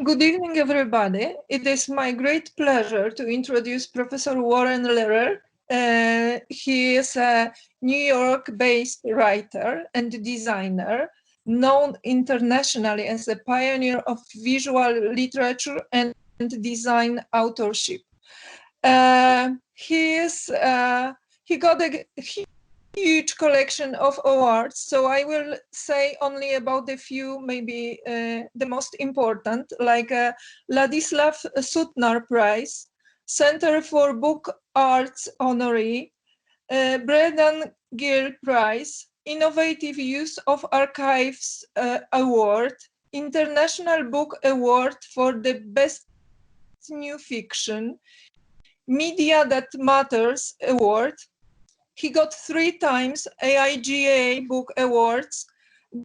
Good evening, everybody. It is my great pleasure to introduce Professor Wahrren Lehrer. He is a New York-based writer and designer, known internationally as a pioneer of visual literature and design authorship. He got a huge collection of awards, so I will say only about a few, maybe the most important, like Ladislav Sutnar Prize, Center for Book Arts Honoree, Bredan Gill Prize, Innovative Use of Archives Award, International Book Award for the Best New Fiction, Media That Matters Award. He got 3 times AIGA Book Awards,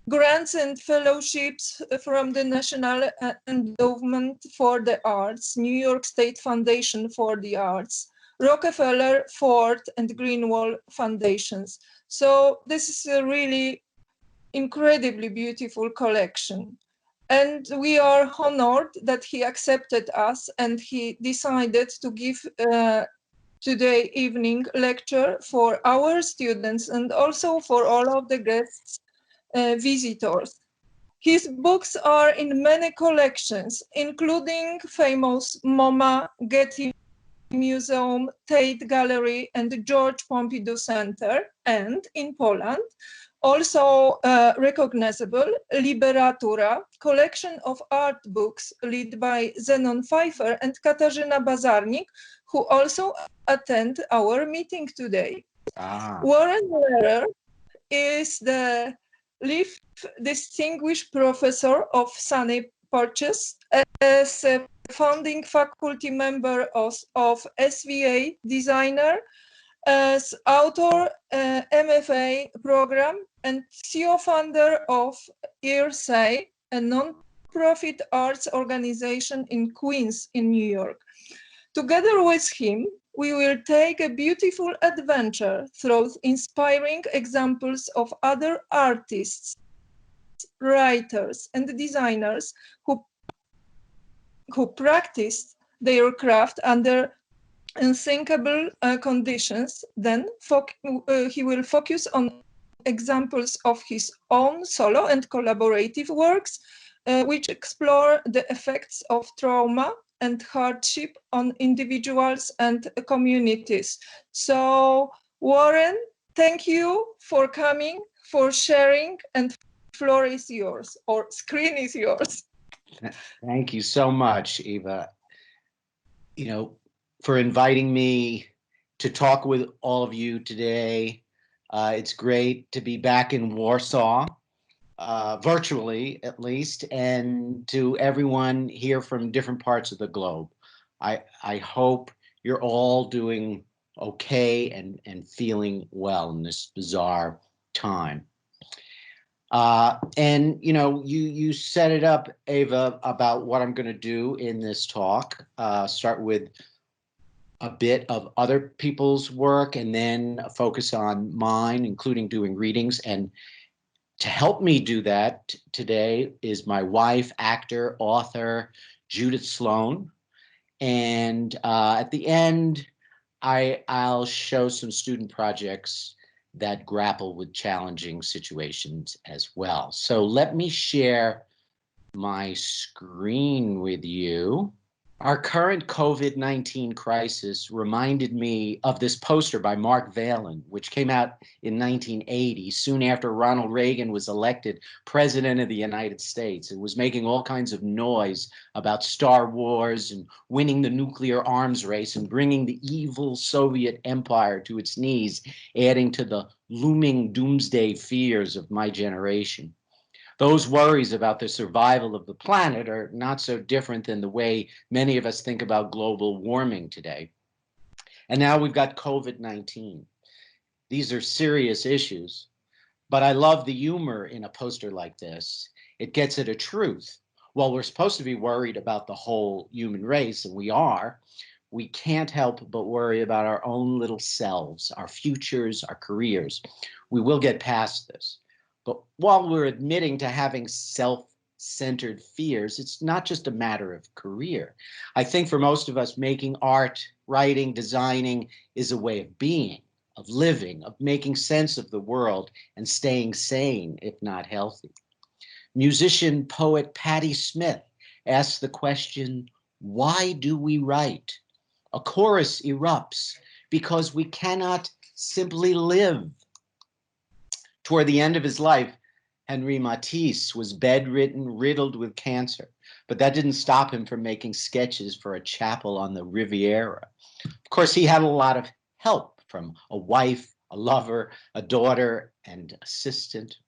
grants and fellowships from the National Endowment for the Arts, New York State Foundation for the Arts, Rockefeller, Ford, and Greenwald Foundations. So this is a really incredibly beautiful collection. And we are honored that he accepted us and he decided to give today evening lecture for our students and also for all of the guests, visitors. His books are in many collections, including famous MoMA, Getty Museum, Tate Gallery, and George Pompidou Center, and in Poland, also recognizable Liberatura, collection of art books led by Zenon Pfeiffer and Katarzyna Bazarnik, who also attend our meeting today. Wahrren Lehrer is the Leaf Distinguished Professor of Sanitation as a founding faculty member of SVA designer, as author MFA program, and CEO founder of EARSAY, a non-profit arts organization in Queens in New York. Together with him, we will take a beautiful adventure through inspiring examples of other artists, writers, and designers who practiced their craft under unthinkable conditions. Then he will focus on examples of his own solo and collaborative works, which explore the effects of trauma and hardship on individuals and communities. So, Wahrren, thank you for coming, for sharing, and floor is yours, or screen is yours. Thank you so much, Eva, for inviting me to talk with all of you today. It's great to be back in Warsaw, virtually at least, and to everyone here from different parts of the globe. I hope you're all doing okay and feeling well in this bizarre time. And you set it up, Eva, about what I'm going to do in this talk. Start with a bit of other people's work and then focus on mine, including doing readings. And to help me do that today is my wife, actor, author, Judith Sloan. And at the end, I'll show some student projects that grapple with challenging situations as well. So let me share my screen with you. Our current COVID-19 crisis reminded me of this poster by Mark Valen, which came out in 1980, soon after Ronald Reagan was elected president of the United States. It was making all kinds of noise about Star Wars and winning the nuclear arms race and bringing the evil Soviet empire to its knees, adding to the looming doomsday fears of my generation. Those worries about the survival of the planet are not so different than the way many of us think about global warming today. And now we've got COVID-19. These are serious issues, but I love the humor in a poster like this. It gets at a truth. While we're supposed to be worried about the whole human race, and we are, we can't help but worry about our own little selves, our futures, our careers. We will get past this. But while we're admitting to having self-centered fears, it's not just a matter of career. I think for most of us, making art, writing, designing is a way of being, of living, of making sense of the world and staying sane, if not healthy. Musician, poet Patti Smith asks the question, why do we write? A chorus erupts because we cannot simply live. Toward the end of his life, Henri Matisse was bedridden, riddled with cancer, but that didn't stop him from making sketches for a chapel on the Riviera. Of course, he had a lot of help from a wife, a lover, a daughter, and assistant.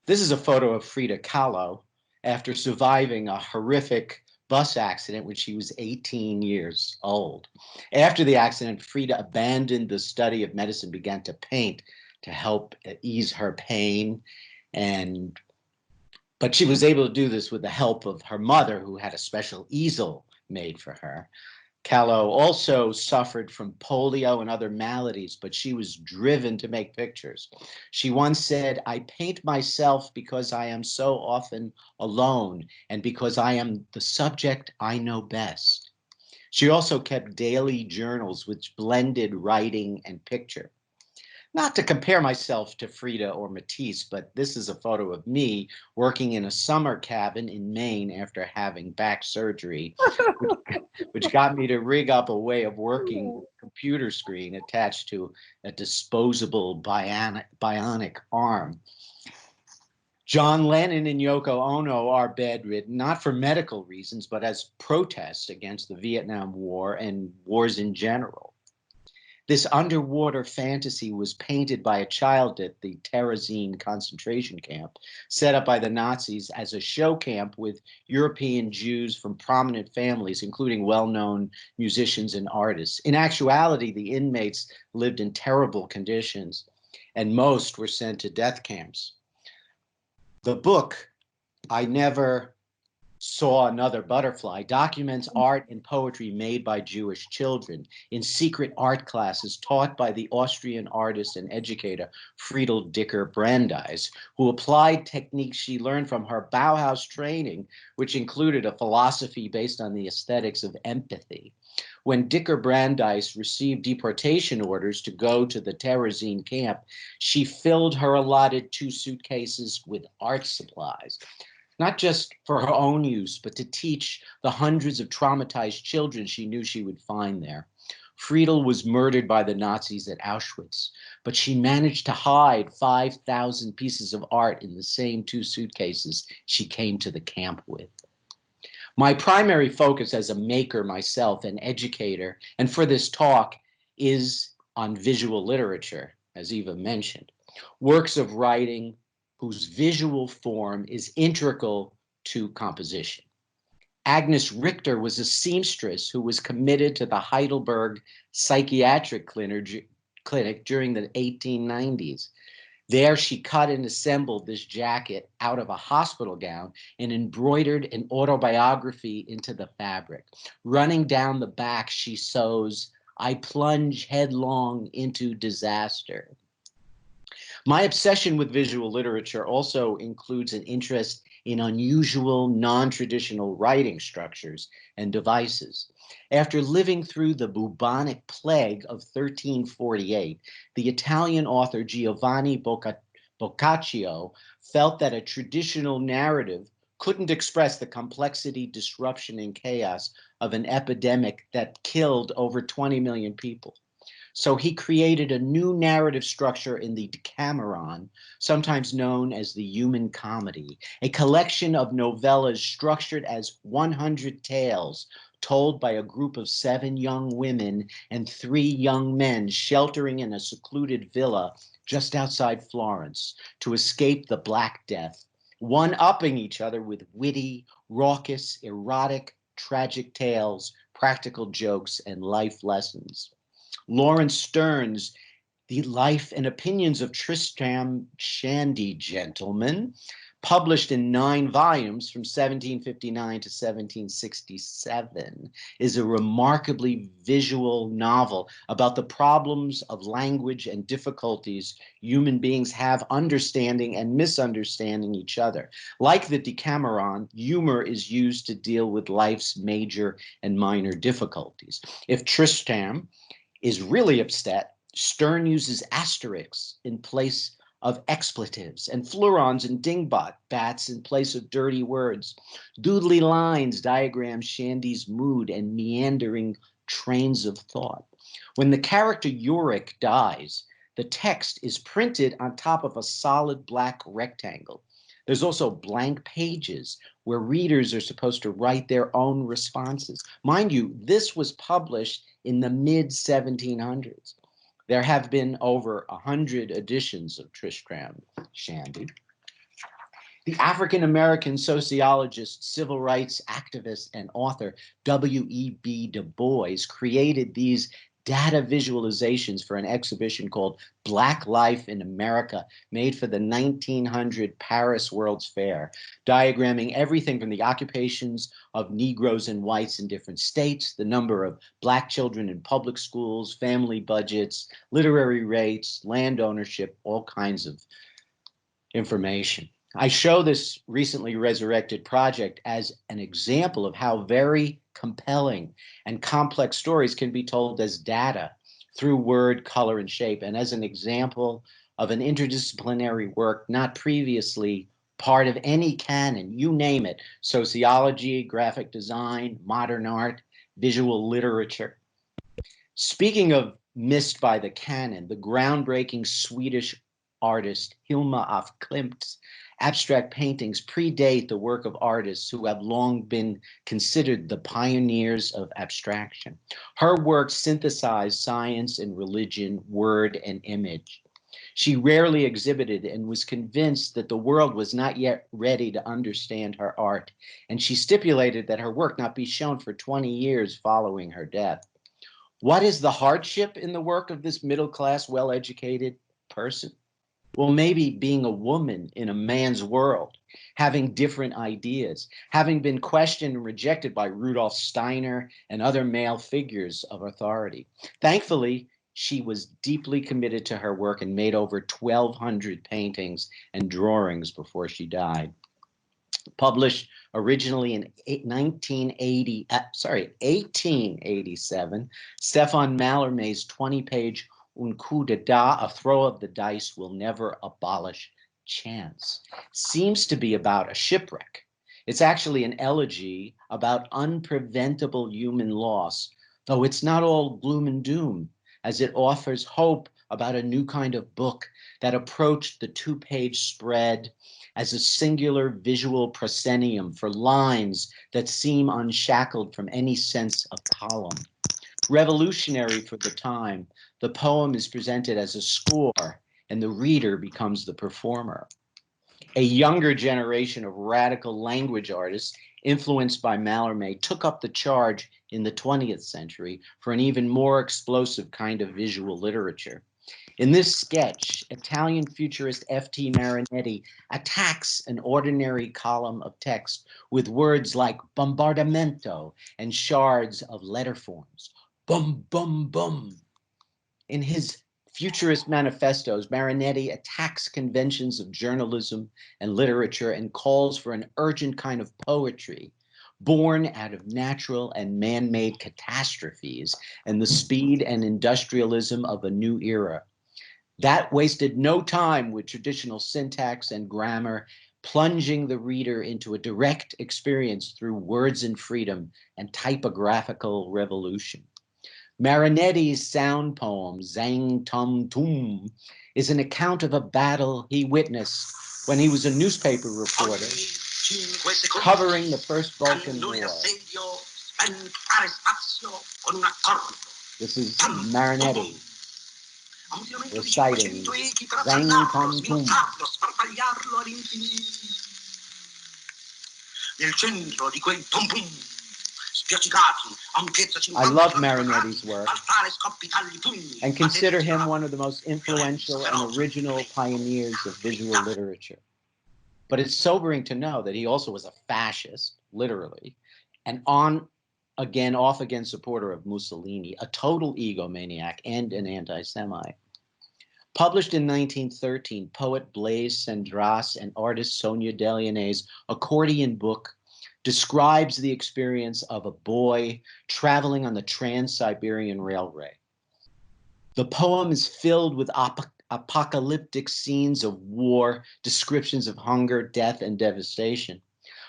This is a photo of Frida Kahlo after surviving a horrific bus accident when she was 18 years old. After the accident, Frida abandoned the study of medicine, began to paint to help ease her pain. But she was able to do this with the help of her mother, who had a special easel made for her. Kahlo also suffered from polio and other maladies, but she was driven to make pictures. She once said, "I paint myself because I am so often alone and because I am the subject I know best." She also kept daily journals which blended writing and picture. Not to compare myself to Frida or Matisse, but this is a photo of me working in a summer cabin in Maine after having back surgery, which got me to rig up a way of working computer screen attached to a disposable bionic arm. John Lennon and Yoko Ono are bedridden, not for medical reasons, but as protests against the Vietnam War and wars in general. This underwater fantasy was painted by a child at the Terezin concentration camp, set up by the Nazis as a show camp with European Jews from prominent families, including well-known musicians and artists. In actuality, the inmates lived in terrible conditions, and most were sent to death camps. The book, I Never Saw Another Butterfly, documents art and poetry made by Jewish children in secret art classes taught by the Austrian artist and educator Friedel Dicker Brandeis, who applied techniques she learned from her Bauhaus training, which included a philosophy based on the aesthetics of empathy. When Dicker Brandeis received deportation orders to go to the Terezin camp, she filled her allotted 2 suitcases with art supplies, not just for her own use, but to teach the hundreds of traumatized children she knew she would find there. Friedel was murdered by the Nazis at Auschwitz, but she managed to hide 5,000 pieces of art in the same 2 suitcases she came to the camp with. My primary focus as a maker myself, an educator, and for this talk is on visual literature, as Eva mentioned, works of writing whose visual form is integral to composition. Agnes Richter was a seamstress who was committed to the Heidelberg Psychiatric Clinic during the 1890s. There she cut and assembled this jacket out of a hospital gown and embroidered an autobiography into the fabric. Running down the back, she sews, "I plunge headlong into disaster." My obsession with visual literature also includes an interest in unusual, non-traditional writing structures and devices. After living through the bubonic plague of 1348, the Italian author Giovanni Boccaccio felt that a traditional narrative couldn't express the complexity, disruption, and chaos of an epidemic that killed over 20 million people. So he created a new narrative structure in the Decameron, sometimes known as the Human Comedy, a collection of novellas structured as 100 tales told by a group of 7 young women and 3 young men sheltering in a secluded villa just outside Florence to escape the Black Death, one-upping each other with witty, raucous, erotic, tragic tales, practical jokes, and life lessons. Lawrence Stern's The Life and Opinions of Tristram Shandy Gentleman published in 9 volumes from 1759 to 1767, is a remarkably visual novel about the problems of language and difficulties human beings have understanding and misunderstanding each other. Like the Decameron, humor is used to deal with life's major and minor difficulties. If Tristram is really upset, Sterne uses asterisks in place of expletives, and flurons and dingbats in place of dirty words. Doodly lines diagram Shandy's mood and meandering trains of thought. When the character Yorick dies, the text is printed on top of a solid black rectangle. There's also blank pages where readers are supposed to write their own responses. Mind you, this was published in the mid-1700s. There have been over 100 editions of Tristram Shandy. The African-American sociologist, civil rights activist, and author W.E.B. Du Bois created these data visualizations for an exhibition called Black Life in America, made for the 1900 Paris World's Fair, diagramming everything from the occupations of Negroes and whites in different states, the number of Black children in public schools, family budgets, literary rates, land ownership, all kinds of information. I show this recently resurrected project as an example of how very compelling and complex stories can be told as data through word, color, and shape, and as an example of an interdisciplinary work not previously part of any canon, you name it, sociology, graphic design, modern art, visual literature. Speaking of missed by the canon, the groundbreaking Swedish artist Hilma af Klimt's abstract paintings predate the work of artists who have long been considered the pioneers of abstraction. Her work synthesized science and religion, word and image. She rarely exhibited and was convinced that the world was not yet ready to understand her art, and she stipulated that her work not be shown for 20 years following her death. What is the hardship in the work of this middle-class, well-educated person? Well, maybe being a woman in a man's world, having different ideas, having been questioned and rejected by Rudolf Steiner and other male figures of authority. Thankfully, she was deeply committed to her work and made over 1,200 paintings and drawings before she died. Published originally in 1887, Stefan Mallarmé's 20-page Un coup de dés, a throw of the dice will never abolish chance, seems to be about a shipwreck. It's actually an elegy about unpreventable human loss, though it's not all gloom and doom, as it offers hope about a new kind of book that approached the 2-page spread as a singular visual proscenium for lines that seem unshackled from any sense of column. Revolutionary for the time, the poem is presented as a score and the reader becomes the performer. A younger generation of radical language artists influenced by Mallarmé took up the charge in the 20th century for an even more explosive kind of visual literature. In this sketch, Italian futurist F.T. Marinetti attacks an ordinary column of text with words like bombardamento and shards of letter forms. Bum, bum, bum. In his futurist manifestos, Marinetti attacks conventions of journalism and literature and calls for an urgent kind of poetry born out of natural and man-made catastrophes and the speed and industrialism of a new era. That wasted no time with traditional syntax and grammar, plunging the reader into a direct experience through words and freedom and typographical revolution. Marinetti's sound poem, Zang Tum Tum, is an account of a battle he witnessed when he was a newspaper reporter covering the First Balkan War. This is Marinetti reciting Zang Tum Tum. I love Marinetti's work and consider him one of the most influential and original pioneers of visual literature. But it's sobering to know that he also was a fascist, literally, and off-again supporter of Mussolini, a total egomaniac and an anti-Semite. Published in 1913, poet Blaise Cendrasse and artist Sonia Delaunay's accordion book describes the experience of a boy traveling on the Trans-Siberian Railway. The poem is filled with apocalyptic scenes of war, descriptions of hunger, death, and devastation,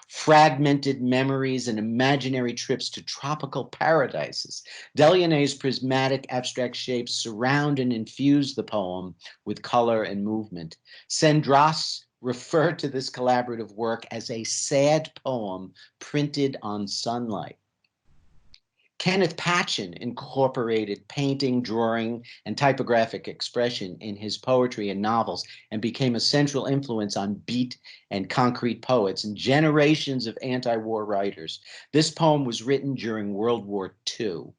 fragmented memories and imaginary trips to tropical paradises. Delaunay's prismatic abstract shapes surround and infuse the poem with color and movement. Cendrasse referred to this collaborative work as a sad poem printed on sunlight. Kenneth Patchen incorporated painting, drawing, and typographic expression in his poetry and novels and became a central influence on beat and concrete poets and generations of anti-war writers. This poem was written during World War II.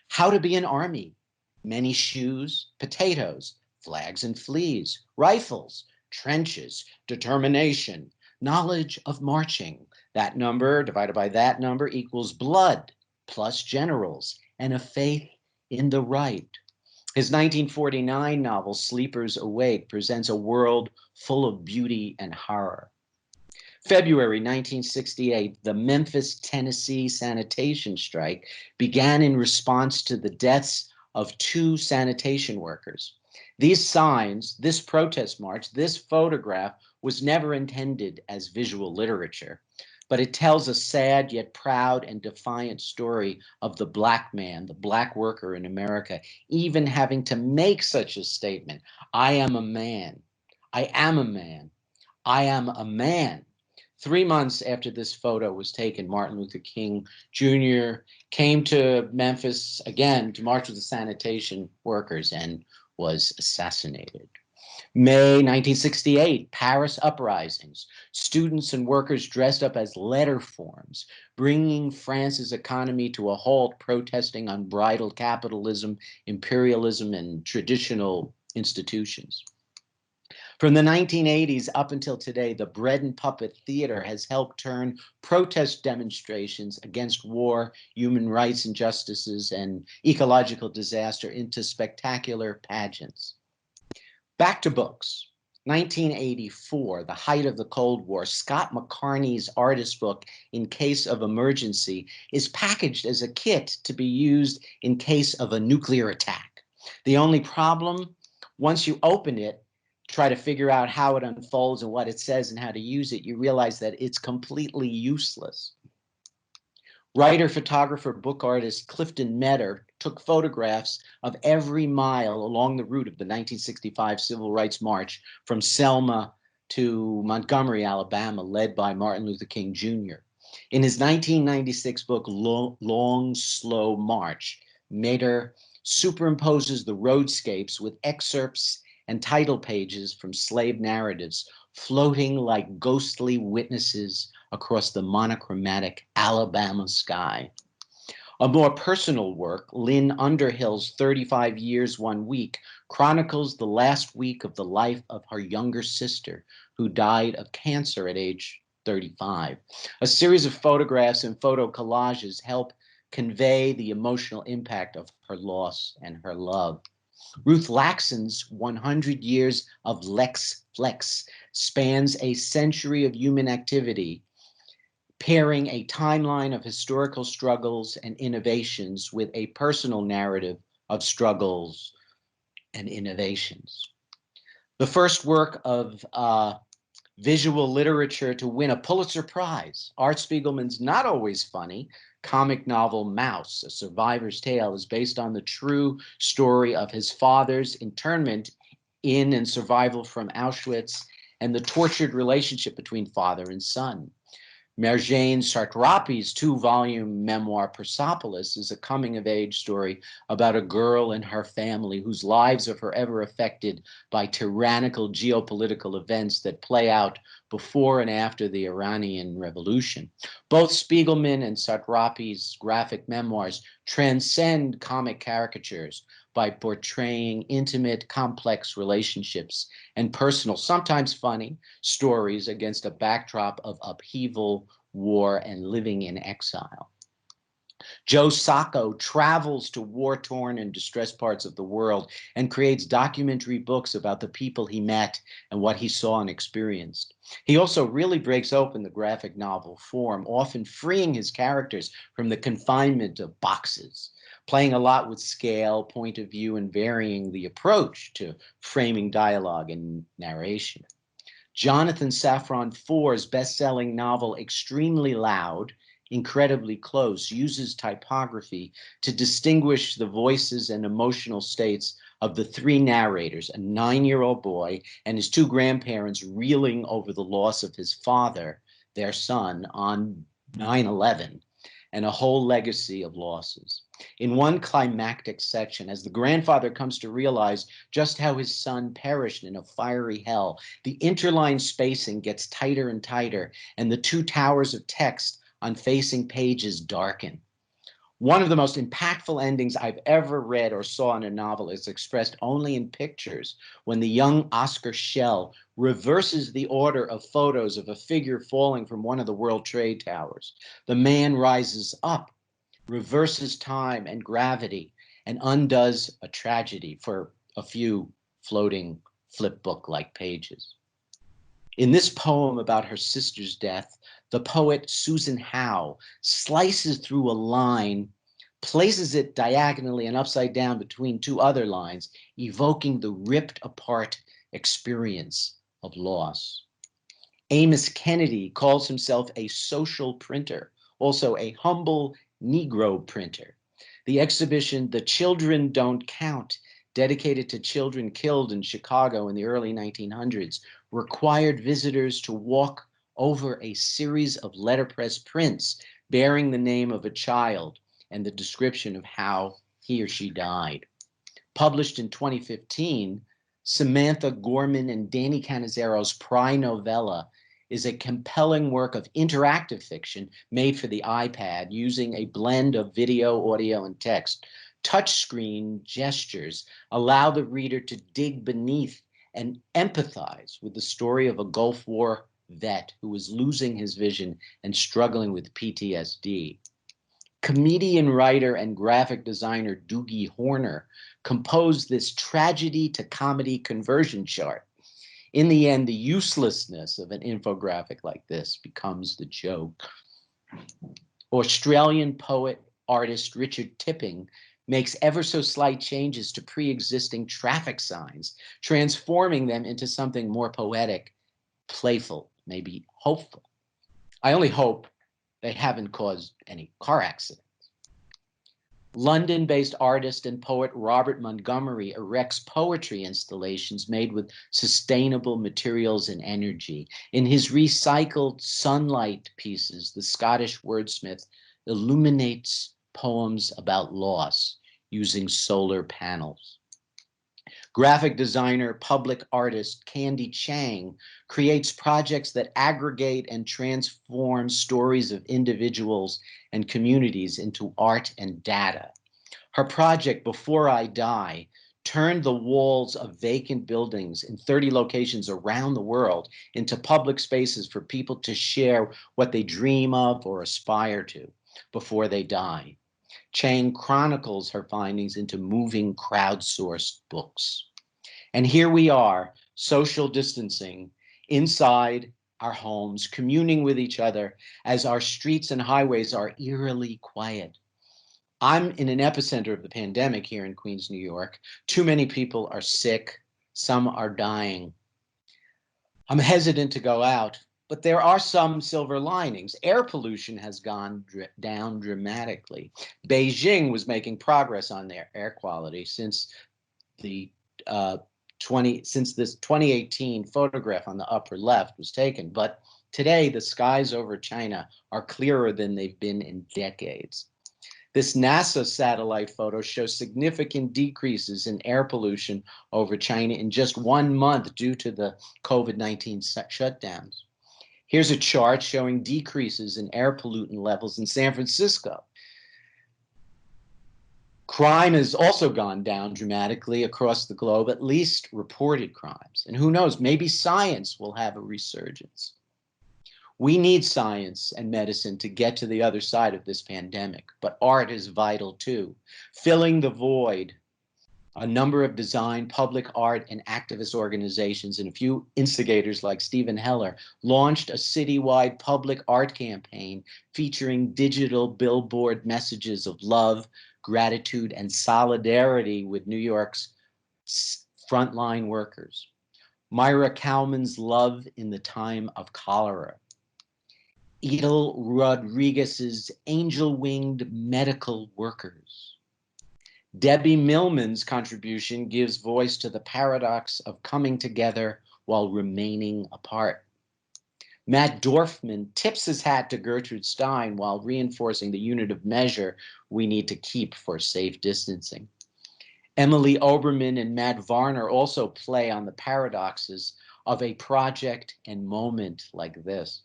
How to be an army: many shoes, potatoes, flags and fleas, rifles, trenches, determination, knowledge of marching. That number divided by that number equals blood, plus generals, and a faith in the right. His 1949 novel, Sleepers Awake, presents a world full of beauty and horror. February 1968, the Memphis, Tennessee sanitation strike began in response to the deaths of 2 sanitation workers. These signs, this protest march, this photograph was never intended as visual literature, but it tells a sad yet proud and defiant story of the Black man, the Black worker in America, even having to make such a statement. I am a man. I am a man. I am a man. 3 months after this photo was taken, Martin Luther King Jr. came to Memphis again to march with the sanitation workers and was assassinated. May 1968, Paris uprisings. Students and workers dressed up as letter forms, bringing France's economy to a halt, protesting unbridled capitalism, imperialism, and traditional institutions. From the 1980s up until today, the Bread and Puppet Theater has helped turn protest demonstrations against war, human rights injustices, and ecological disaster into spectacular pageants. Back to books. 1984, the height of the Cold War, Scott McCartney's artist book, In Case of Emergency, is packaged as a kit to be used in case of a nuclear attack. The only problem, once you open it, try to figure out how it unfolds and what it says and how to use it, you realize that it's completely useless. Writer, photographer, book artist Clifton Metter took photographs of every mile along the route of the 1965 Civil Rights March from Selma to Montgomery, Alabama, led by Martin Luther King Jr. In his 1996 book, Long, Slow March, Metter superimposes the roadscapes with excerpts and title pages from slave narratives floating like ghostly witnesses across the monochromatic Alabama sky. A more personal work, Lynn Underhill's 35 Years, 1 Week, chronicles the last week of the life of her younger sister, who died of cancer at age 35. A series of photographs and photo collages help convey the emotional impact of her loss and her love. Ruth Laxon's 100 Years of Lex Flex spans a century of human activity, pairing a timeline of historical struggles and innovations with a personal narrative of struggles and innovations. The first work of visual literature to win a Pulitzer Prize, Art Spiegelman's not always funny comic novel Mouse, A Survivor's Tale, is based on the true story of his father's internment in and survival from Auschwitz and the tortured relationship between father and son. Marjane Satrapi's 2-volume memoir Persepolis is a coming-of-age story about a girl and her family whose lives are forever affected by tyrannical geopolitical events that play out before and after the Iranian Revolution. Both Spiegelman and Satrapi's graphic memoirs transcend comic caricatures by portraying intimate, complex relationships and personal, sometimes funny, stories against a backdrop of upheaval, war, and living in exile. Joe Sacco travels to war-torn and distressed parts of the world and creates documentary books about the people he met and what he saw and experienced. He also really breaks open the graphic novel form, often freeing his characters from the confinement of boxes, playing a lot with scale, point of view, and varying the approach to framing dialogue and narration. Jonathan Safran Foer's best-selling novel, Extremely Loud, Incredibly Close, uses typography to distinguish the voices and emotional states of the three narrators, a 9-year-old boy and his two grandparents reeling over the loss of his father, their son, on 9/11, and a whole legacy of losses. In one climactic section, as the grandfather comes to realize just how his son perished in a fiery hell, the interline spacing gets tighter and tighter, and the two towers of text on facing pages darken. One of the most impactful endings I've ever read or saw in a novel is expressed only in pictures, when the young Oscar Schell reverses the order of photos of a figure falling from one of the World Trade Towers. The man rises up, reverses time and gravity, and undoes a tragedy for a few floating flip book-like pages. In this poem about her sister's death, the poet Susan Howe slices through a line, places it diagonally and upside down between two other lines, evoking the ripped apart experience of loss. Amos Kennedy calls himself a social printer, also a humble Negro printer. The exhibition, The Children Don't Count, dedicated to children killed in Chicago in the early 1900s, required visitors to walk over a series of letterpress prints bearing the name of a child and the description of how he or she died. Published in 2015, Samantha Gorman and Danny Canizaro's Pry novella is a compelling work of interactive fiction made for the iPad using a blend of video, audio, and text. Touchscreen gestures allow the reader to dig beneath and empathize with the story of a Gulf War vet who is losing his vision and struggling with PTSD. Comedian, writer, and graphic designer Doogie Horner composed this tragedy to comedy conversion chart. In the end, the uselessness of an infographic like this becomes the joke. Australian poet, artist Richard Tipping makes ever so slight changes to pre-existing traffic signs, transforming them into something more poetic, playful, maybe hopeful. I only hope they haven't caused any car accidents. London-based artist and poet Robert Montgomery erects poetry installations made with sustainable materials and energy. In his recycled sunlight pieces, the Scottish wordsmith illuminates poems about loss using solar panels. Graphic designer, public artist Candy Chang creates projects that aggregate and transform stories of individuals and communities into art and data. Her project, Before I Die, turned the walls of vacant buildings in 30 locations around the world into public spaces for people to share what they dream of or aspire to before they die. Chang chronicles her findings into moving crowdsourced books. And here we are, social distancing, inside our homes, communing with each other as our streets and highways are eerily quiet. I'm in an epicenter of the pandemic here in Queens, New York. Too many people are sick. Some are dying. I'm hesitant to go out, but there are some silver linings. Air pollution has gone down dramatically. Beijing was making progress on their air quality since this 2018 photograph on the upper left was taken. But today, the skies over China are clearer than they've been in decades. This NASA satellite photo shows significant decreases in air pollution over China in just 1 month due to the COVID-19 shutdowns. Here's a chart showing decreases in air pollutant levels in San Francisco. Crime has also gone down dramatically across the globe, at least reported crimes. And who knows, maybe science will have a resurgence. We need science and medicine to get to the other side of this pandemic, but art is vital too, filling the void. A number of design, public art, and activist organizations and a few instigators like Stephen Heller launched a citywide public art campaign featuring digital billboard messages of love, gratitude, and solidarity with New York's frontline workers. Myra Kalman's Love in the Time of Cholera. Edel Rodriguez's Angel-Winged Medical Workers. Debbie Millman's contribution gives voice to the paradox of coming together while remaining apart. Matt Dorfman tips his hat to Gertrude Stein while reinforcing the unit of measure we need to keep for safe distancing. Emily Oberman and Matt Varner also play on the paradoxes of a project and moment like this.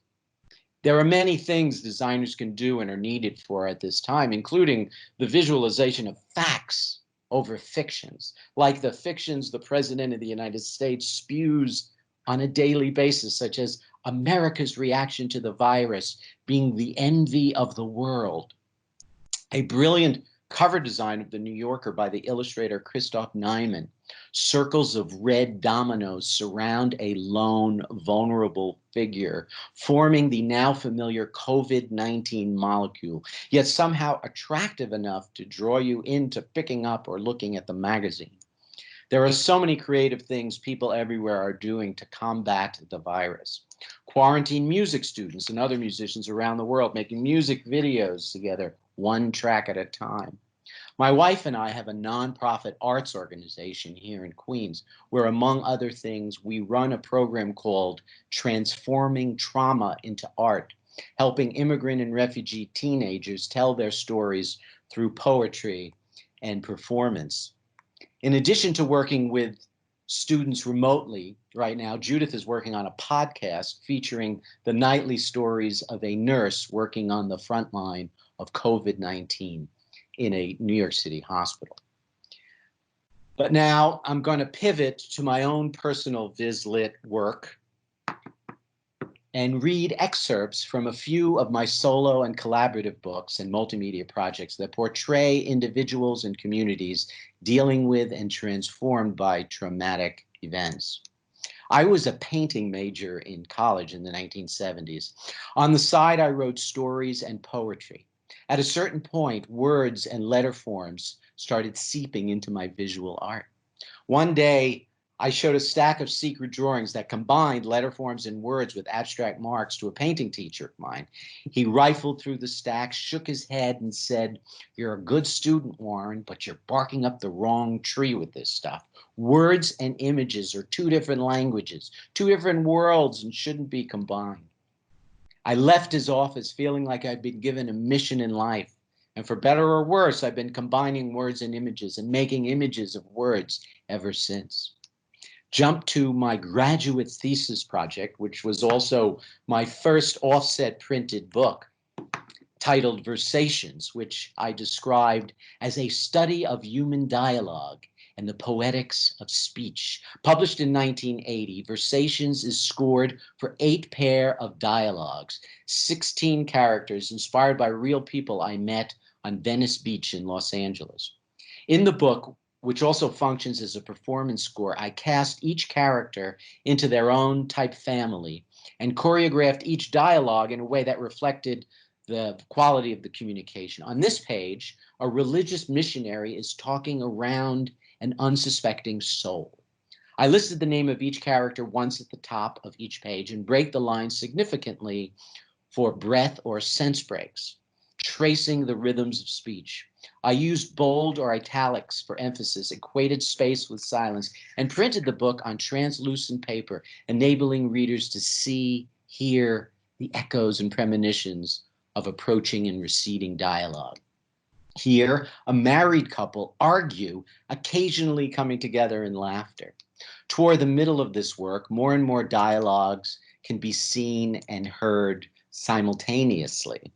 There are many things designers can do and are needed for at this time, including the visualization of facts over fictions, like the fictions the President of the United States spews on a daily basis, such as America's reaction to the virus being the envy of the world. A brilliant cover design of The New Yorker by the illustrator Christoph Nyman. Circles of red dominoes surround a lone, vulnerable figure, forming the now familiar COVID-19 molecule, yet somehow attractive enough to draw you into picking up or looking at the magazine. There are so many creative things people everywhere are doing to combat the virus. Quarantine music students and other musicians around the world making music videos together, one track at a time. My wife and I have a nonprofit arts organization here in Queens, where, among other things, we run a program called Transforming Trauma into Art, helping immigrant and refugee teenagers tell their stories through poetry and performance. In addition to working with students remotely right now, Judith is working on a podcast featuring the nightly stories of a nurse working on the front line of COVID-19 in a New York City hospital. But now I'm going to pivot to my own personal Vislit work and read excerpts from a few of my solo and collaborative books and multimedia projects that portray individuals and communities dealing with and transformed by traumatic events. I was a painting major in college in the 1970s. On the side, I wrote stories and poetry. At a certain point, words and letter forms started seeping into my visual art. One day, I showed a stack of secret drawings that combined letter forms and words with abstract marks to a painting teacher of mine. He rifled through the stack, shook his head, and said, "You're a good student, Wahrren, but you're barking up the wrong tree with this stuff. Words and images are two different languages, two different worlds, and shouldn't be combined." I left his office feeling like I'd been given a mission in life. And for better or worse, I've been combining words and images and making images of words ever since. Jump to my graduate thesis project, which was also my first offset printed book, titled Versations, which I described as a study of human dialogue and the poetics of speech. Published in 1980, Versations is scored for 8 pair of dialogues, 16 characters inspired by real people I met on Venice Beach in Los Angeles. In the book, which also functions as a performance score, I cast each character into their own type family and choreographed each dialogue in a way that reflected the quality of the communication. On this page, a religious missionary is talking around an unsuspecting soul. I listed the name of each character once at the top of each page and break the lines significantly for breath or sense breaks, tracing the rhythms of speech. I used bold or italics for emphasis, equated space with silence, and printed the book on translucent paper, enabling readers to see, hear the echoes and premonitions of approaching and receding dialogue. Here, a married couple argue, occasionally coming together in laughter. Toward the middle of this work, more and more dialogues can be seen and heard simultaneously.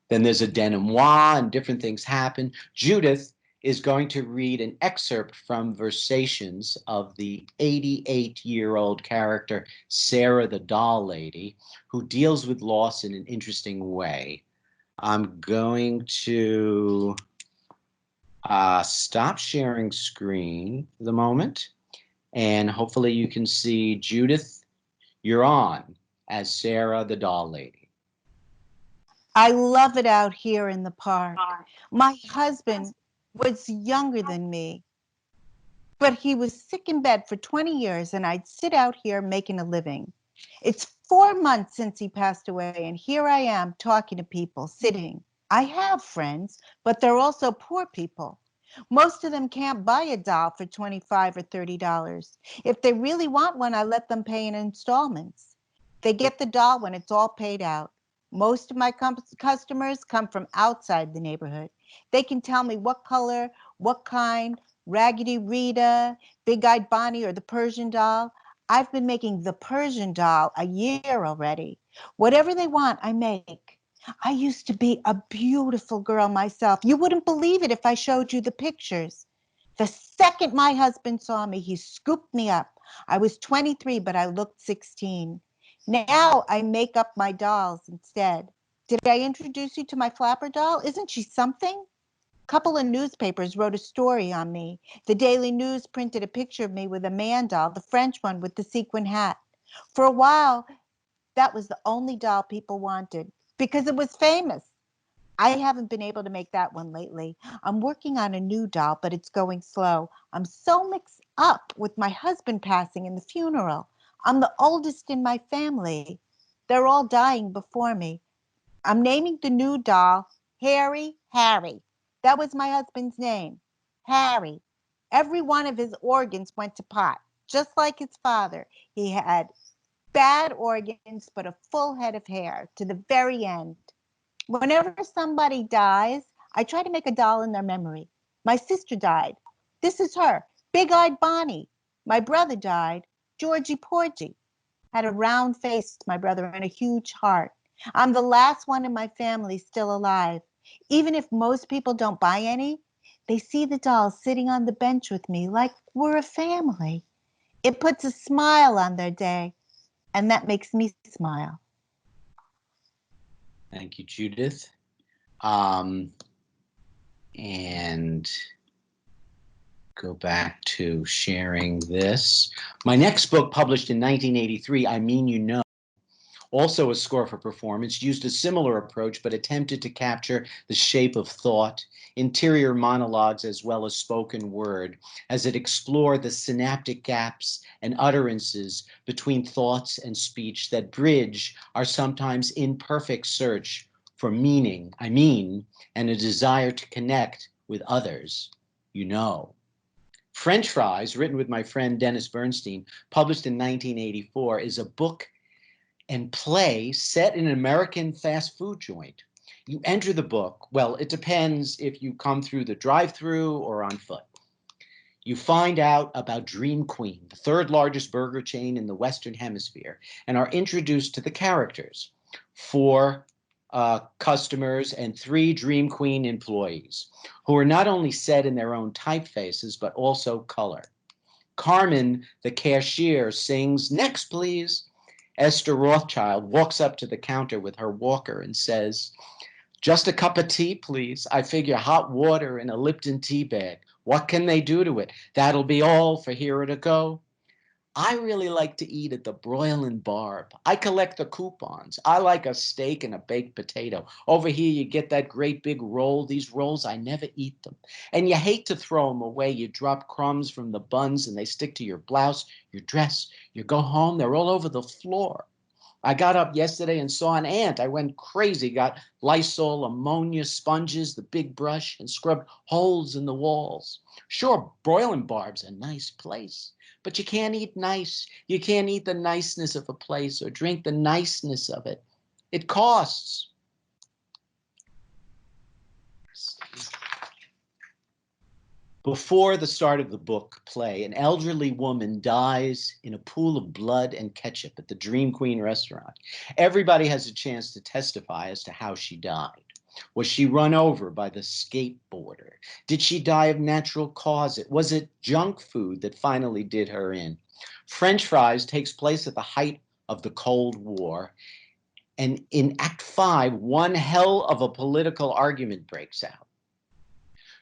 Then there's a denouement and different things happen. Judith is going to read an excerpt from Versations of the 88-year-old character, Sarah the Doll Lady, who deals with loss in an interesting way. I'm going to stop sharing screen for the moment, and hopefully you can see Judith, you're on as Sarah the Doll Lady. I love it out here in the park. My husband was younger than me, but he was sick in bed for 20 years, and I'd sit out here making a living. It's 4 months since he passed away, and here I am talking to people, sitting. I have friends, but they're also poor people. Most of them can't buy a doll for $25 or $30. If they really want one, I let them pay in installments. They get the doll when it's all paid out. Most of my customers come from outside the neighborhood. They can tell me what color, what kind, Raggedy Rita, Big-Eyed Bonnie, or the Persian doll. I've been making the Persian doll a year already. Whatever they want, I make. I used to be a beautiful girl myself. You wouldn't believe it if I showed you the pictures. The second my husband saw me, he scooped me up. I was 23, but I looked 16. Now I make up my dolls instead. Did I introduce you to my flapper doll? Isn't she something? A couple of newspapers wrote a story on me. The Daily News printed a picture of me with a man doll, the French one with the sequin hat. For a while, that was the only doll people wanted because it was famous. I haven't been able to make that one lately. I'm working on a new doll, but it's going slow. I'm so mixed up with my husband passing and the funeral. I'm the oldest in my family. They're all dying before me. I'm naming the new doll Harry. That was my husband's name, Harry. Every one of his organs went to pot, just like his father. He had bad organs, but a full head of hair to the very end. Whenever somebody dies, I try to make a doll in their memory. My sister died. This is her, Big-Eyed Bonnie. My brother died, Georgie Porgy. Had a round face, my brother, and a huge heart. I'm the last one in my family still alive. Even if most people don't buy any, they see the doll sitting on the bench with me like we're a family. It puts a smile on their day, and that makes me smile. Thank you, Judith. And go back to sharing this. My next book, published in 1983, I Mean You Know, also a score for performance, used a similar approach but attempted to capture the shape of thought, interior monologues as well as spoken word, as it explored the synaptic gaps and utterances between thoughts and speech that bridge our sometimes imperfect search for meaning, and a desire to connect with others, you know. French Fries, written with my friend Dennis Bernstein, published in 1984, is a book and play set in an American fast food joint. You enter the book, well, it depends if you come through the drive-through or on foot. You find out about Dream Queen, the third largest burger chain in the Western Hemisphere, and are introduced to the characters, 4 customers and 3 Dream Queen employees, who are not only set in their own typefaces, but also color. Carmen, the cashier, sings, "Next, please." Esther Rothschild walks up to the counter with her walker and says, "Just a cup of tea, please. I figure hot water in a Lipton tea bag. What can they do to it? That'll be all for here to go." I really like to eat at the Broil and Barb. I collect the coupons. I like a steak and a baked potato. Over here, you get that great big roll. These rolls, I never eat them. And you hate to throw them away. You drop crumbs from the buns and they stick to your blouse, your dress. You go home, they're all over the floor. I got up yesterday and saw an ant. I went crazy, got Lysol, ammonia, sponges, the big brush, and scrubbed holes in the walls. Sure, Broil and Barb's a nice place, but you can't eat nice. You can't eat the niceness of a place or drink the niceness of it. It costs. Before the start of the book play, an elderly woman dies in a pool of blood and ketchup at the Dream Queen restaurant. Everybody has a chance to testify as to how she died. Was she run over by the skateboarder? Did she die of natural causes? Was it junk food that finally did her in? French Fries takes place at the height of the Cold War. And in Act 5, one hell of a political argument breaks out.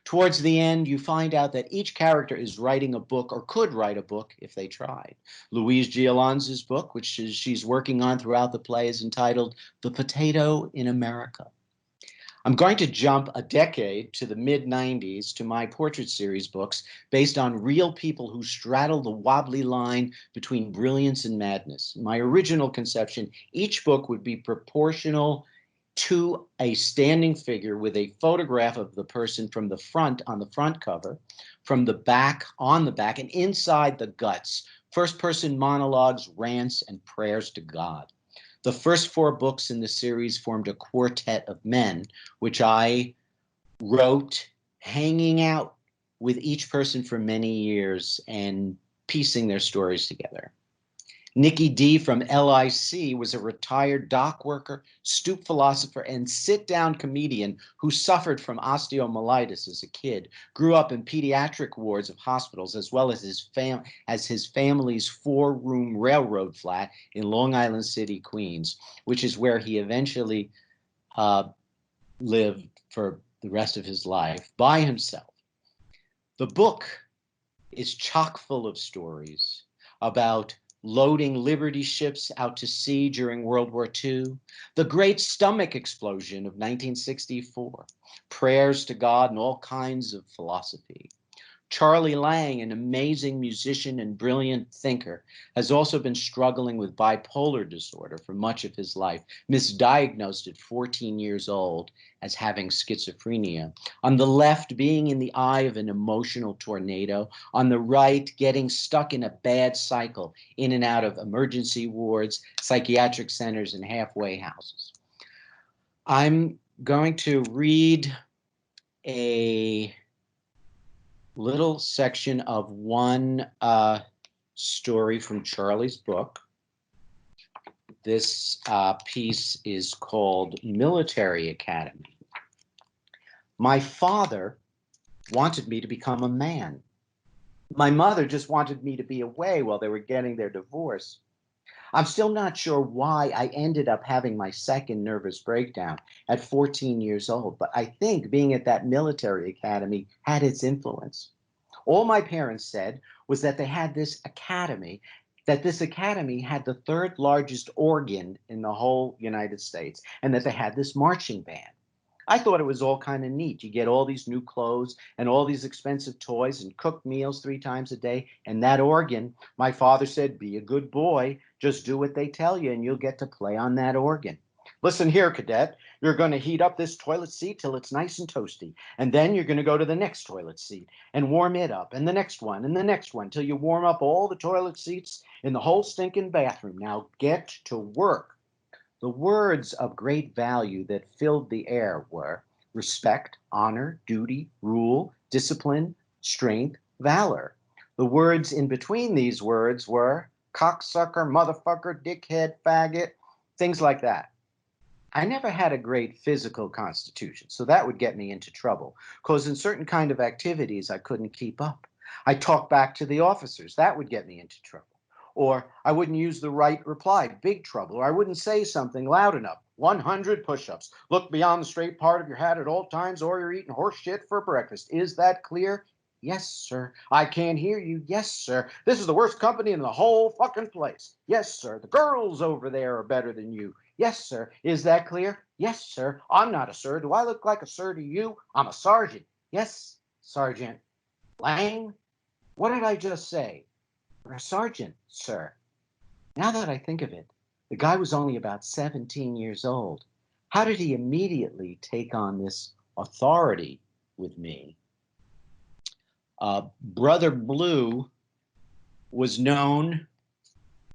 Towards the end, you find out that each character is writing a book or could write a book if they tried. Louise Gialon's book, which she's working on throughout the play, is entitled The Potato in America. I'm going to jump a decade to the mid-90s to my portrait series books based on real people who straddle the wobbly line between brilliance and madness. My original conception, each book would be proportional to a standing figure with a photograph of the person from the front on the front cover, from the back on the back, and inside the guts, first-person monologues, rants, and prayers to God. The first 4 books in the series formed a quartet of men, which I wrote hanging out with each person for many years and piecing their stories together. Nikki D from LIC was a retired dock worker, stoop philosopher, and sit-down comedian who suffered from osteomyelitis as a kid, grew up in pediatric wards of hospitals, as well as his family's 4-room railroad flat in Long Island City, Queens, which is where he eventually lived for the rest of his life by himself. The book is chock full of stories about loading Liberty ships out to sea during World War II, the Great Stomach Explosion of 1964, prayers to God, and all kinds of philosophy. Charlie Lang, an amazing musician and brilliant thinker, has also been struggling with bipolar disorder for much of his life, misdiagnosed at 14 years old as having schizophrenia. On the left, being in the eye of an emotional tornado. On the right, getting stuck in a bad cycle in and out of emergency wards, psychiatric centers, and halfway houses. I'm going to read a little section of one story from Charlie's book. This piece is called Military Academy. My father wanted me to become a man. My mother just wanted me to be away while they were getting their divorce. I'm still not sure why I ended up having my second nervous breakdown at 14 years old, but I think being at that military academy had its influence. All my parents said was that they had this academy, that this academy had the 3rd largest organ in the whole United States, and that they had this marching band. I thought it was all kind of neat. You get all these new clothes and all these expensive toys and cooked meals 3 times a day. And that organ, my father said, be a good boy, just do what they tell you and you'll get to play on that organ. Listen here, cadet, you're going to heat up this toilet seat till it's nice and toasty. And then you're going to go to the next toilet seat and warm it up, and the next one, and the next one, till you warm up all the toilet seats in the whole stinking bathroom. Now get to work. The words of great value that filled the air were respect, honor, duty, rule, discipline, strength, valor. The words in between these words were cocksucker, motherfucker, dickhead, faggot, things like that. I never had a great physical constitution, so that would get me into trouble, because in certain kind of activities I couldn't keep up. I talked back to the officers. That would get me into trouble. Or I wouldn't use the right reply, big trouble. Or I wouldn't say something loud enough, 100 push-ups. Look beyond the straight part of your hat at all times, or you're eating horse shit for breakfast. Is that clear? Yes, sir. I can't hear you. Yes, sir. This is the worst company in the whole fucking place. Yes, sir. The girls over there are better than you. Yes, sir. Is that clear? Yes, sir. I'm not a sir. Do I look like a sir to you? I'm a sergeant. Yes, Sergeant Lang. What did I just say? You're a sergeant, sir. Now that I think of it, the guy was only about 17 years old. How did he immediately take on this authority with me? Brother Blue was known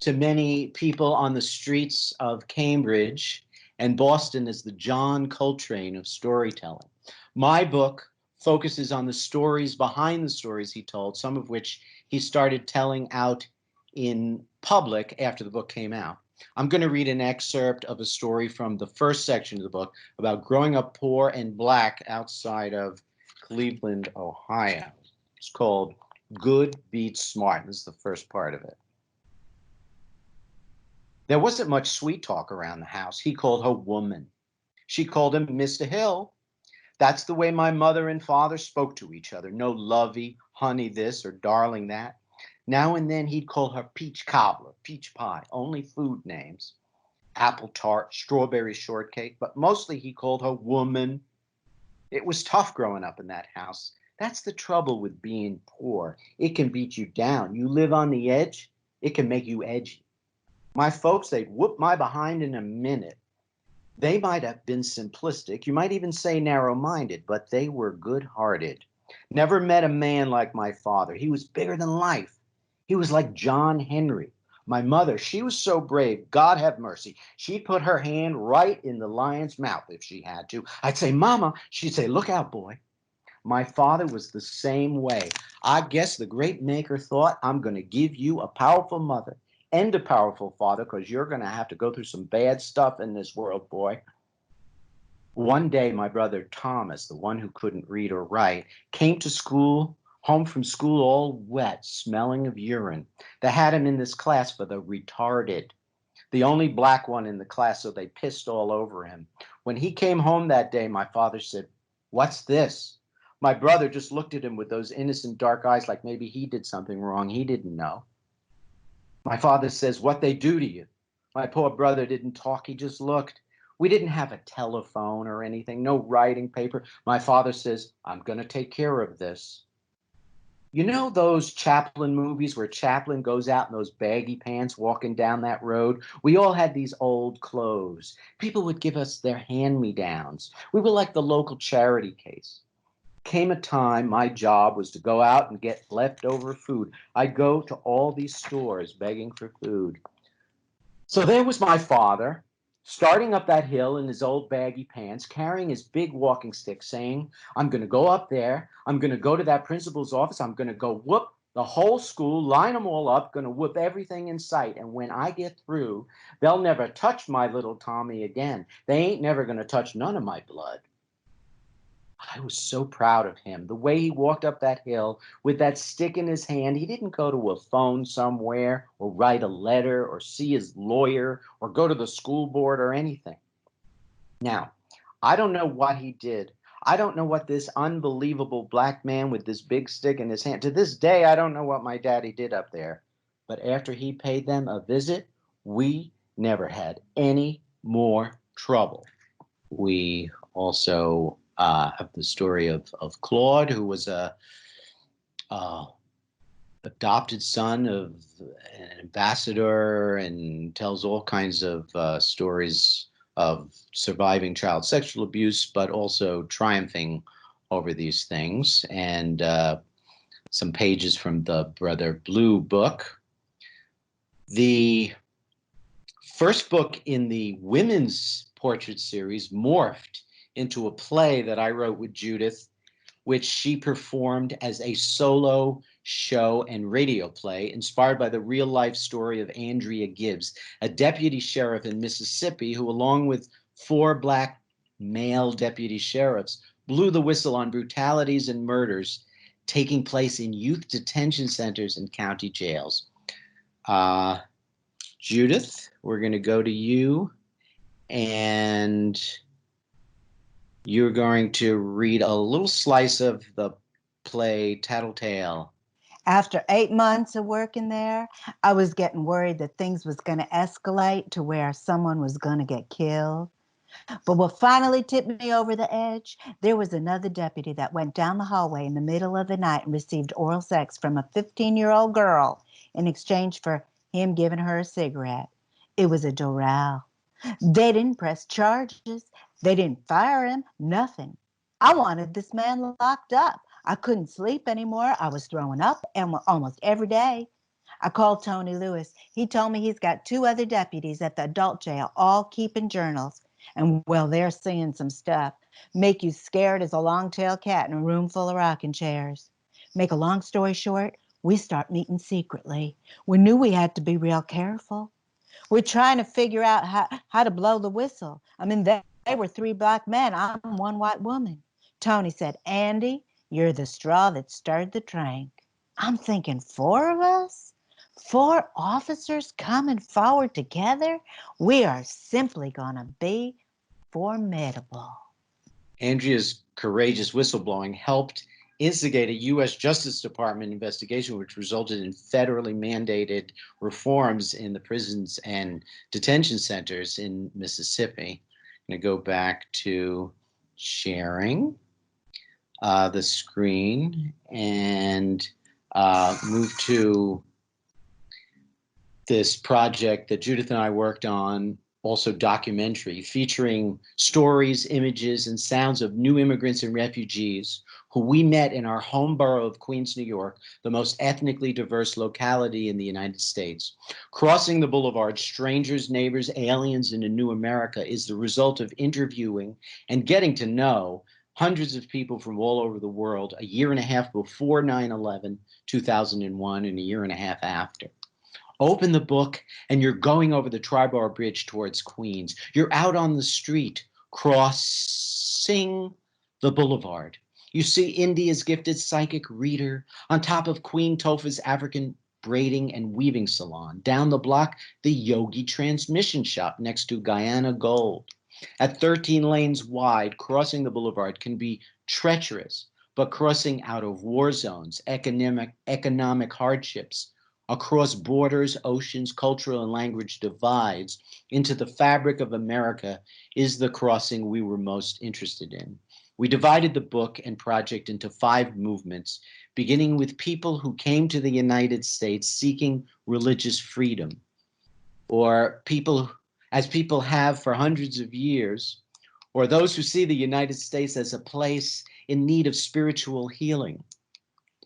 to many people on the streets of Cambridge and Boston as the John Coltrane of storytelling. My book focuses on the stories behind the stories he told, some of which he started telling out in public after the book came out. I'm going to read an excerpt of a story from the first section of the book about growing up poor and black outside of Cleveland, Ohio. It's called Good Beats Smart. This is the first part of it. There wasn't much sweet talk around the house. He called her woman. She called him Mr. Hill. That's the way my mother and father spoke to each other. No lovey, honey this, or darling that. Now and then he'd call her peach cobbler, peach pie, only food names, apple tart, strawberry shortcake, but mostly he called her woman. It was tough growing up in that house. That's the trouble with being poor. It can beat you down. You live on the edge, it can make you edgy. My folks, they'd whoop my behind in a minute. They might have been simplistic, you might even say narrow-minded, but they were good-hearted. Never met a man like my father. He was bigger than life. He was like John Henry. My mother, she was so brave, God have mercy. She'd put her hand right in the lion's mouth if she had to. I'd say, Mama. She'd say, look out, boy. My father was the same way. I guess the great maker thought, I'm going to give you a powerful mother and a powerful father because you're going to have to go through some bad stuff in this world, boy. One day, my brother Thomas, the one who couldn't read or write, came to school, home from school all wet, smelling of urine. They had him in this class for the retarded, the only black one in the class, so they pissed all over him. When he came home that day, my father said, what's this? My brother just looked at him with those innocent dark eyes like maybe he did something wrong. He didn't know. My father says, what they do to you? My poor brother didn't talk. He just looked. We didn't have a telephone or anything, no writing paper. My father says, I'm going to take care of this. You know those Chaplin movies where Chaplin goes out in those baggy pants walking down that road? We all had these old clothes. People would give us their hand-me-downs. We were like the local charity case. Came a time my job was to go out and get leftover food. I'd go to all these stores begging for food. So there was my father, starting up that hill in his old baggy pants, carrying his big walking stick, saying, I'm going to go up there. I'm going to go to that principal's office. I'm going to go whoop the whole school, line them all up, going to whoop everything in sight. And when I get through, they'll never touch my little Tommy again. They ain't never going to touch none of my blood. I was so proud of him. The way he walked up that hill with that stick in his hand, he didn't go to a phone somewhere or write a letter or see his lawyer or go to the school board or anything. Now, I don't know what he did. I don't know what this unbelievable black man with this big stick in his hand. To this day, I don't know what my daddy did up there. But after he paid them a visit, we never had any more trouble. We also have the story of Claude, who was a adopted son of an ambassador and tells all kinds of stories of surviving child sexual abuse, but also triumphing over these things. And some pages from the Brother Blue book. The first book in the women's portrait series morphed into a play that I wrote with Judith, which she performed as a solo show and radio play inspired by the real-life story of Andrea Gibbs, a deputy sheriff in Mississippi who, along with 4 black male deputy sheriffs, blew the whistle on brutalities and murders taking place in youth detention centers and county jails. Judith, we're going to go to you, and you're going to read a little slice of the play Tattletale. After 8 months of working there, I was getting worried that things was going to escalate to where someone was going to get killed. But what finally tipped me over the edge, there was another deputy that went down the hallway in the middle of the night and received oral sex from a 15-year-old girl in exchange for him giving her a cigarette. It was a doral. They didn't press charges. They didn't fire him, nothing. I wanted this man locked up. I couldn't sleep anymore. I was throwing up almost every day. I called Tony Lewis. He told me he's got 2 other deputies at the adult jail, all keeping journals. And, well, they're seeing some stuff. Make you scared as a long-tailed cat in a room full of rocking chairs. Make a long story short, we start meeting secretly. We knew we had to be real careful. We're trying to figure out how to blow the whistle. I mean, they were 3 black men. I'm 1 white woman. Tony said, Andy, you're the straw that stirred the drink. I'm thinking 4 of us? 4 officers coming forward together? We are simply going to be formidable. Andrea's courageous whistleblowing helped instigate a U.S. Justice Department investigation, which resulted in federally mandated reforms in the prisons and detention centers in Mississippi. I'm going to go back to sharing the screen and move to this project that Judith and I worked on, also documentary, featuring stories, images, and sounds of new immigrants and refugees who we met in our home borough of Queens, New York, the most ethnically diverse locality in the United States. Crossing the Boulevard, Strangers, Neighbors, Aliens in a New America is the result of interviewing and getting to know hundreds of people from all over the world a year and a half before 9/11, 2001, and a year and a half after. Open the book and you're going over the Tri-Bar Bridge towards Queens. You're out on the street crossing the boulevard. You see India's gifted psychic reader on top of Queen Tofa's African braiding and weaving salon. Down the block, the Yogi transmission shop next to Guyana Gold. At 13 lanes wide, crossing the boulevard can be treacherous, but crossing out of war zones, economic hardships, across borders, oceans, cultural and language divides into the fabric of America is the crossing we were most interested in. We divided the book and project into 5 movements, beginning with people who came to the United States seeking religious freedom, or people, as people have for hundreds of years, or those who see the United States as a place in need of spiritual healing.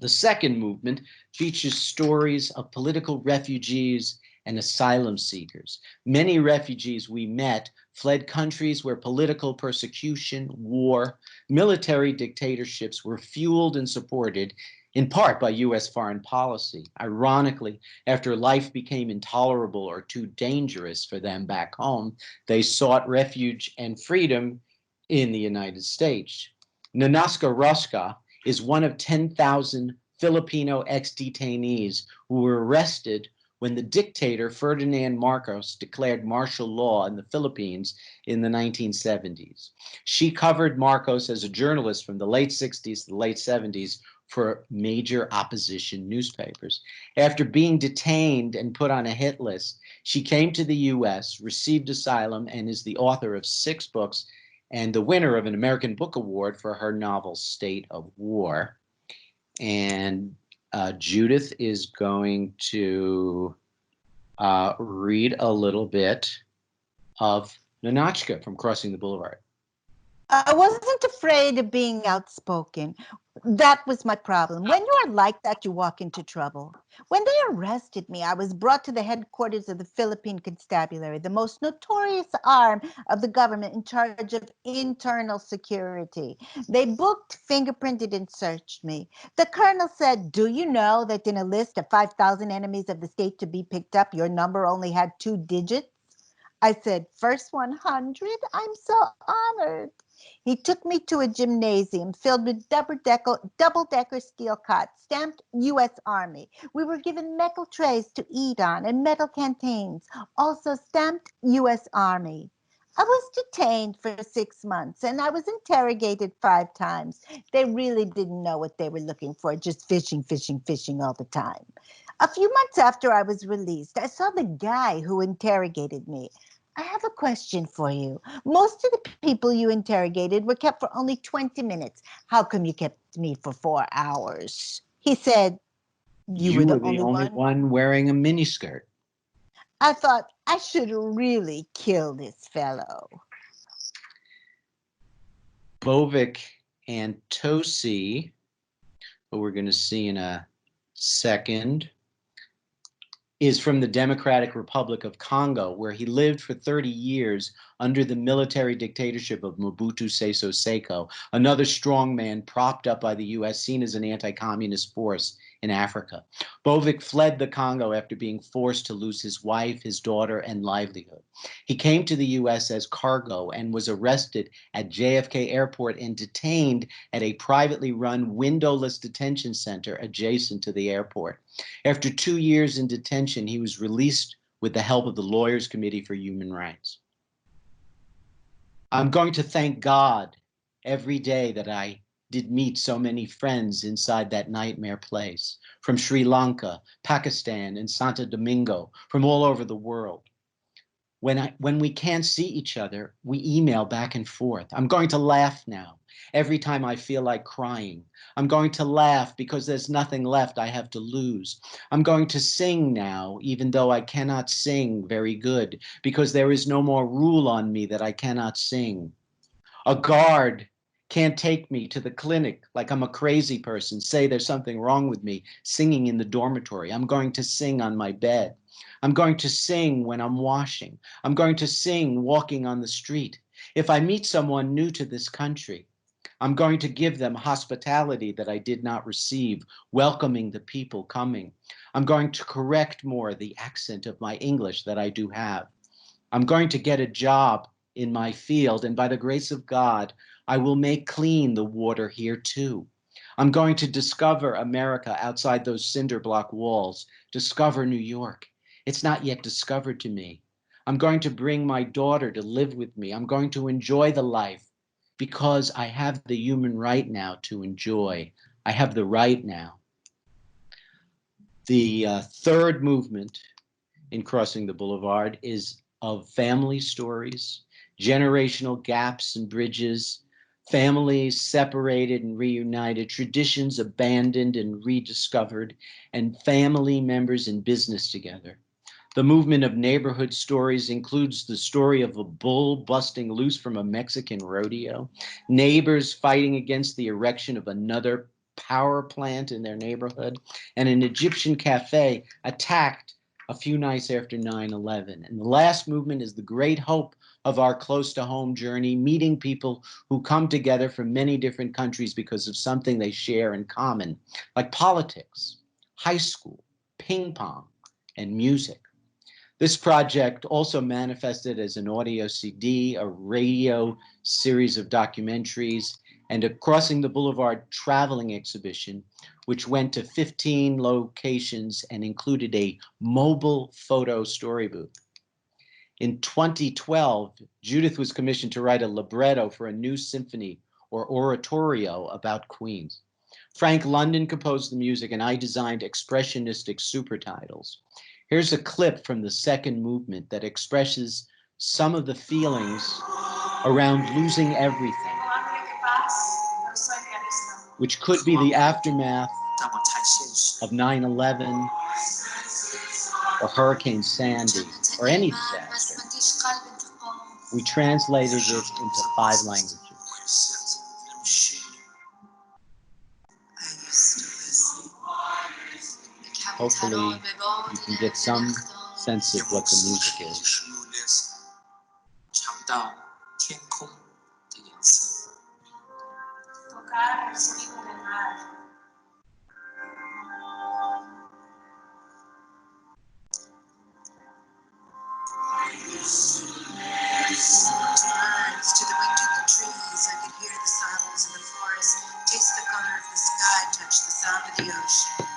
The second movement features stories of political refugees and asylum seekers. Many refugees we met fled countries where political persecution, war, military dictatorships were fueled and supported in part by U.S. foreign policy. Ironically, after life became intolerable or too dangerous for them back home, they sought refuge and freedom in the United States. Nanaska Rosca is one of 10,000 Filipino ex-detainees who were arrested when the dictator Ferdinand Marcos declared martial law in the Philippines in the 1970s. She covered Marcos as a journalist from the late 60s to the late 70s for major opposition newspapers. After being detained and put on a hit list, she came to the U.S., received asylum, and is the author of 6 books and the winner of an American Book Award for her novel State of War. And Judith is going to read a little bit of Nanochka from Crossing the Boulevard. I wasn't afraid of being outspoken. That was my problem. When you are like that, you walk into trouble. When they arrested me, I was brought to the headquarters of the Philippine Constabulary, the most notorious arm of the government in charge of internal security. They booked, fingerprinted, and searched me. The colonel said, "Do you know that in a list of 5,000 enemies of the state to be picked up, your number only had 2 digits?" I said, "First 100? I'm so honored." He took me to a gymnasium filled with double-decker steel cots, stamped U.S. Army. We were given metal trays to eat on and metal canteens, also stamped U.S. Army. I was detained for 6 months and I was interrogated 5 times. They really didn't know what they were looking for, just fishing all the time. A few months after I was released, I saw the guy who interrogated me. "I have a question for you. Most of the people you interrogated were kept for only 20 minutes. How come you kept me for 4 hours?" He said, You were the only one wearing a miniskirt. I thought I should really kill this fellow. Bovik and Tosi, who we're going to see in a second, is from the Democratic Republic of Congo, where he lived for 30 years under the military dictatorship of Mobutu Sese Seko, another strongman propped up by the U.S., seen as an anti-communist force in Africa. Bovik fled the Congo after being forced to lose his wife, his daughter, and livelihood. He came to the U.S. as cargo and was arrested at JFK Airport and detained at a privately run windowless detention center adjacent to the airport. After 2 years in detention, he was released with the help of the Lawyers Committee for Human Rights. I'm going to thank God every day that I did meet so many friends inside that nightmare place, from Sri Lanka, Pakistan, and Santo Domingo, from all over the world. When we can't see each other, we email back and forth. I'm going to laugh now every time I feel like crying. I'm going to laugh because there's nothing left I have to lose. I'm going to sing now, even though I cannot sing very good, because there is no more rule on me that I cannot sing. A guard can't take me to the clinic like I'm a crazy person, say there's something wrong with me, singing in the dormitory. I'm going to sing on my bed. I'm going to sing when I'm washing. I'm going to sing walking on the street. If I meet someone new to this country, I'm going to give them hospitality that I did not receive, welcoming the people coming. I'm going to correct more the accent of my English that I do have. I'm going to get a job in my field, and by the grace of God, I will make clean the water here too. I'm going to discover America outside those cinder block walls, discover New York. It's not yet discovered to me. I'm going to bring my daughter to live with me. I'm going to enjoy the life because I have the human right now to enjoy. I have the right now. The third movement in Crossing the Boulevard is of family stories, generational gaps and bridges, families separated and reunited, traditions abandoned and rediscovered, and family members in business together. The movement of neighborhood stories includes the story of a bull busting loose from a Mexican rodeo, neighbors fighting against the erection of another power plant in their neighborhood, and an Egyptian cafe attacked a few nights after 9/11. And the last movement is the great hope of our close to home journey, meeting people who come together from many different countries because of something they share in common, like politics, high school, ping pong, and music. This project also manifested as an audio CD, a radio series of documentaries, and a Crossing the Boulevard traveling exhibition, which went to 15 locations and included a mobile photo story booth. In 2012, Judith was commissioned to write a libretto for a new symphony or oratorio about Queens. Frank London composed the music, and I designed expressionistic supertitles. Here's a clip from the second movement that expresses some of the feelings around losing everything, which could be the aftermath of 9/11 or Hurricane Sandy or any disaster. We translated it into 5 languages. Hopefully, you can get some sense of what the music is. To the wind in the trees, I could hear the silence in the forest, taste the color of the sky, touch the sound of the ocean.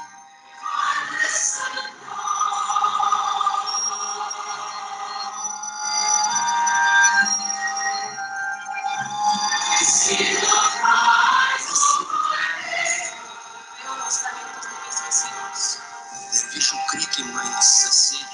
Я вижу крики моих соседей.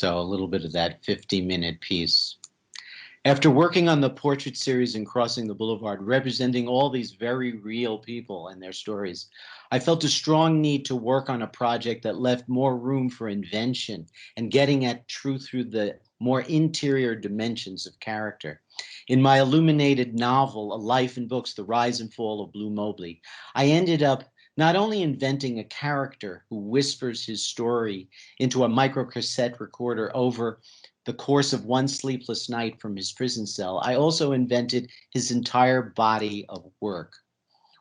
So a little bit of that 50-minute piece. After working on the portrait series and Crossing the Boulevard, representing all these very real people and their stories, I felt a strong need to work on a project that left more room for invention and getting at truth through the more interior dimensions of character. In my illuminated novel, A Life in Books, The Rise and Fall of Blue Mobley, I ended up not only inventing a character who whispers his story into a microcassette recorder over the course of one sleepless night from his prison cell, I also invented his entire body of work,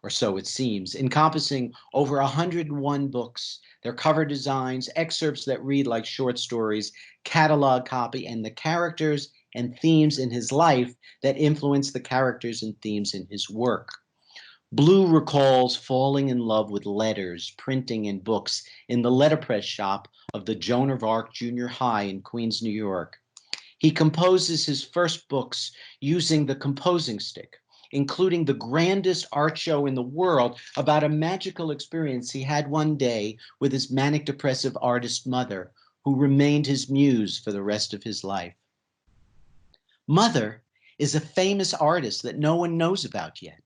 or so it seems, encompassing over 101 books, their cover designs, excerpts that read like short stories, catalog copy, and the characters and themes in his life that influence the characters and themes in his work. Blue recalls falling in love with letters, printing, and books in the letterpress shop of the Joan of Arc Junior High in Queens, New York. He composes his first books using the composing stick, including the grandest art show in the world about a magical experience he had one day with his manic depressive artist mother, who remained his muse for the rest of his life. Mother is a famous artist that no one knows about yet.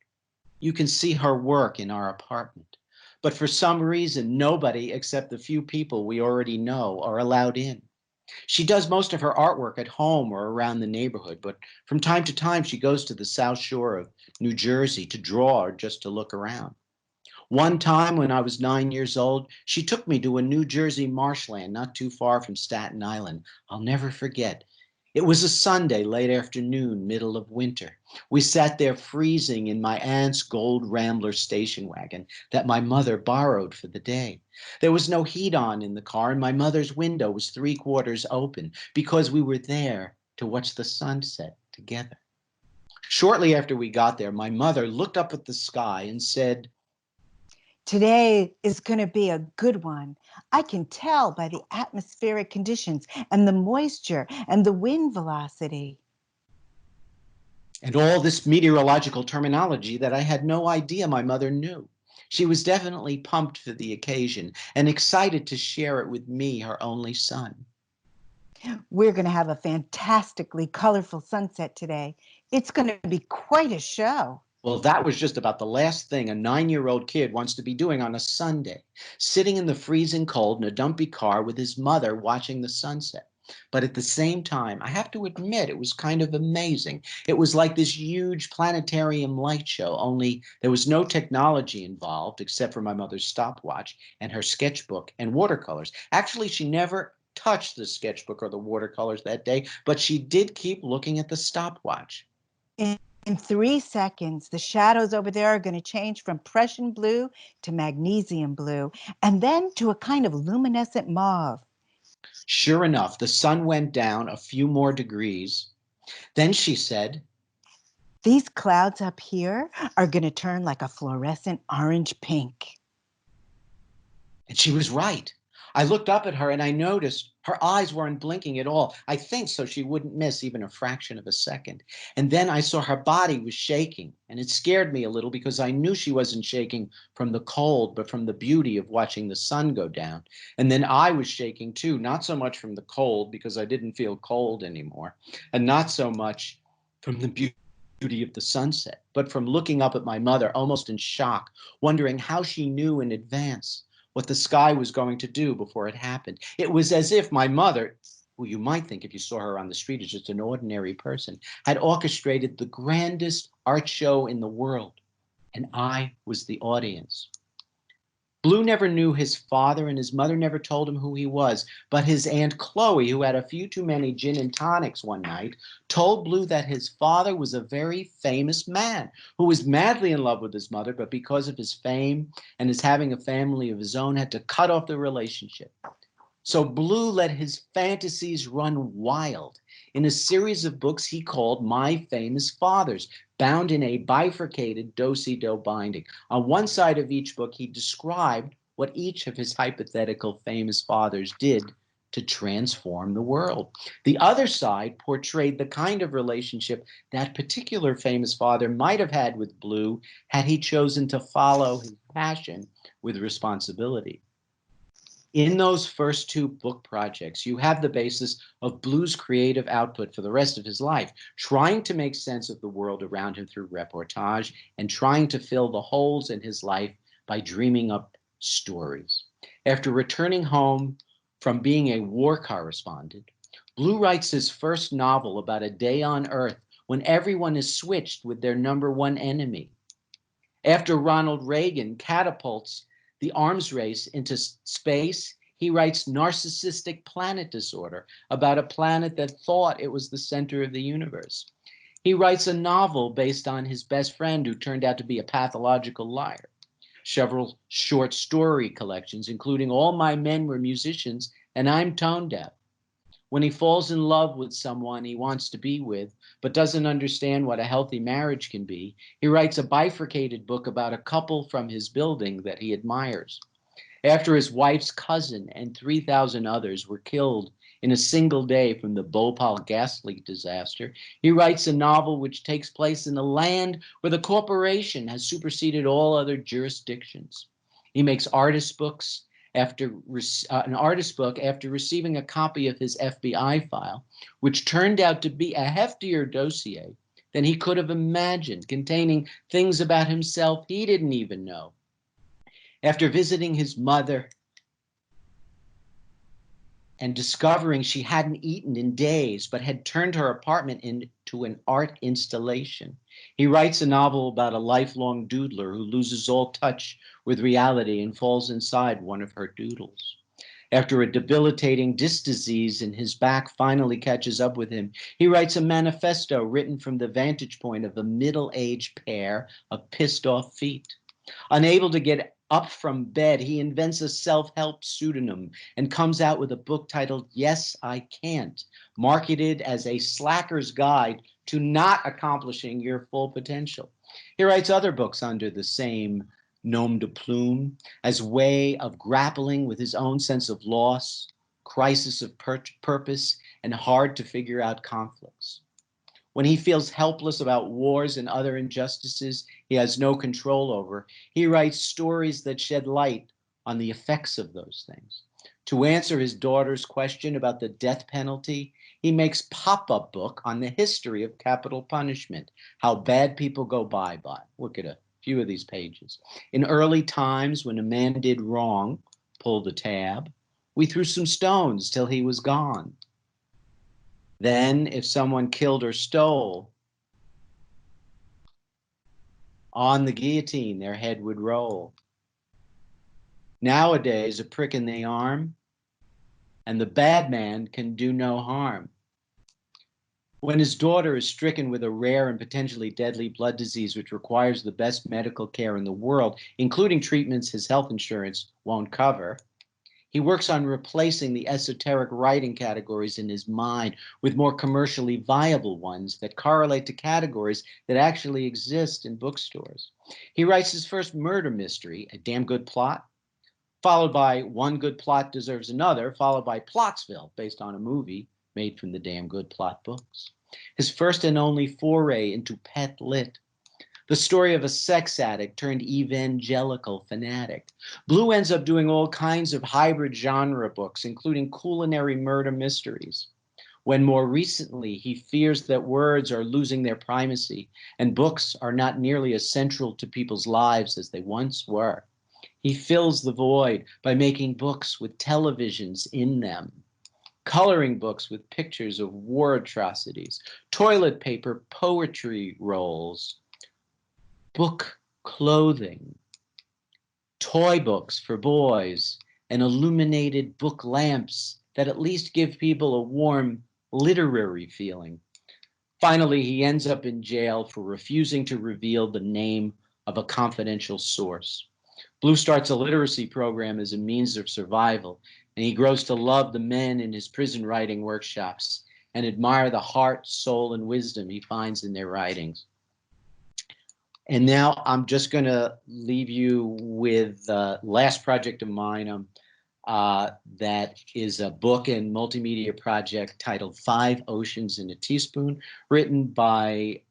You can see her work in our apartment, but for some reason, nobody except the few people we already know are allowed in. She does most of her artwork at home or around the neighborhood, but from time to time she goes to the South Shore of New Jersey to draw or just to look around. One time when I was 9 years old, she took me to a New Jersey marshland not too far from Staten Island. I'll never forget. It was a Sunday, late afternoon, middle of winter. We sat there freezing in my aunt's gold Rambler station wagon that my mother borrowed for the day. There was no heat on in the car, and my mother's window was 3/4 open because we were there to watch the sunset together. Shortly after we got there, my mother looked up at the sky and said, Today is going to be a good one. I can tell by the atmospheric conditions and the moisture and the wind velocity. and all this meteorological terminology that I had no idea my mother knew. She was definitely pumped for the occasion and excited to share it with me, her only son. We're going to have a fantastically colorful sunset today. It's going to be quite a show. Well, that was just about the last thing a 9-year-old kid wants to be doing on a Sunday, sitting in the freezing cold in a dumpy car with his mother watching the sunset. But at the same time, I have to admit, it was kind of amazing. It was like this huge planetarium light show, only there was no technology involved except for my mother's stopwatch and her sketchbook and watercolors. Actually, she never touched the sketchbook or the watercolors that day, but she did keep looking at the stopwatch. In 3 seconds, the shadows over there are going to change from Prussian blue to magnesium blue, and then to a kind of luminescent mauve. Sure enough, the sun went down a few more degrees. Then she said, These clouds up here are going to turn like a fluorescent orange pink. and she was right. I looked up at her and I noticed her eyes weren't blinking at all. I think so she wouldn't miss even a fraction of a second. And then I saw her body was shaking, and it scared me a little because I knew she wasn't shaking from the cold, but from the beauty of watching the sun go down. And then I was shaking too, not so much from the cold because I didn't feel cold anymore, and not so much from the beauty of the sunset, but from looking up at my mother almost in shock, wondering how she knew in advance what the sky was going to do before it happened. It was as if my mother, who you might think if you saw her on the street as just an ordinary person, had orchestrated the grandest art show in the world, and I was the audience. Blue never knew his father, and his mother never told him who he was, but his Aunt Chloe, who had a few too many gin and tonics one night, told Blue that his father was a very famous man who was madly in love with his mother, but because of his fame and his having a family of his own, had to cut off the relationship. So Blue let his fantasies run wild in a series of books he called My Famous Fathers, bound in a bifurcated do-si-do binding. On one side of each book, he described what each of his hypothetical famous fathers did to transform the world. The other side portrayed the kind of relationship that particular famous father might have had with Blue had he chosen to follow his passion with responsibility. In those first two book projects, you have the basis of Blue's creative output for the rest of his life, trying to make sense of the world around him through reportage and trying to fill the holes in his life by dreaming up stories. After returning home from being a war correspondent, Blue writes his first novel about a day on Earth when everyone is switched with their number one enemy. After Ronald Reagan catapults the arms race into space, he writes Narcissistic Planet Disorder about a planet that thought it was the center of the universe. He writes a novel based on his best friend who turned out to be a pathological liar. Several short story collections, including All My Men Were Musicians and I'm Tone Deaf. When he falls in love with someone he wants to be with, but doesn't understand what a healthy marriage can be, he writes a bifurcated book about a couple from his building that he admires. After his wife's cousin and 3,000 others were killed in a single day from the Bhopal gas leak disaster, he writes a novel which takes place in a land where the corporation has superseded all other jurisdictions. He makes an artist book after receiving a copy of his FBI file, which turned out to be a heftier dossier than he could have imagined, containing things about himself he didn't even know. After visiting his mother and discovering she hadn't eaten in days but had turned her apartment into an art installation, he writes a novel about a lifelong doodler who loses all touch with reality and falls inside one of her doodles. After a debilitating disc disease in his back finally catches up with him, he writes a manifesto written from the vantage point of a middle-aged pair of pissed-off feet. Unable to get up from bed, he invents a self-help pseudonym and comes out with a book titled Yes, I Can't, marketed as a slacker's guide to not accomplishing your full potential. He writes other books under the same nom de plume as way of grappling with his own sense of loss, crisis of purpose, and hard to figure out conflicts. When he feels helpless about wars and other injustices he has no control over, he writes stories that shed light on the effects of those things. To answer his daughter's question about the death penalty, he makes a pop-up book on the history of capital punishment, how bad people go by. Look at a few of these pages. In early times, when a man did wrong, pulled a tab, we threw some stones till he was gone. Then, if someone killed or stole, on the guillotine their head would roll. Nowadays, a prick in the arm, and the bad man can do no harm. When his daughter is stricken with a rare and potentially deadly blood disease which requires the best medical care in the world, including treatments his health insurance won't cover, he works on replacing the esoteric writing categories in his mind with more commercially viable ones that correlate to categories that actually exist in bookstores. He writes his first murder mystery, A Damn Good Plot, followed by One Good Plot Deserves Another, followed by Plottsville, based on a movie made from the Damn Good Plot books. His first and only foray into pet lit, the story of a sex addict turned evangelical fanatic. Blue ends up doing all kinds of hybrid genre books, including culinary murder mysteries. When more recently he fears that words are losing their primacy and books are not nearly as central to people's lives as they once were, he fills the void by making books with televisions in them, coloring books with pictures of war atrocities, toilet paper poetry rolls, book clothing, toy books for boys, and illuminated book lamps that at least give people a warm literary feeling. Finally, he ends up in jail for refusing to reveal the name of a confidential source. Blue starts a literacy program as a means of survival, and he grows to love the men in his prison writing workshops and admire the heart, soul, and wisdom he finds in their writings. And now I'm just going to leave you with the last project of mine that is a book and multimedia project titled 5 Oceans in a Teaspoon, written by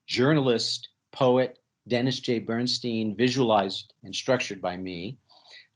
journalist, poet Dennis J. Bernstein, visualized and structured by me.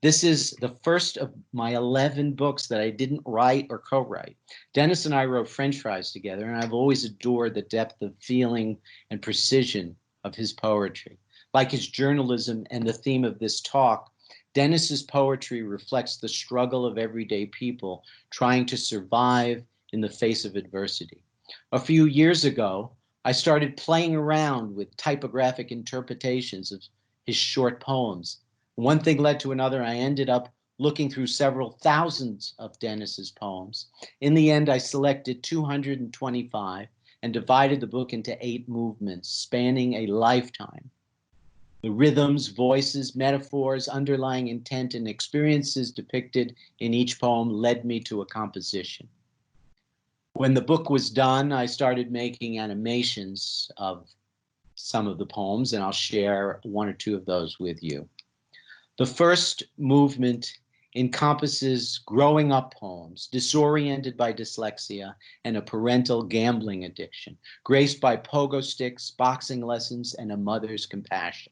This is the first of my 11 books that I didn't write or co-write. Dennis and I wrote French Fries together, and I've always adored the depth of feeling and precision of his poetry. Like his journalism and the theme of this talk, Dennis's poetry reflects the struggle of everyday people trying to survive in the face of adversity. A few years ago, I started playing around with typographic interpretations of his short poems. One thing led to another. I ended up looking through several thousands of Dennis's poems. In the end, I selected 225 and divided the book into 8 movements spanning a lifetime. The rhythms, voices, metaphors, underlying intent, and experiences depicted in each poem led me to a composition. When the book was done, I started making animations of some of the poems, and I'll share 1 or 2 of those with you. The first movement encompasses growing up poems, disoriented by dyslexia and a parental gambling addiction, graced by pogo sticks, boxing lessons, and a mother's compassion.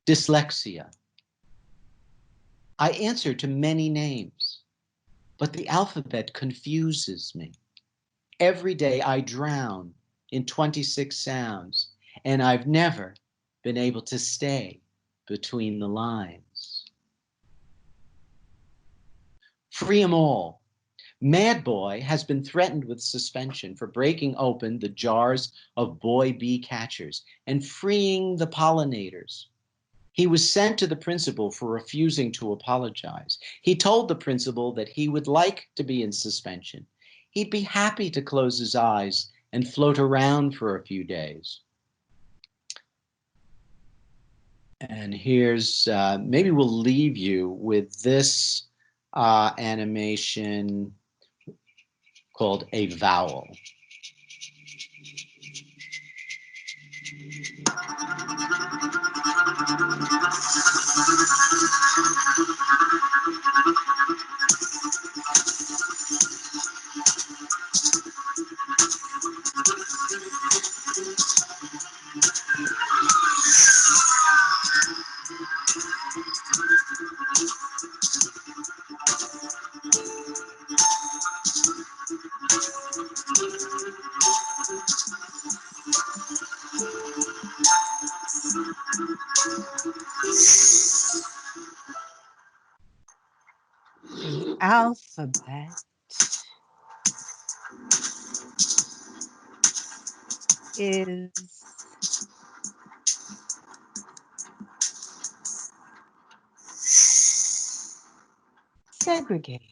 Dyslexia. I answer to many names, but the alphabet confuses me. Every day I drown in 26 sounds, and I've never been able to stay between the lines. Free 'em all. Mad Boy has been threatened with suspension for breaking open the jars of boy bee catchers and freeing the pollinators. He was sent to the principal for refusing to apologize. He told the principal that he would like to be in suspension. He'd be happy to close his eyes and float around for a few days. And here's, maybe we'll leave you with this animation called A Vowel. The alphabet is segregated.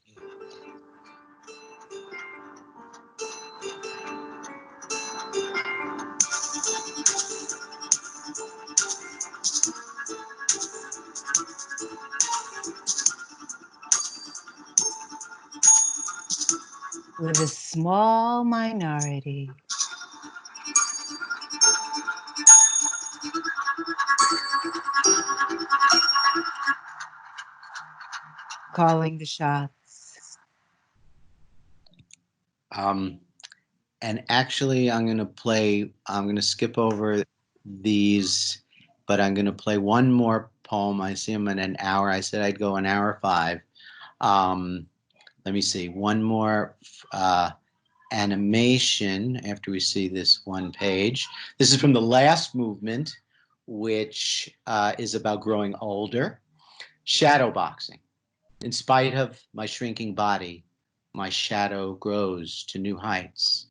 With a small minority calling the shots. And actually, I'm going to skip over these, but I'm going to play one more poem. I see them in an hour. I said I'd go an hour 5. Let me see, one more animation after we see this one page. This is from the last movement, which is about growing older. Shadowboxing. In spite of my shrinking body, my shadow grows to new heights.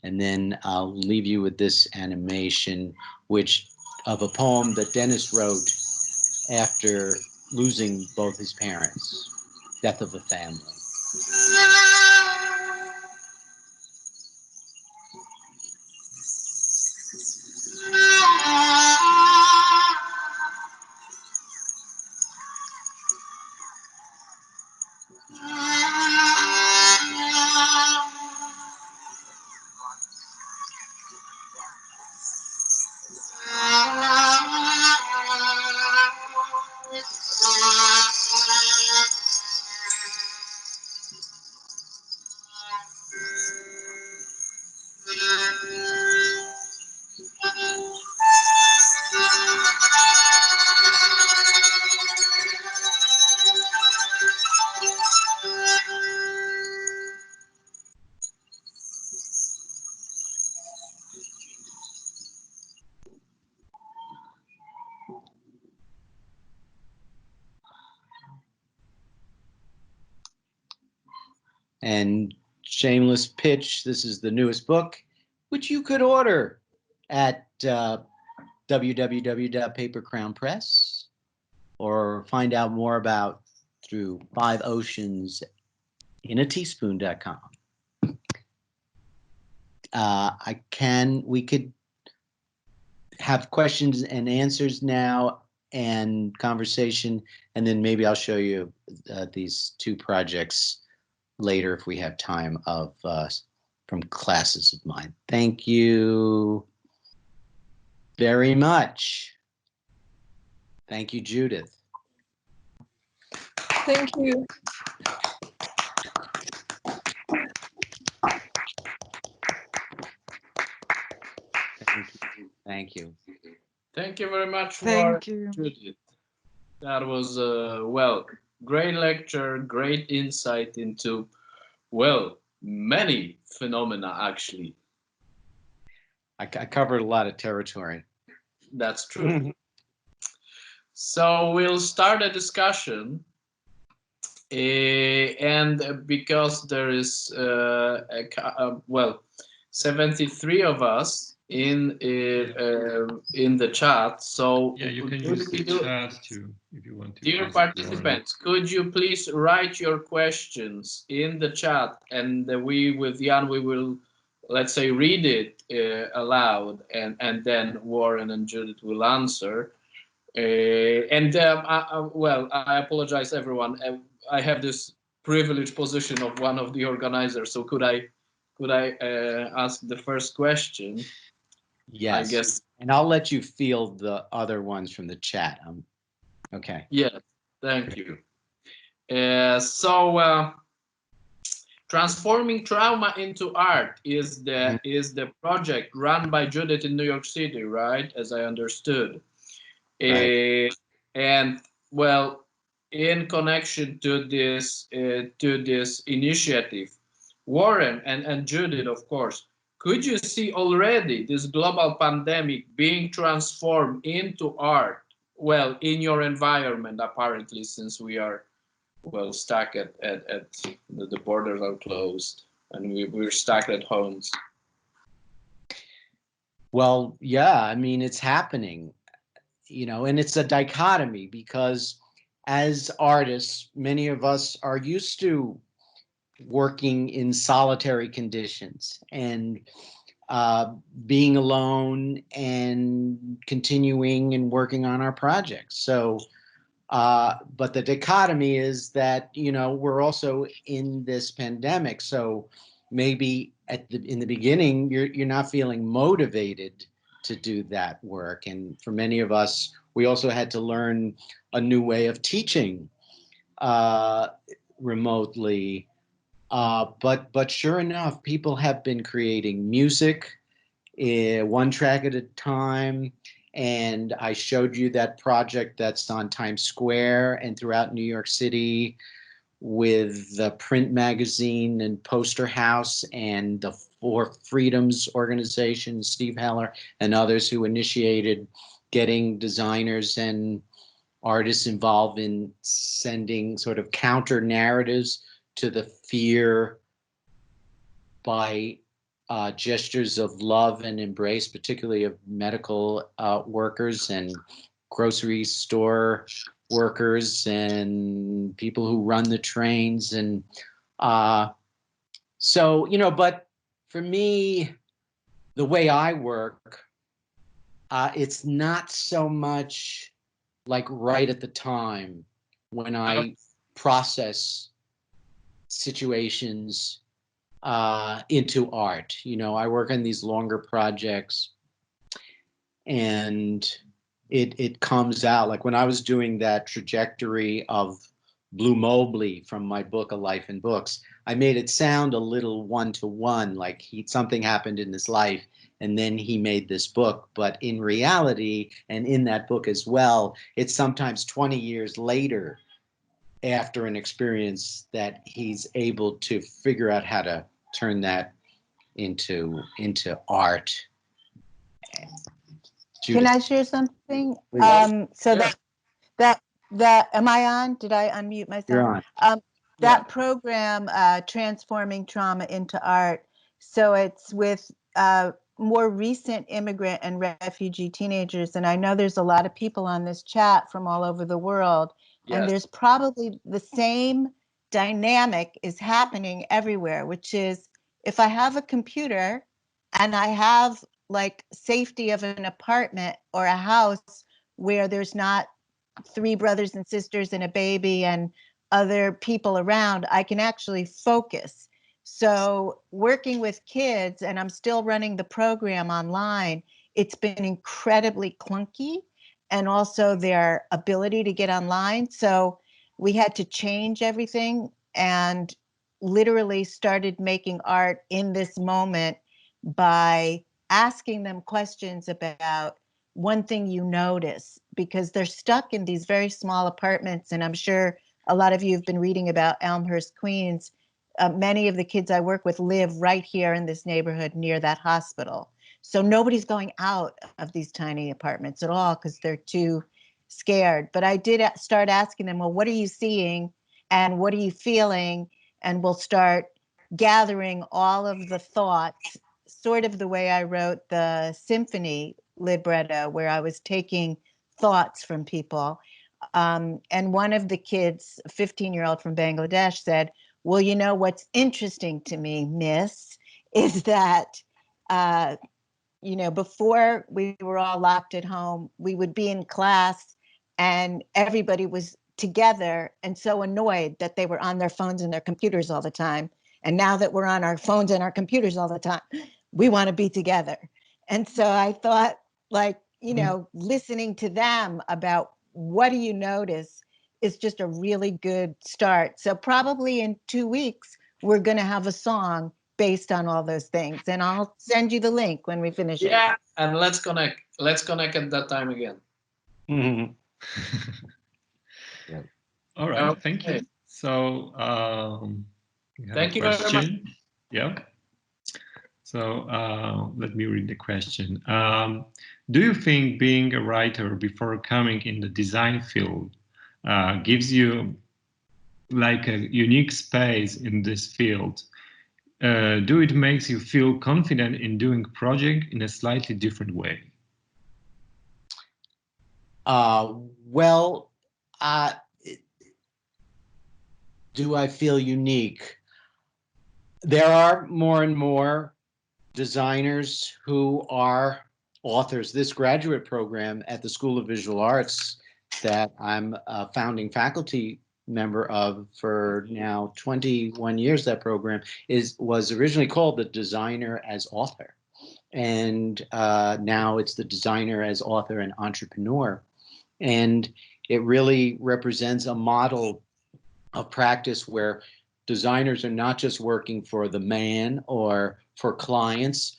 And then I'll leave you with this animation, which of a poem that Dennis wrote after losing both his parents, death of a family. And shameless pitch, this is the newest book, which you could order at www.papercrown Press, or find out more about through 5oceansinAteaspoon.com. We could have questions and answers now and conversation, and then maybe I'll show you these two projects later if we have time of from classes of mine. Thank you very much. Thank you, Judith. Thank you. Thank you. Thank you very much, Thank Warren, you. Judith. That was well, great lecture, great insight into, well, many phenomena actually. I covered a lot of territory. That's true. So we'll start a discussion, and because there is well, 73 of us in the chat, so yeah, you can use the chat too if you want to. Dear participants, could you please write your questions in the chat, and we with Jan, we will, let's say, read it aloud, and then Warren and Judith will answer. Well, I apologize, everyone. I have this privileged position of one of the organizers. So could I ask the first question? Yes. I guess. And I'll let you field the other ones from the chat. Okay. Yes. Thank you. Transforming trauma into art is the project run by Judith in New York City, right? As I understood. Right. And well, in connection to this initiative, Warren and Judith, of course, could you see already this global pandemic being transformed into art? Well, in your environment, apparently, since we are, well, stuck at the borders are closed and we're stuck at homes. Well, yeah, I mean, it's happening. You know, and it's a dichotomy because as artists, many of us are used to working in solitary conditions and being alone and continuing and working on our projects. So, but the dichotomy is that, you know, we're also in this pandemic. So maybe in the beginning, you're not feeling motivated to do that work. And for many of us, we also had to learn a new way of teaching remotely. But sure enough, people have been creating music one track at a time. And I showed you that project that's on Times Square and throughout New York City with the print magazine and poster house and the For Freedoms organization, Steve Heller and others who initiated getting designers and artists involved in sending sort of counter narratives to the fear by gestures of love and embrace, particularly of medical workers and grocery store workers and people who run the trains. And so, you know, but for me, the way I work, it's not so much like right at the time when I process situations into art. You know, I work on these longer projects and it comes out like when I was doing that trajectory of Blue Mobley from my book, A Life in Books, I made it sound a little one-to-one, like something happened in his life and then he made this book. But in reality, and in that book as well, it's sometimes 20 years later after an experience that he's able to figure out how to turn that into art. Judith. Can I share something? So Yeah. that am I on? Did I unmute myself? You're on. that program, Transforming Trauma into Art. So it's with more recent immigrant and refugee teenagers. And I know there's a lot of people on this chat from all over the world. Yes. And there's probably the same dynamic is happening everywhere, which is if I have a computer and I have like safety of an apartment or a house where there's not 3 brothers and sisters and a baby and other people around, I can actually focus. So working with kids, and I'm still running the program online, it's been incredibly clunky, and also their ability to get online. So we had to change everything and literally started making art in this moment by asking them questions about one thing you notice, because they're stuck in these very small apartments. And I'm sure a lot of you have been reading about Elmhurst, Queens. Many of the kids I work with live right here in this neighborhood near that hospital. So nobody's going out of these tiny apartments at all because they're too scared. But I did start asking them, well, what are you seeing and what are you feeling? And we'll start gathering all of the thoughts, sort of the way I wrote the symphony libretto, where I was taking thoughts from people. And one of the kids, a 15-year-old from Bangladesh, said, well, you know, what's interesting to me, miss, is that, you know, before we were all locked at home, we would be in class and everybody was together and so annoyed that they were on their phones and their computers all the time. And now that we're on our phones and our computers all the time, we want to be together. And so I thought, like, you know, listening to them about what do you notice is just a really good start. So probably in 2 weeks, we're going to have a song based on all those things. And I'll send you the link when we finish it. Yeah, and let's connect. Let's connect at that time again. Mm-hmm. Yeah. All right, Okay. thank you. So Thank you very much. Yeah. So let me read the question. Do you think being a writer before coming in the design field gives you like a unique space in this field? Do it makes you feel confident in doing project in a slightly different way? Well, do I feel unique? There are more and more designers who are authors. This graduate program at the School of Visual Arts that I'm a founding faculty member of for now 21 years, that program was originally called the Designer as Author. And now it's the Designer as Author and Entrepreneur. And it really represents a model of practice where designers are not just working for the man or for clients,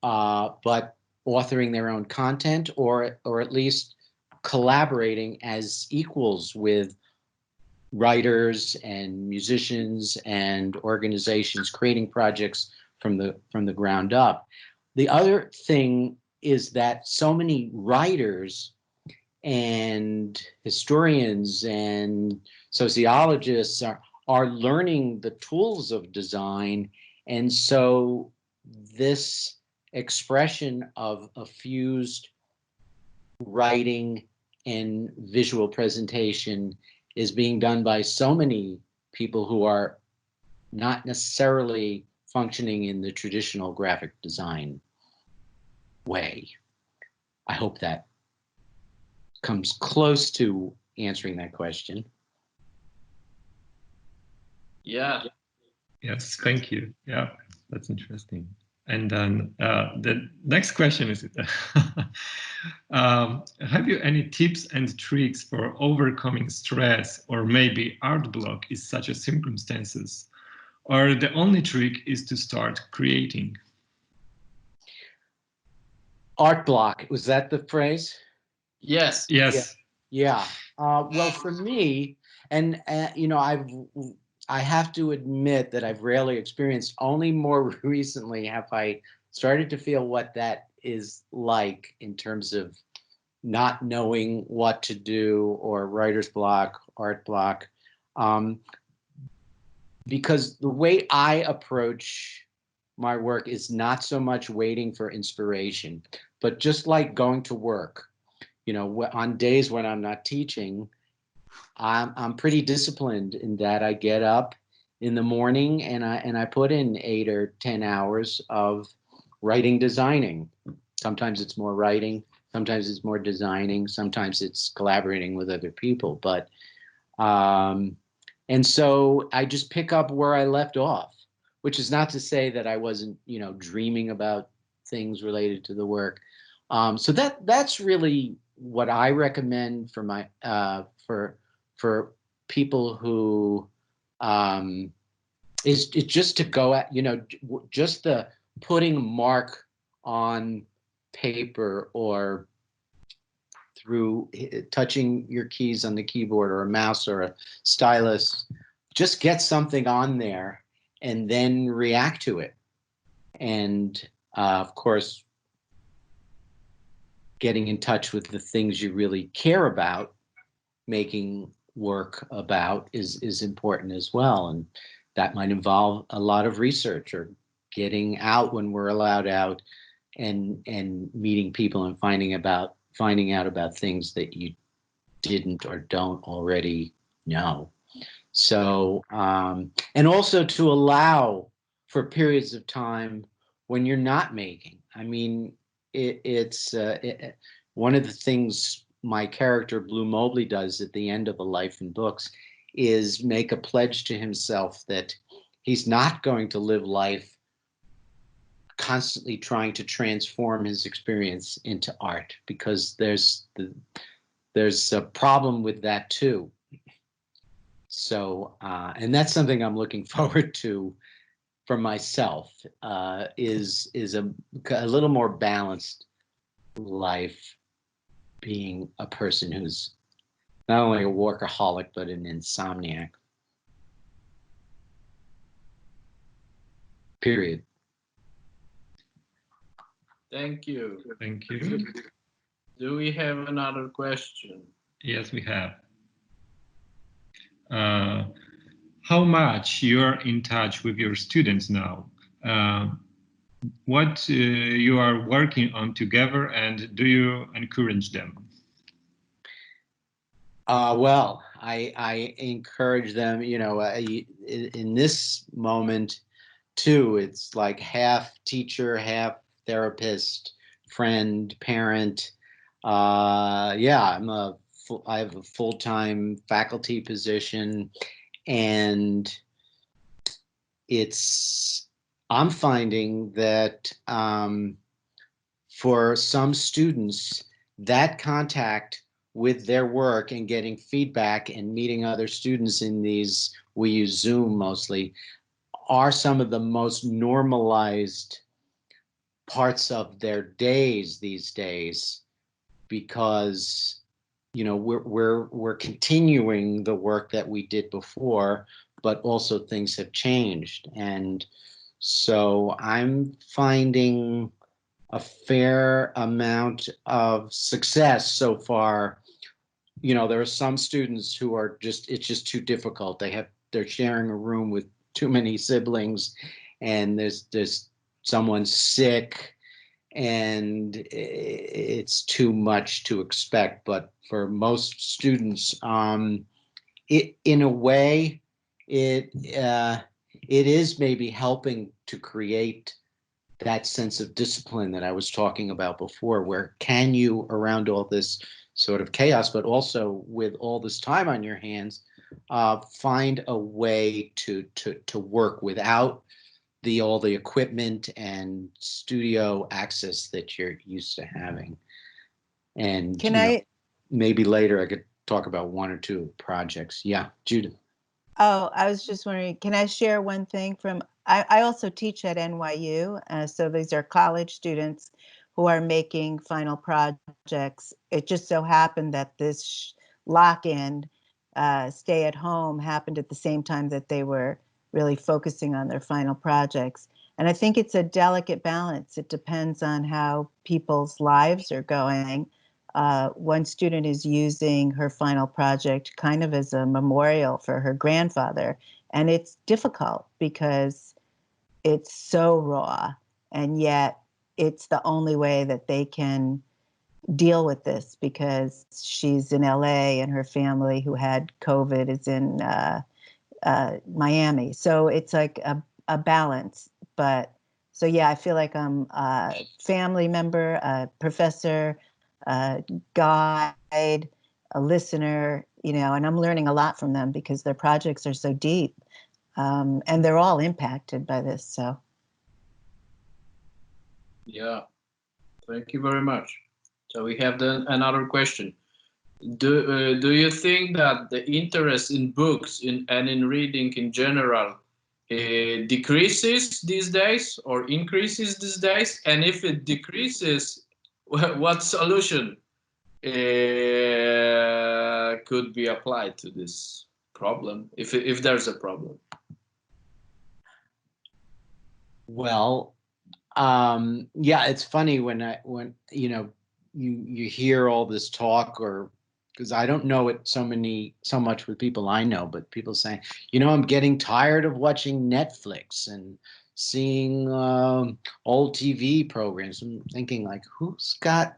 but authoring their own content or at least collaborating as equals with writers and musicians and organizations, creating projects from the ground up. The other thing is that so many writers and historians and sociologists are learning the tools of design. And so this expression of a fused writing and visual presentation is being done by so many people who are not necessarily functioning in the traditional graphic design way. I hope that comes close to answering that question. Yeah. Yes, thank you. Yeah, that's interesting. And then the next question is, have you any tips and tricks for overcoming stress or maybe art block in such a circumstances? Or the only trick is to start creating? Art block, was that the phrase? Yes. Yes. Yeah. Well, for me, and you know, I have to admit that I've rarely experienced, only more recently have I started to feel what that is like in terms of not knowing what to do or writer's block, art block. because the way I approach my work is not so much waiting for inspiration, but just like going to work. You know, on days when I'm not teaching, I'm pretty disciplined in that I get up in the morning and I put in 8 or 10 hours of writing, designing. Sometimes it's more writing, sometimes it's more designing, sometimes it's collaborating with other people. But and so I just pick up where I left off, which is not to say that I wasn't, you know, dreaming about things related to the work. So that's really what I recommend for my for people who is just to go at, you know, just the putting a mark on paper or through touching your keys on the keyboard or a mouse or a stylus, just get something on there and then react to it. And of course, getting in touch with the things you really care about, making work about is important as well. And that might involve a lot of research or getting out when we're allowed out and meeting people and finding out about things that you didn't or don't already know. So, and also to allow for periods of time when you're not making. I mean, it's one of the things my character Blue Mobley does at the end of A Life in Books is make a pledge to himself that he's not going to live life constantly trying to transform his experience into art, because there's a problem with that too. So, and that's something I'm looking forward to for myself, is a little more balanced life, being a person who's not only a workaholic, but an insomniac. Period. Thank you. Thank you. Do we have another question? Yes, we have. How much you're in touch with your students now? What you are working on together, and do you encourage them? Well, I encourage them, you know, in this moment too, it's like half teacher, half therapist, friend, parent. Yeah, I have a full-time faculty position, and I'm finding that for some students, that contact with their work and getting feedback and meeting other students in these, we use Zoom mostly, are some of the most normalized parts of their days these days, because you know we're continuing the work that we did before, but also things have changed. And so I'm finding a fair amount of success so far. You know, there are some students who are it's just too difficult. They're sharing a room with too many siblings, and there's someone sick, and it's too much to expect. But for most students, it in a way, it is maybe helping to create that sense of discipline that I was talking about before, where can you, around all this sort of chaos, but also with all this time on your hands, find a way to work without all the equipment and studio access that you're used to having. And Can maybe later I could talk about one or two projects. Yeah, Judith. Oh, I was just wondering, can I share one thing from, I also teach at NYU, so these are college students who are making final projects. It just so happened that this lock-in, stay at home happened at the same time that they were really focusing on their final projects. And I think it's a delicate balance. It depends on how people's lives are going. One student is using her final project kind of as a memorial for her grandfather, And it's difficult because it's so raw, and yet it's the only way that they can deal with this, because she's in LA and her family who had COVID is in Miami. So it's like a balance. But so, yeah, I feel like I'm a family member, a professor, a guide, a listener, you know, and I'm learning a lot from them because their projects are so deep, and they're all impacted by this. So. Yeah, thank you very much. So we have another question. Do you think that the interest in books and in reading in general decreases these days or increases these days? And if it decreases, what solution could be applied to this problem, if there's a problem? Well, yeah, it's funny when you know, you hear all this talk, or because I don't know it so much with people I know, but people saying, you know, I'm getting tired of watching Netflix and seeing old TV programs. I'm thinking, like, who's got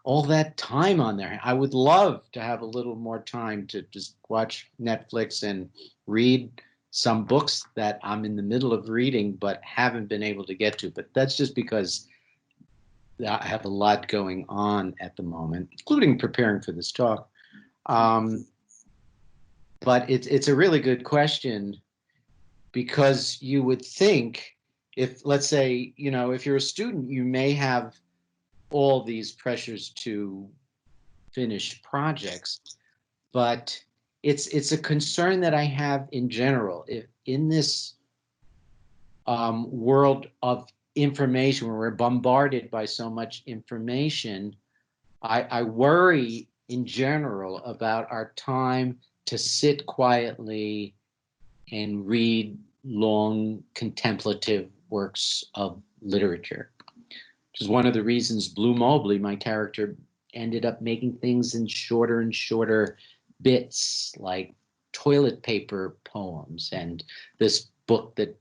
all that time on there? I would love to have a little more time to just watch Netflix and read some books that I'm in the middle of reading but haven't been able to get to. But that's just because I have a lot going on at the moment, including preparing for this talk. But it's a really good question, because you would think, if, let's say, you know, if you're a student, you may have all these pressures to finish projects, but it's a concern that I have in general. If in this world of information, where we're bombarded by so much information, I worry in general about our time to sit quietly and read long contemplative works of literature, which is one of the reasons Blue Mobley, my character, ended up making things in shorter and shorter bits, like toilet paper poems, and this book that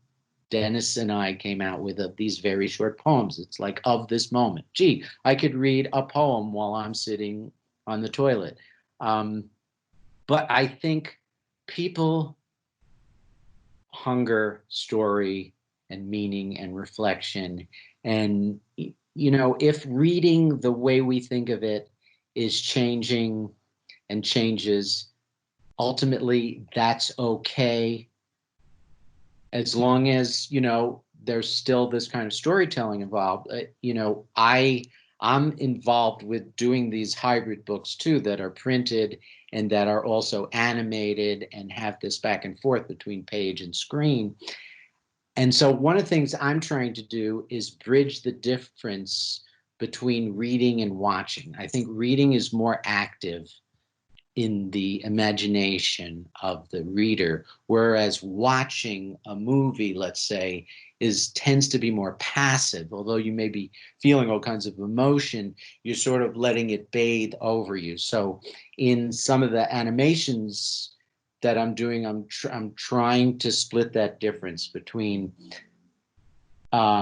Dennis and I came out with of these very short poems. It's like, of this moment. Gee, I could read a poem while I'm sitting on the toilet. But I think people hunger story and meaning and reflection. And, you know, if reading the way we think of it is changing and changes, ultimately that's okay, as long as, you know, there's still this kind of storytelling involved. You know, I'm involved with doing these hybrid books too, that are printed and that are also animated and have this back and forth between page and screen. And so one of the things I'm trying to do is bridge the difference between reading and watching. I think reading is more active in the imagination of the reader, whereas watching a movie, let's say, tends to be more passive. Although you may be feeling all kinds of emotion, you're sort of letting it bathe over you. So in some of the animations that I'm doing, I'm trying to split that difference between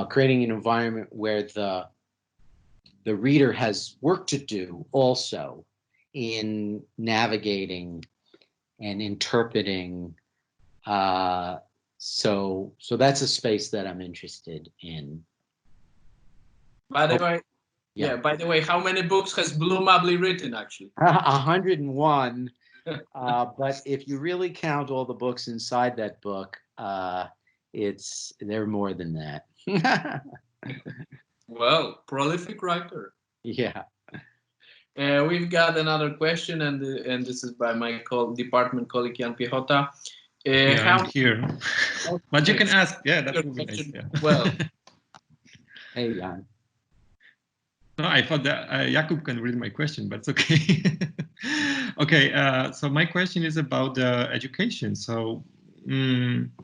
creating an environment where the reader has work to do also in navigating and interpreting. So that's a space that I'm interested in. By the way, yeah. By the way, how many books has Blue Mobley written, actually? 101. But if you really count all the books inside that book, they're more than that. Well, prolific writer. Yeah. We've got another question, and this is by my department colleague Jan Piechota. I'm here. But you can ask. Yeah, that would be nice. Yeah. Well, hey, Jan. No, I thought that Jakub can read my question, but it's okay. Okay, so my question is about education. So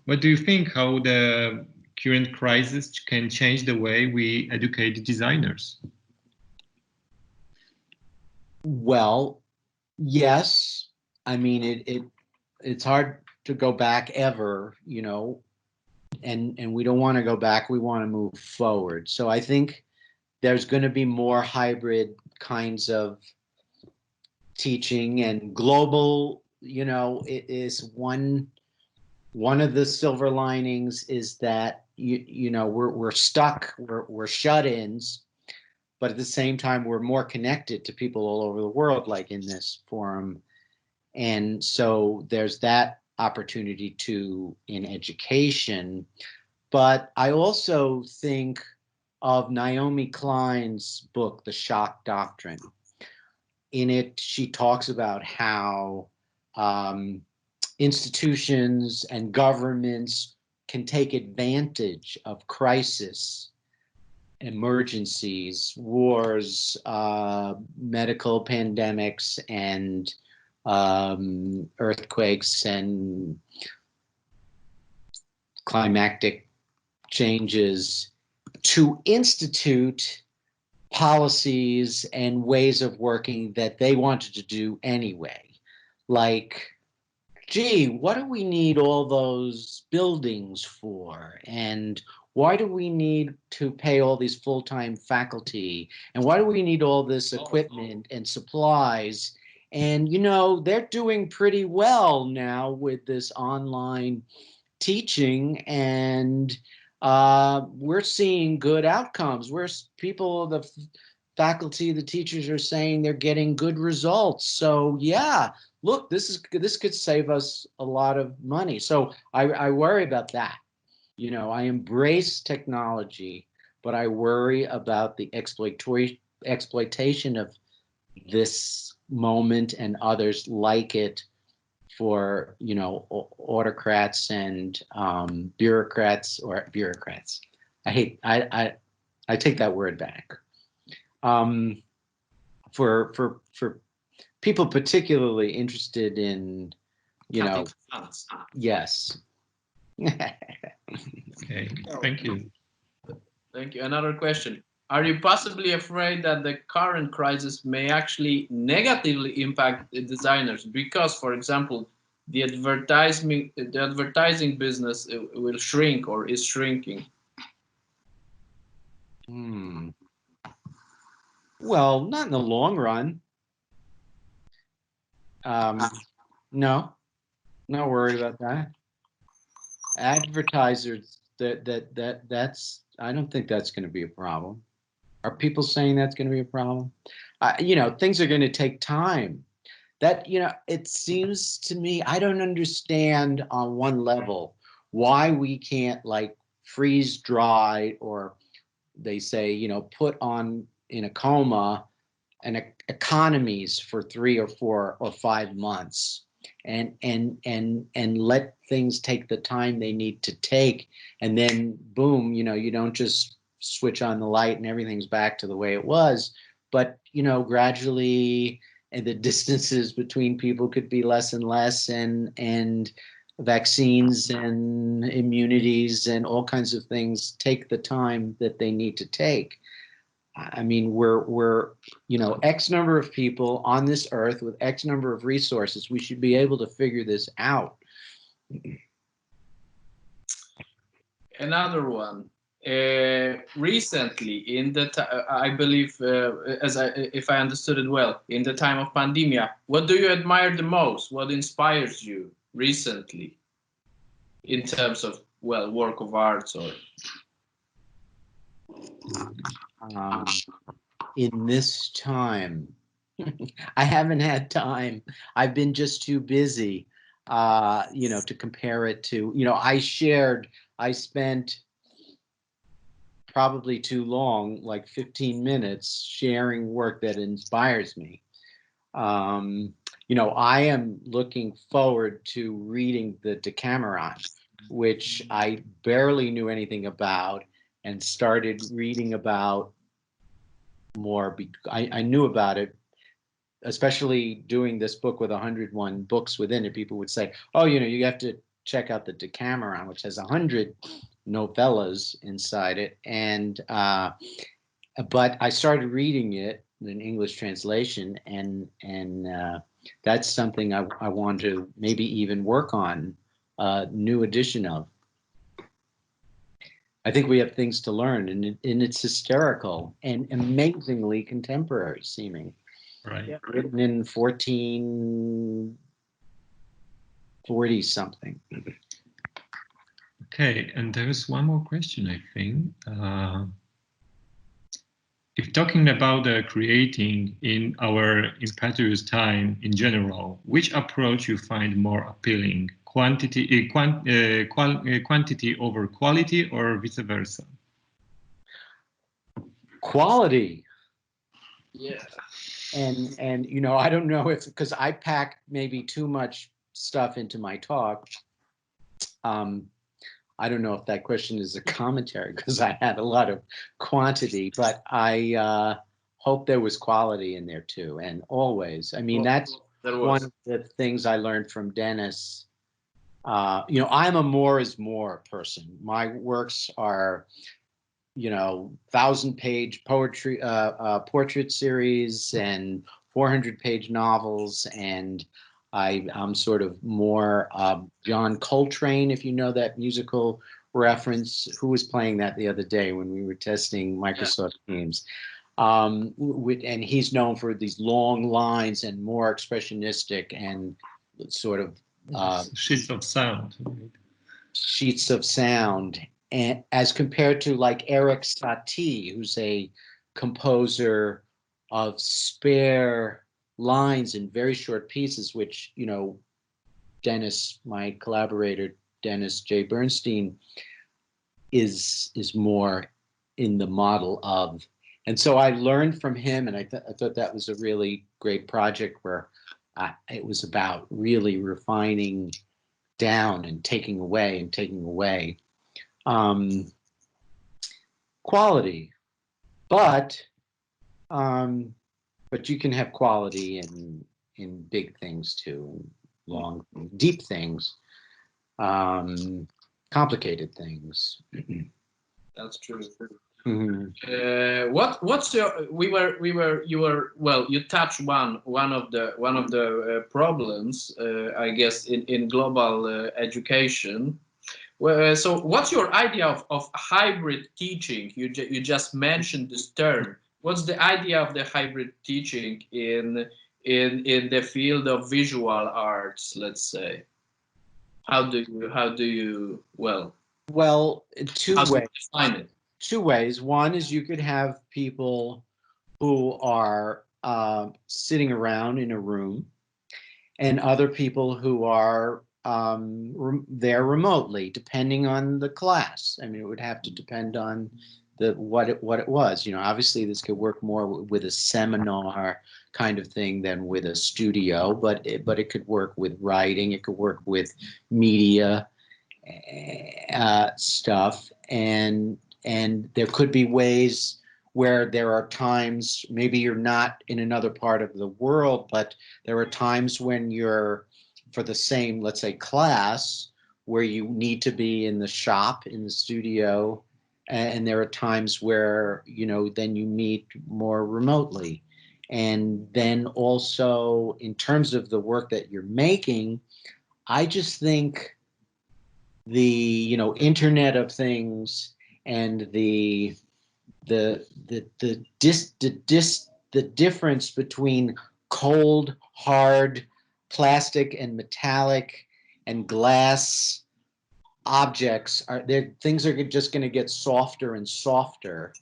what do you think, how the current crisis can change the way we educate designers? Well, yes. I mean, it's hard to go back ever, you know, and we don't want to go back. We want to move forward. So I think there's going to be more hybrid kinds of teaching, and global, you know, it is one of the silver linings is that you know we're stuck, we're shut-ins, but at the same time we're more connected to people all over the world, like in this forum. And so there's that opportunity too in education. But I also think of Naomi Klein's book, The Shock Doctrine. In it, she talks about how institutions and governments can take advantage of crisis, emergencies, wars, medical pandemics, and earthquakes and climatic changes to institute policies and ways of working that they wanted to do anyway. Like, gee, what do we need all those buildings for? And why do we need to pay all these full-time faculty? And why do we need all this equipment and supplies? And, you know, they're doing pretty well now with this online teaching, and we're seeing good outcomes. People, the faculty, the teachers are saying they're getting good results. So yeah, look, this could save us a lot of money. So I worry about that. You know, I embrace technology, but I worry about the exploitation of this moment and others like it for, you know, autocrats and bureaucrats. I take that word back. For people particularly interested in, you know, yes. Okay, thank you. Thank you. Another question. Are you possibly afraid that the current crisis may actually negatively impact the designers? Because, for example, the advertising business will shrink or is shrinking. Well, not in the long run. No, not worried about that. Advertisers, that's, I don't think that's going to be a problem. Are people saying that's going to be a problem? You know, things are going to take time. That, you know, it seems to me, I don't understand on one level why we can't like freeze dry, or they say, you know, put on in a coma and economies for 3 or 4 or 5 months, and let things take the time they need to take, and then boom, you know, you don't just switch on the light and everything's back to the way it was, but, you know, gradually, and the distances between people could be less and less, and vaccines and immunities and all kinds of things take the time that they need to take. I mean, we're, you know, X number of people on this earth with X number of resources. We should be able to figure this out. Another one. Recently, in the I believe, if I understood it well, in the time of pandemia, what do you admire the most? What inspires you recently, in terms of, well, work of arts or? In this time, I haven't had time. I've been just too busy, you know, to compare it to, you know, I spent probably too long, like 15 minutes, sharing work that inspires me. You know, I am looking forward to reading the Decameron, which I barely knew anything about, and started reading about more. I knew about it, especially doing this book with 101 books within it. People would say, oh, you know, you have to check out the Decameron, which has 100 novellas inside it. And but I started reading it in English translation, and that's something I want to maybe even work on new edition of. I think we have things to learn, and it's hysterical and amazingly contemporary seeming. Right. Yeah. Written in 1440 something. Okay, and there is one more question, I think. If talking about creating in our impetuous time in general, which approach you find more appealing? Quantity over quality, or vice versa? Quality. Yeah. And you know, I don't know if, because I pack maybe too much stuff into my talk. I don't know if that question is a commentary, because I had a lot of quantity, but I hope there was quality in there too. And always, I mean, that's one of the things I learned from Dennis. You know, I'm a more is more person. My works are, you know, 1,000-page poetry, portrait series and 400-page novels. And I'm sort of more John Coltrane, if you know that musical reference. Who was playing that the other day when we were testing Microsoft Teams? And he's known for these long lines and more expressionistic and sort of sheets of sound. Sheets of sound. And as compared to like Eric Satie, who's a composer of spare lines in very short pieces, which, you know, Dennis, my collaborator, Dennis J. Bernstein, is more in the model of. And so I learned from him, and I thought that was a really great project where it was about really refining down and taking away and taking away. Quality, but you can have quality in big things too, long, deep things, complicated things. That's true. Mm-hmm. What's your? You were well. You touched one of the problems, I guess, in global education. Well, so what's your idea of hybrid teaching? You just mentioned this term. What's the idea of the hybrid teaching in the field of visual arts? Let's say. How do you well? Well, two ways. Do you define it? Two ways. One is you could have people who are sitting around in a room, and other people who are there remotely, depending on the class. I mean, it would have to depend on what it was. You know, obviously this could work more with a seminar kind of thing than with a studio, but it could work with writing. It could work with media stuff, and there could be ways where there are times, maybe you're not in another part of the world, but there are times when you're, for the same, let's say, class, where you need to be in the shop, in the studio, and there are times where, you know, then you meet more remotely. And then also, in terms of the work that you're making, I just think the, you know, Internet of Things and the difference between cold, hard, plastic and metallic and glass objects things are just going to get softer and softer.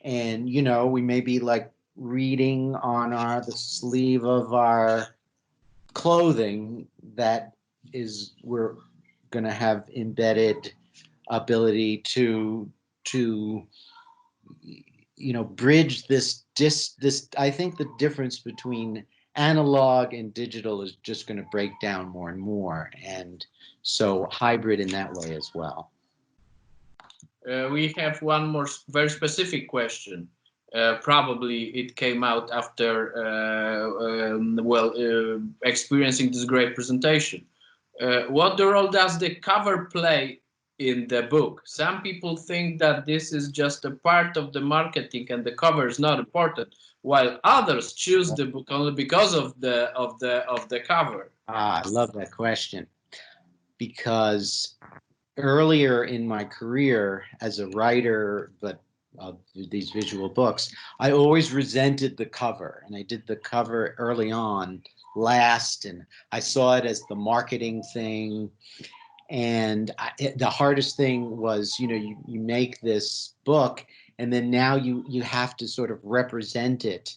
And, you know, we may be like reading on the sleeve of our clothing that we're going to have embedded ability to you know, bridge this I think the difference between analog and digital is just going to break down more and more, and so hybrid in that way as well. We have one more very specific question. Probably it came out after experiencing this great presentation. What role does the cover play in the book? Some people think that this is just a part of the marketing and the cover is not important, while others choose the book only because of the cover. I love that question. because earlier in my career as a writer, but of these visual books, I always resented the cover, and I did the cover early on last, and I saw it as the marketing thing. And the hardest thing was, you know, you make this book, and then now you have to sort of represent it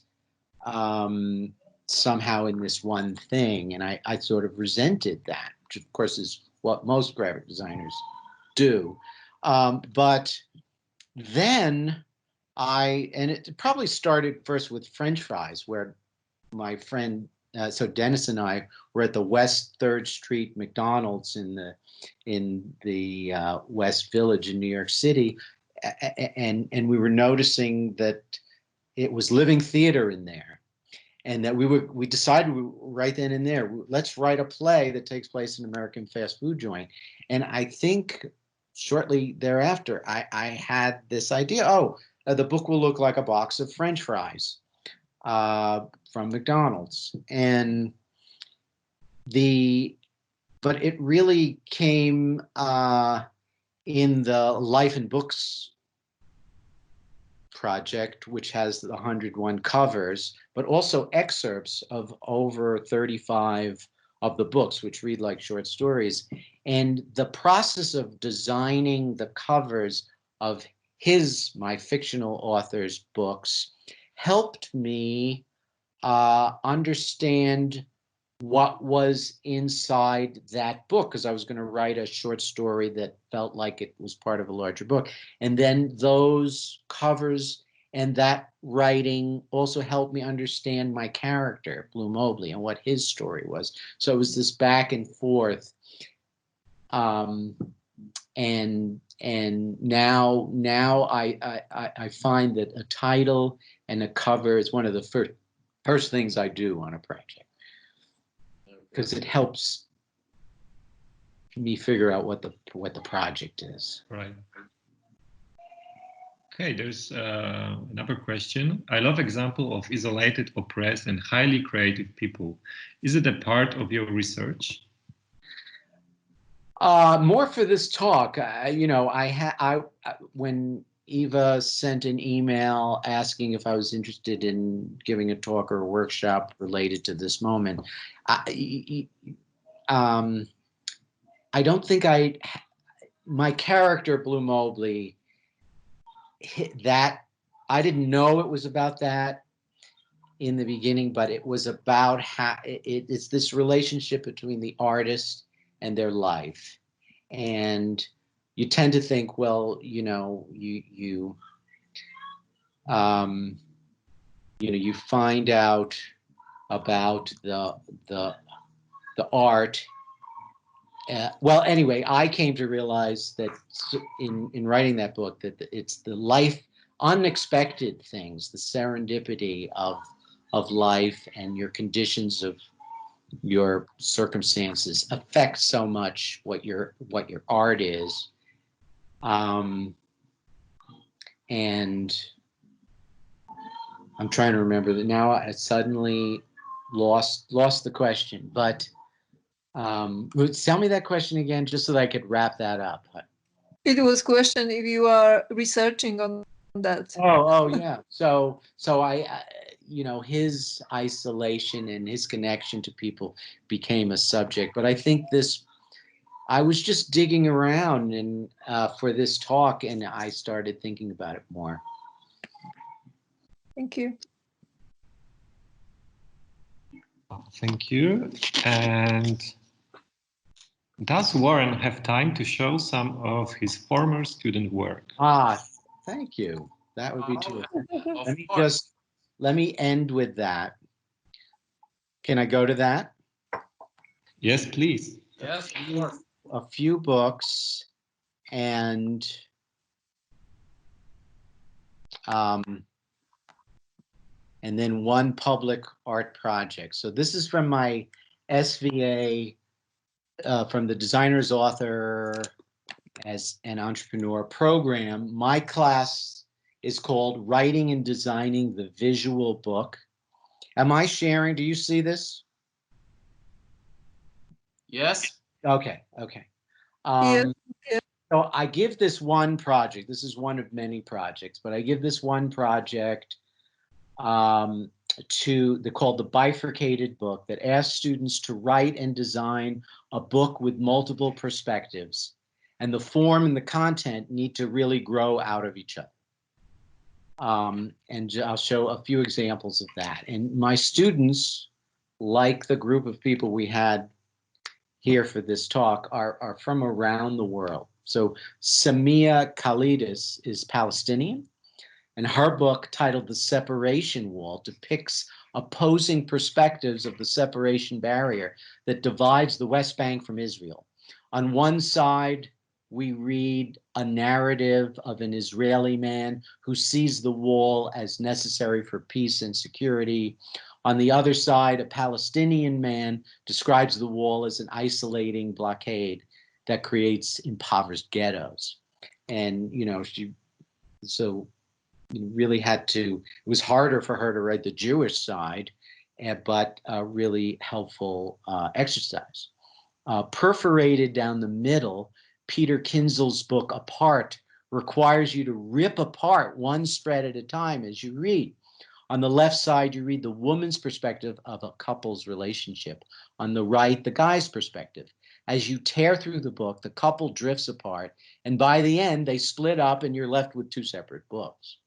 somehow in this one thing. And I sort of resented that, which of course is what most graphic designers do. But then and it probably started first with French fries, where my friend, so Dennis and I were at the West 3rd Street McDonald's in the West Village in New York City, and we were noticing that it was living theater in there, and that we decided right then and there, let's write a play that takes place in an American fast food joint. And I think shortly thereafter, I had this idea, the book will look like a box of French fries from McDonald's. And but it really came in the Life and Books project, which has the 101 covers, but also excerpts of over 35 of the books, which read like short stories. And the process of designing the covers of my fictional author's books helped me understand what was inside that book, because I was going to write a short story that felt like it was part of a larger book. And then those covers and that writing also helped me understand my character, Blue Mobley, and what his story was. So it was this back and forth. And now I find that a title and a cover is one of the first things I do on a project, because it helps me figure out what the project is. Right. Okay, there's another question. I love example of isolated, oppressed, and highly creative people. Is it a part of your research? More for this talk. When Eva sent an email asking if I was interested in giving a talk or a workshop related to this moment, I don't think my character, Blue Mobley, hit that. I didn't know it was about that in the beginning, but it was about how it's this relationship between the artist and their life. And you tend to think, well, you find out about the art. Well, anyway, I came to realize that in writing that book, that it's the life, unexpected things, the serendipity of life and your conditions of your circumstances affect so much what your art is. And I'm trying to remember that now. I suddenly lost the question, but tell me that question again, just so that I could wrap that up. It was question if you are researching on that. Oh yeah. So I his isolation and his connection to people became a subject. But I think I was just digging around and for this talk, and I started thinking about it more. Thank you. Thank you. And does Wahrren have time to show some of his former student work? Thank you. That would be terrific. Of Let me end with that. Can I go to that? Yes, please. Yes, of course. A few books and then one public art project. So this is from my SVA, from the Designer's Author as an Entrepreneur program. My class is called Writing and Designing the Visual Book. Am I sharing? Do you see this? Yes. Okay, okay. Yes, yes. So I give this one project. This is one of many projects, but I give this one project they're called the bifurcated book, that asks students to write and design a book with multiple perspectives, and the form and the content need to really grow out of each other. And I'll show a few examples of that. And my students, like the group of people we had here for this talk, are from around the world. So Samia Khalidis is Palestinian, and her book, titled The Separation Wall, depicts opposing perspectives of the separation barrier that divides the West Bank from Israel. On one side, we read a narrative of an Israeli man who sees the wall as necessary for peace and security. On the other side, a Palestinian man describes the wall as an isolating blockade that creates impoverished ghettos. And, you know, really had to, it was harder for her to write the Jewish side, but really helpful exercise. Perforated down the middle, Peter Kinzel's book Apart requires you to rip apart one spread at a time as you read. On the left side, you read the woman's perspective of a couple's relationship. On the right, the guy's perspective. As you tear through the book, the couple drifts apart, and by the end, they split up and you're left with two separate books.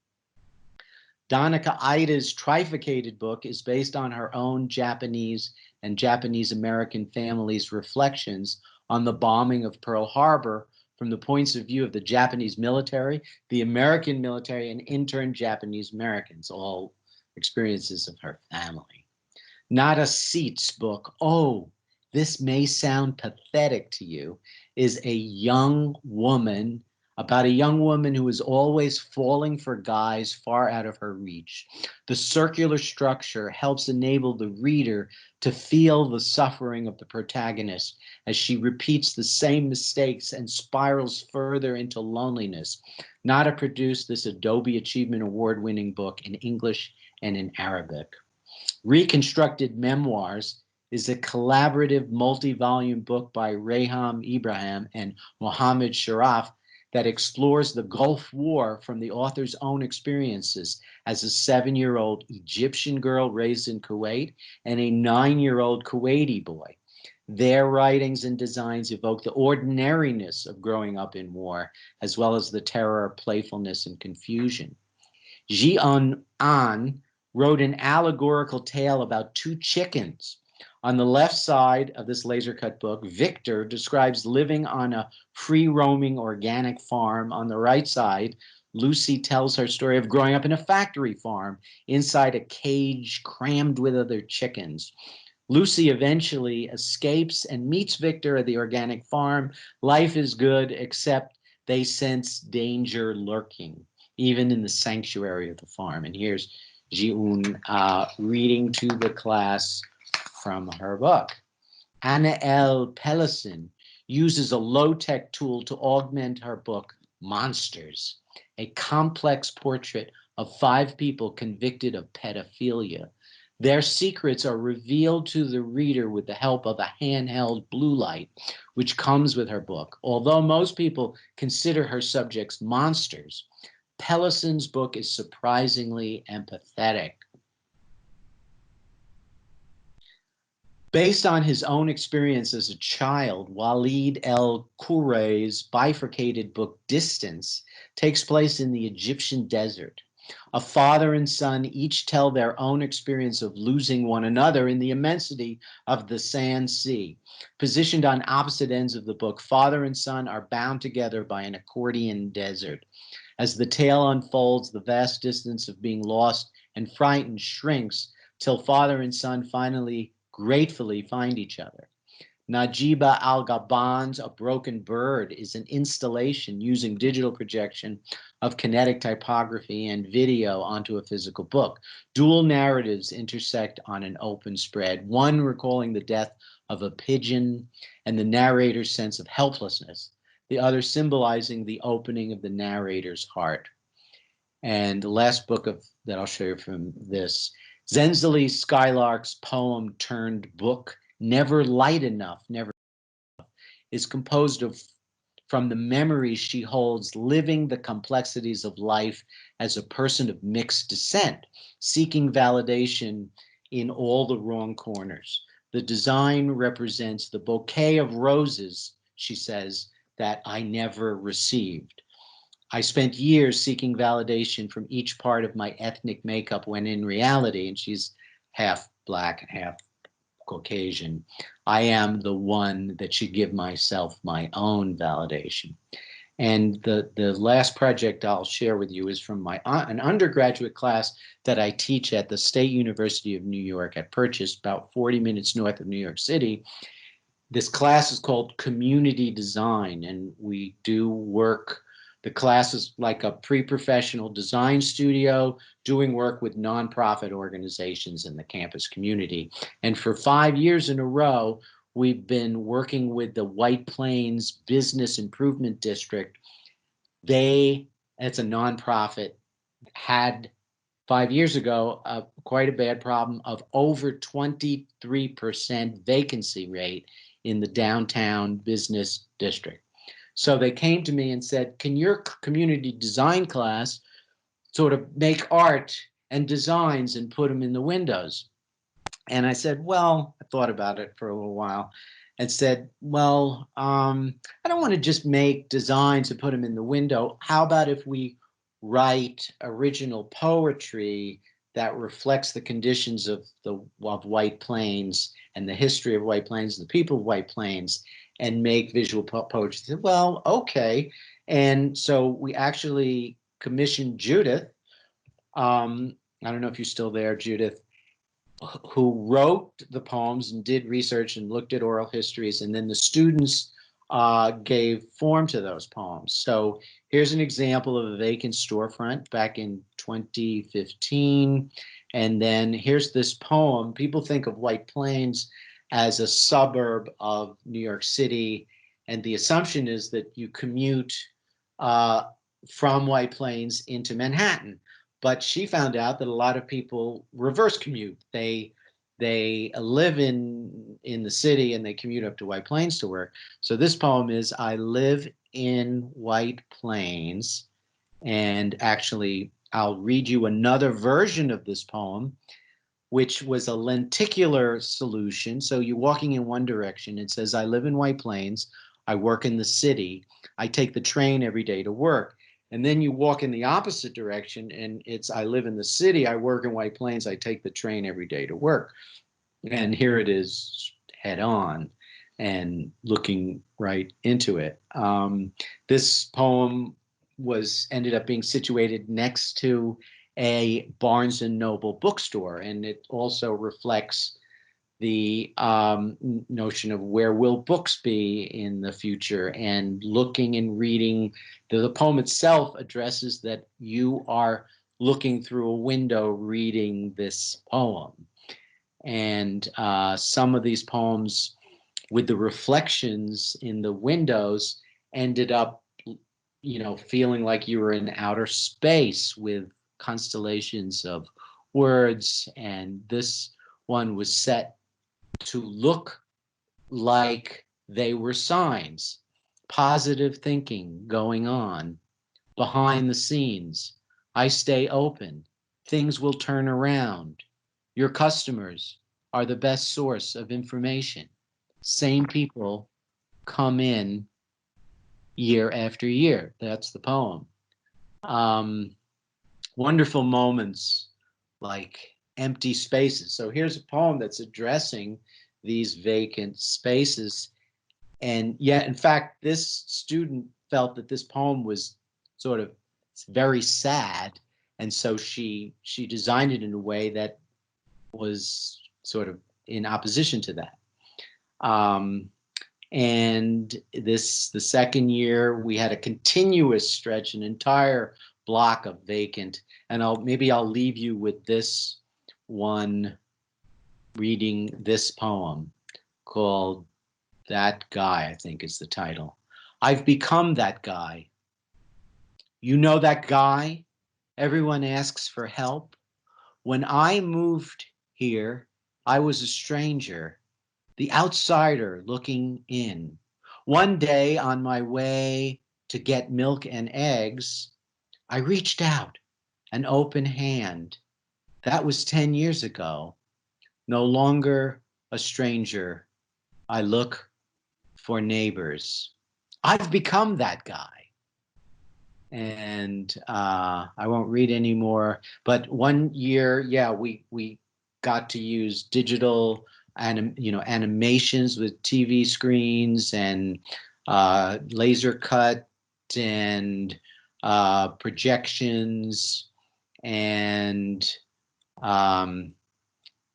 Donica Ida's trifurcated book is based on her own Japanese and Japanese American families' reflections on the bombing of Pearl Harbor from the points of view of the Japanese military, the American military, and interned Japanese Americans, all experiences of her family. Nada Seat's book, Oh, This May Sound Pathetic to You, is a young woman, about a young woman who is always falling for guys far out of her reach. The circular structure helps enable the reader to feel the suffering of the protagonist as she repeats the same mistakes and spirals further into loneliness. Nada produced this Adobe Achievement Award-winning book in English and in Arabic. Reconstructed Memoirs is a collaborative multi-volume book by Reham Ibrahim and Mohammed Sharaf that explores the Gulf War from the author's own experiences as a 7-year-old Egyptian girl raised in Kuwait and a 9-year-old Kuwaiti boy. Their writings and designs evoke the ordinariness of growing up in war, as well as the terror, playfulness, and confusion. Ji-un An wrote an allegorical tale about two chickens. On the left side of this laser cut book, Victor describes living on a free-roaming organic farm. On the right side, Lucy tells her story of growing up in a factory farm inside a cage crammed with other chickens. Lucy eventually escapes and meets Victor at the organic farm. Life is good, except they sense danger lurking, even in the sanctuary of the farm. And here's Ji-un reading to the class from her book. Anna-El Pellison uses a low-tech tool to augment her book, Monsters, a complex portrait of 5 people convicted of pedophilia. Their secrets are revealed to the reader with the help of a handheld blue light, which comes with her book. Although most people consider her subjects monsters, Pellison's book is surprisingly empathetic. Based on his own experience as a child, Walid El-Kouray's bifurcated book Distance takes place in the Egyptian desert. A father and son each tell their own experience of losing one another in the immensity of the sand sea. Positioned on opposite ends of the book, father and son are bound together by an accordion desert. As the tale unfolds, the vast distance of being lost and frightened shrinks till father and son finally gratefully find each other. Najiba Al-Gaban's A Broken Bird is an installation using digital projection of kinetic typography and video onto a physical book. Dual narratives intersect on an open spread, one recalling the death of a pigeon and the narrator's sense of helplessness, the other symbolizing the opening of the narrator's heart. And the last book that I'll show you from this, Zenzali Skylark's poem turned book, Never Light Enough, Never. is composed of from the memories she holds living the complexities of life as a person of mixed descent, seeking validation in all the wrong corners. The design represents the bouquet of roses, she says, that I never received. I spent years seeking validation from each part of my ethnic makeup when in reality, and she's half Black, half Caucasian, I am the one that should give myself my own validation. And the last project I'll share with you is from an undergraduate class that I teach at the State University of New York at Purchase, about 40 minutes north of New York City. This class is called Community Design, and we do work. The class is like a pre-professional design studio doing work with nonprofit organizations in the campus community. And for 5 years in a row, we've been working with the White Plains Business Improvement District. It's a nonprofit, had 5 years ago quite a bad problem of over 23% vacancy rate in the downtown business district. So they came to me and said, can your community design class sort of make art and designs and put them in the windows? And I said, well, I thought about it for a little while and said, well, I don't want to just make designs and put them in the window. How about if we write original poetry that reflects the conditions of White Plains and the history of White Plains, the people of White Plains, and make visual poetry? I said, well, okay. And so we actually commissioned Judith. I don't know if you're still there, Judith, who wrote the poems and did research and looked at oral histories, and then the students gave form to those poems. So here's an example of a vacant storefront back in 2015. And then here's this poem. People think of White Plains as a suburb of New York City, and the assumption is that you commute from White Plains into Manhattan. But she found out that a lot of people reverse commute. They live in the city and they commute up to White Plains to work. So this poem is, I live in White Plains. And actually, I'll read you another version of this poem, which was a lenticular solution. So you're walking in one direction. It says, I live in White Plains. I work in the city. I take the train every day to work. And then you walk in the opposite direction, and it's, I live in the city, I work in White Plains, I take the train every day to work. And here it is head on and looking right into it. This poem ended up being situated next to a Barnes and Noble bookstore, and it also reflects the notion of where will books be in the future, and looking and reading. The poem itself addresses that you are looking through a window reading this poem. And some of these poems with the reflections in the windows ended up, feeling like you were in outer space with constellations of words. And this one was set to look like they were signs, positive thinking going on behind the scenes. I stay open. Things will turn around. Your customers are the best source of information. Same people come in year after year. That's the poem. Wonderful moments like empty spaces. So here's a poem that's addressing these vacant spaces. And yet, in fact, this student felt that this poem was sort of very sad. And so she designed it in a way that was sort of in opposition to that. And the second year, we had a continuous stretch, an entire block of vacant. And maybe I'll leave you with this one, reading this poem called That Guy, I think is the title. I've become that guy. You know that guy? Everyone asks for help. When I moved here, I was a stranger, the outsider looking in. One day on my way to get milk and eggs, I reached out, an open hand. That was 10 years ago. No longer a stranger. I look for neighbors. I've become that guy. And I won't read anymore. But one year, yeah, we got to use digital animations with TV screens and laser cut and projections, and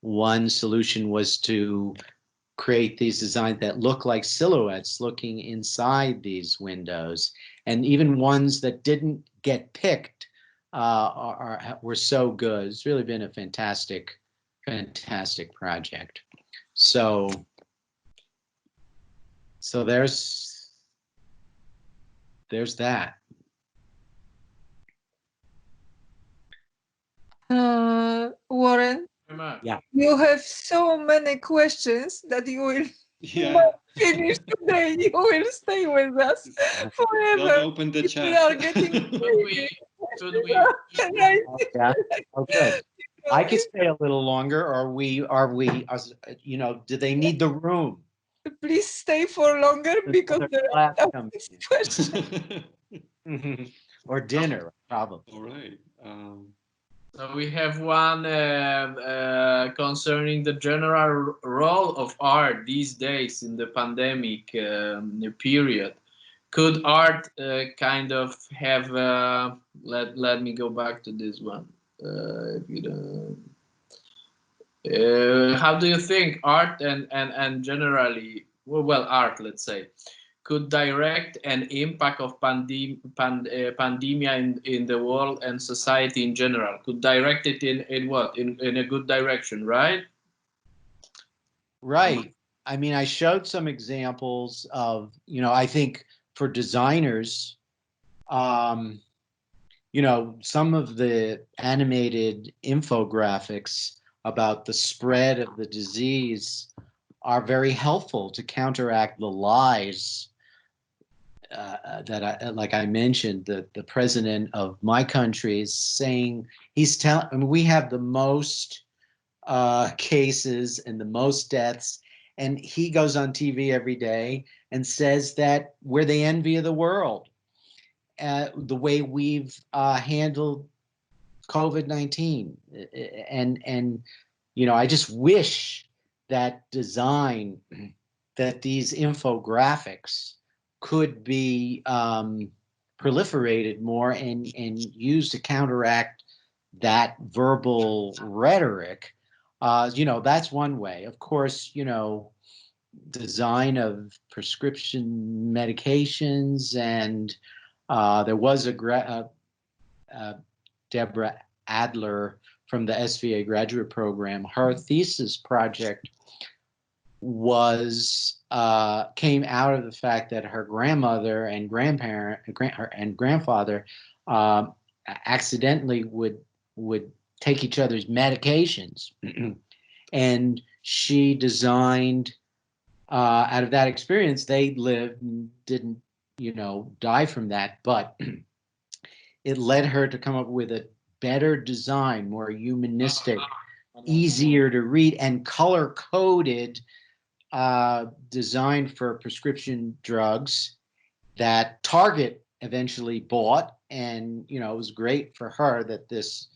one solution was to create these designs that look like silhouettes looking inside these windows, and even ones that didn't get picked were so good. It's really been a fantastic project. So there's that. Warren, Very much. Yeah. you have so many questions that you will Yeah. not finish today. You will stay with us Don't forever. open the People chat. are getting Should we? And I Yeah. Okay. think, I could stay a little longer. Are we? Do they need the room? please stay for longer because Another there are class comes questions. in. Or dinner, probably. All right. So we have one concerning the general role of art these days in the pandemic period. Could art kind of have? Let me go back to this one. If you don't. How do you think art and generally, well, art, let's say, could direct an impact of pandemia in the world and society in general? Could direct it in what? In a good direction, right? Right. I mean, I showed some examples of, I think for designers, some of the animated infographics about the spread of the disease are very helpful to counteract the lies that like I mentioned, the president of my country is saying, I mean, we have the most cases and the most deaths, and he goes on TV every day and says that we're the envy of the world, the way we've handled COVID-19, and I just wish that design, that these infographics could be proliferated more and used to counteract that verbal rhetoric. That's one way. Of course, design of prescription medications, and there was Deborah Adler from the SVA graduate program. Her thesis project came out of the fact that her grandmother and grandfather accidentally would take each other's medications, and she designed out of that experience. They lived and didn't die from that, but it led her to come up with a better design, more humanistic, easier to read, and color coded design for prescription drugs that Target eventually bought. And it was great for her that this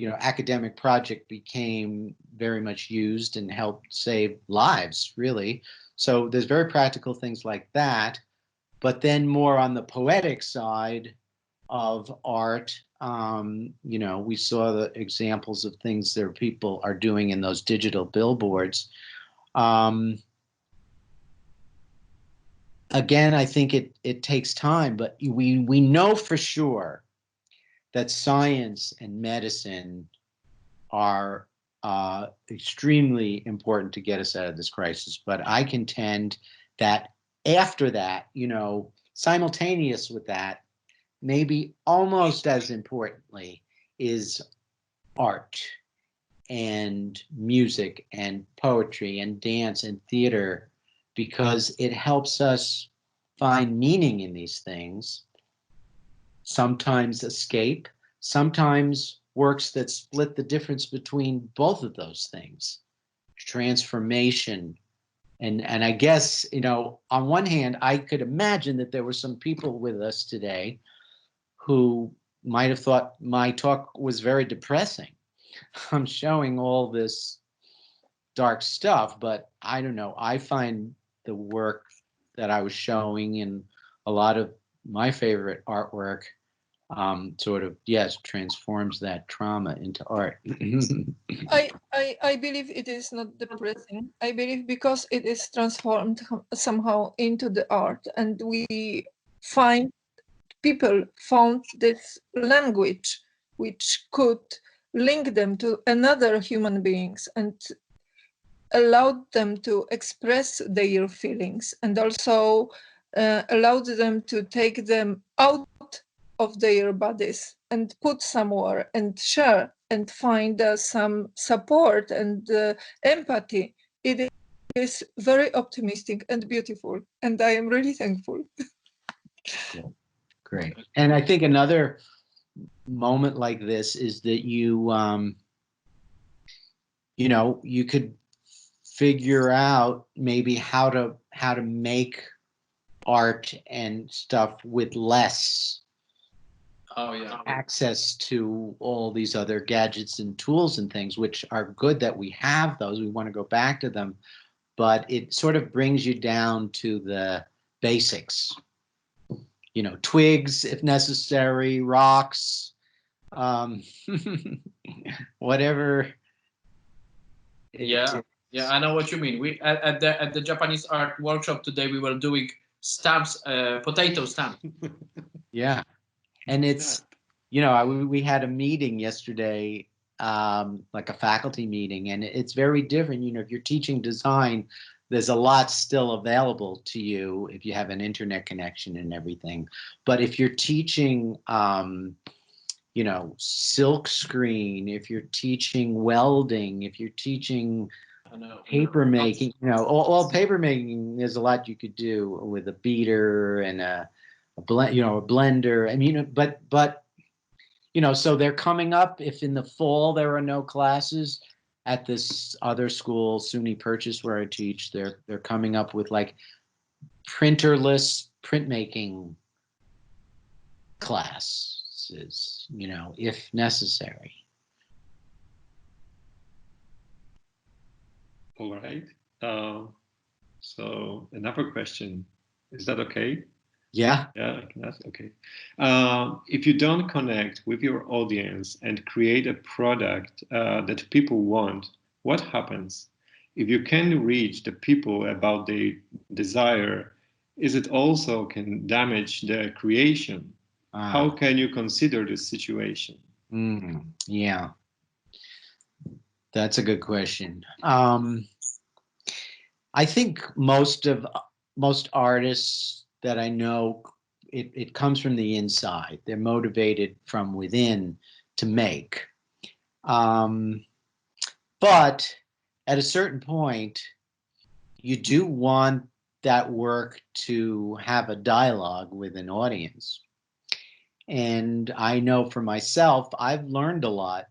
academic project became very much used and helped save lives, really. So there's very practical things like that. But then more on the poetic side of art, we saw the examples of things that people are doing in those digital billboards. Again, I think it takes time, but we know for sure that science and medicine are extremely important to get us out of this crisis. But I contend that after that, simultaneous with that, maybe almost as importantly, is art and music and poetry and dance and theater, because it helps us find meaning in these things, sometimes escape, sometimes works that split the difference between both of those things, transformation. And I guess, you know, on one hand, I could imagine that there were some people with us today who might have thought my talk was very depressing. I'm showing all this dark stuff, but I don't know. I find the work that I was showing and a lot of my favorite artwork sort of, yes, transforms that trauma into art. I believe it is not depressing. I believe because it is transformed somehow into the art, and we find people found this language which could link them to another human beings and allowed them to express their feelings, and also allowed them to take them out of their bodies and put somewhere and share and find some support and empathy. It is very optimistic and beautiful, and I am really thankful. Great. And I think another moment like this is that you, you know, you could figure out maybe how to make art and stuff with less access to all these other gadgets and tools and things, which are good that we have those. We want to go back to them, but it sort of brings you down to the basics. You know, twigs if necessary, rocks, whatever. Yeah, I know what you mean. We at the Japanese art workshop today, we were doing stamps, potato stamp. Yeah, and it's, you know, we had a meeting yesterday, like a faculty meeting, and it's very different. You know, if you're teaching design, there's a lot still available to you if you have an internet connection and everything. But if you're teaching, you know, silk screen, if you're teaching welding, if you're teaching paper making, you know, all paper making, there's a lot you could do with a beater and a blend, you know, a blender. I mean, but you know, so they're coming up. If in the fall there are no classes at this other school, SUNY Purchase, where I teach, they're coming up with like printerless printmaking classes, you know, if necessary. All right. So another question. Is that okay? Yeah. Yeah, I can ask. Okay. If you don't connect with your audience and create a product that people want, what happens? If you can reach the people about their desire, is it also can damage the creation? How can you consider this situation? Yeah, that's a good question. I think most artists that I know, it comes from the inside. They're motivated from within to make. But at a certain point, you do want that work to have a dialogue with an audience. And I know for myself, I've learned a lot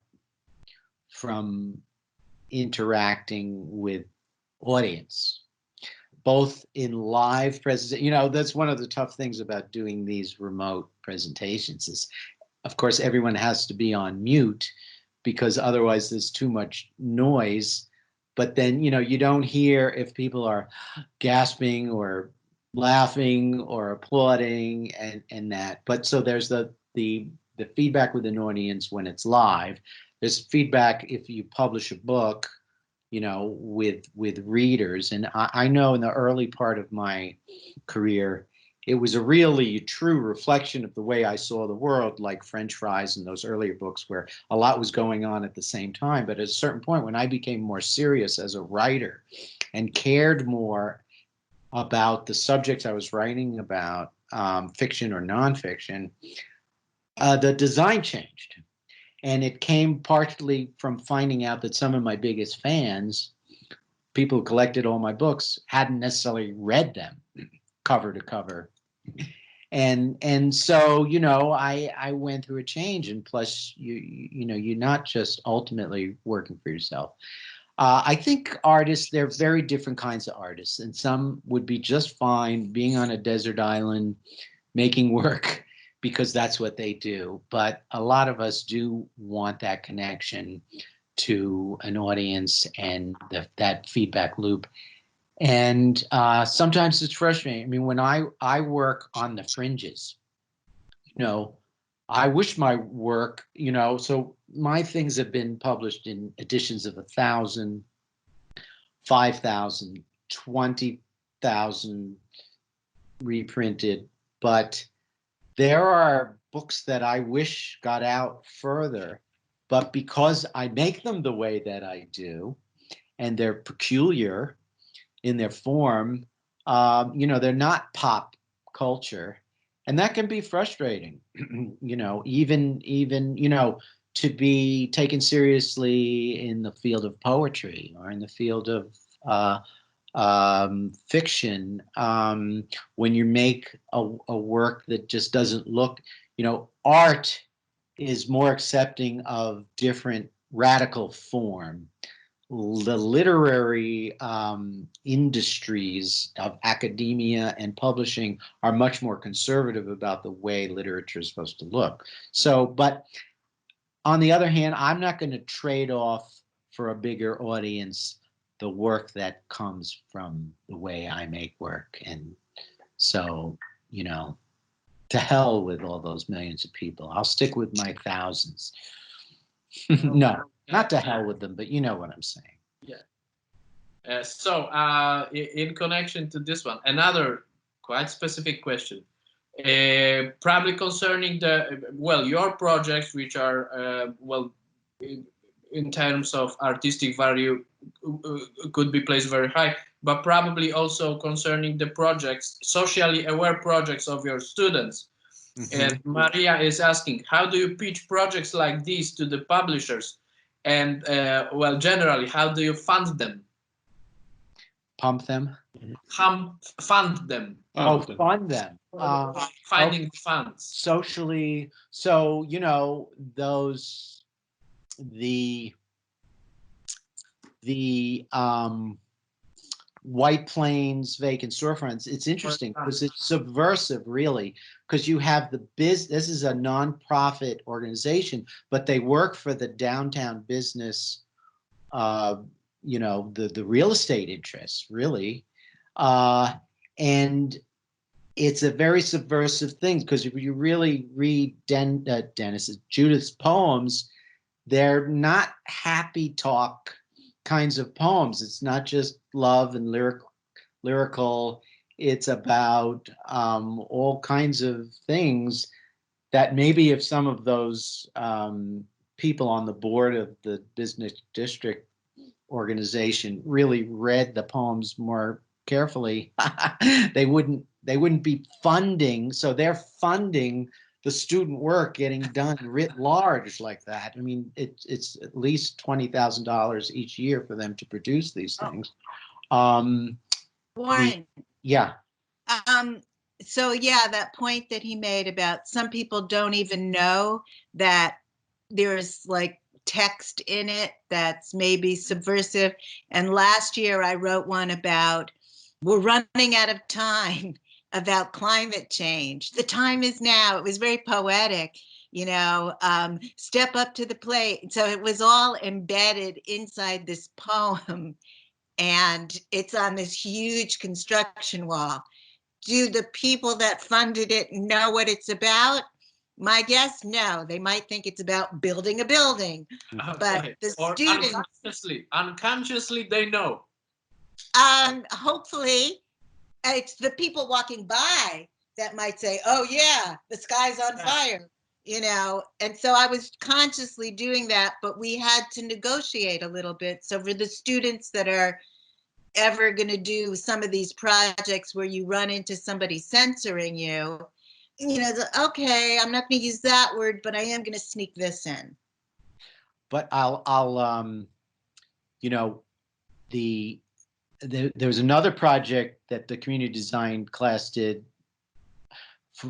from interacting with audience, both in live presentation. You know, that's one of the tough things about doing these remote presentations is, of course, everyone has to be on mute because otherwise there's too much noise. But then, you know, you don't hear if people are gasping or laughing or applauding and that. But so there's the feedback with an audience when it's live. There's feedback if you publish a book, you know, with readers. And I know in the early part of my career, it was a really true reflection of the way I saw the world, like French Fries and those earlier books where a lot was going on at the same time. But at a certain point, when I became more serious as a writer and cared more about the subjects I was writing about, fiction or nonfiction, the design changed. And it came partly from finding out that some of my biggest fans, people who collected all my books, hadn't necessarily read them cover to cover And so, you know, I went through a change, and plus you know, you're not just ultimately working for yourself. I think artists, they're very different kinds of artists, and some would be just fine being on a desert island, making work because that's what they do. But a lot of us do want that connection to an audience and that feedback loop. And sometimes it's frustrating. I mean, when I work on the fringes, you know, I wish my work, you know, so my things have been published in editions of 1,000, 5,000, 20,000 reprinted, but there are books that I wish got out further, but because I make them the way that I do, and they're peculiar in their form, you know, they're not pop culture, and that can be frustrating. You know, even you know, to be taken seriously in the field of poetry or in the field of fiction, when you make a work that just doesn't look, you know, art is more accepting of different radical form. The literary industries of academia and publishing are much more conservative about the way literature is supposed to look. So, but on the other hand, I'm not going to trade off for a bigger audience the work that comes from the way I make work. And so, you know, to hell with all those millions of people. I'll stick with my thousands. No, not to hell with them, but you know what I'm saying. Yeah. So, in connection to this one, another quite specific question, probably concerning your projects, which are in terms of artistic value, could be placed very high, but probably also concerning the projects, socially aware projects of your students. Mm-hmm. And Maria is asking, how do you pitch projects like these to the publishers? And generally, how do you fund them? Pump them? Fund them. Oh, fund them. Finding funds. Socially. So, you know, the White Plains vacant storefronts, it's interesting because it's subversive, really, because you have this is a nonprofit organization, but they work for the downtown business, you know, the real estate interests, really. And it's a very subversive thing, because if you really read Judith's poems, they're not happy talk kinds of poems. It's not just love and lyrical. It's about all kinds of things that maybe if some of those people on the board of the business district organization really read the poems more carefully, they wouldn't be funding. So they're funding the student work getting done writ large like that. I mean, it's at least $20,000 each year for them to produce these things. Wahrren. Yeah. So yeah, that point that he made about some people don't even know that there's like text in it that's maybe subversive. And last year I wrote one about we're running out of time, about climate change. The time is now. It was very poetic, you know, step up to the plate. So it was all embedded inside this poem, and it's on this huge construction wall. Do the people that funded it know what it's about? My guess, no. They might think it's about building a building, but the students unconsciously they know. Hopefully, it's the people walking by that might say, "Oh yeah, the sky's on fire," you know. And so I was consciously doing that, but we had to negotiate a little bit. So for the students that are ever going to do some of these projects where you run into somebody censoring you, you know, okay, I'm not going to use that word, but I am going to sneak this in. But I'll you know, there was another project that the community design class did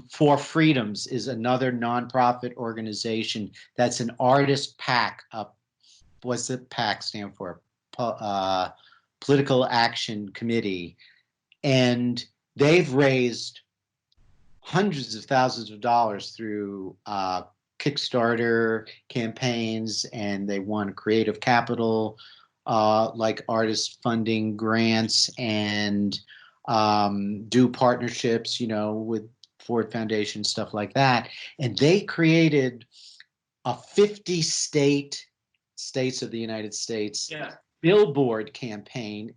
For Freedoms is another nonprofit organization that's an artist PAC. What's the PAC stand for? Political Action Committee. And they've raised hundreds of thousands of dollars through Kickstarter campaigns, and they won creative capital, like artist funding grants, and do partnerships, with Ford Foundation, stuff like that. And they created a 50 states of the United States billboard campaign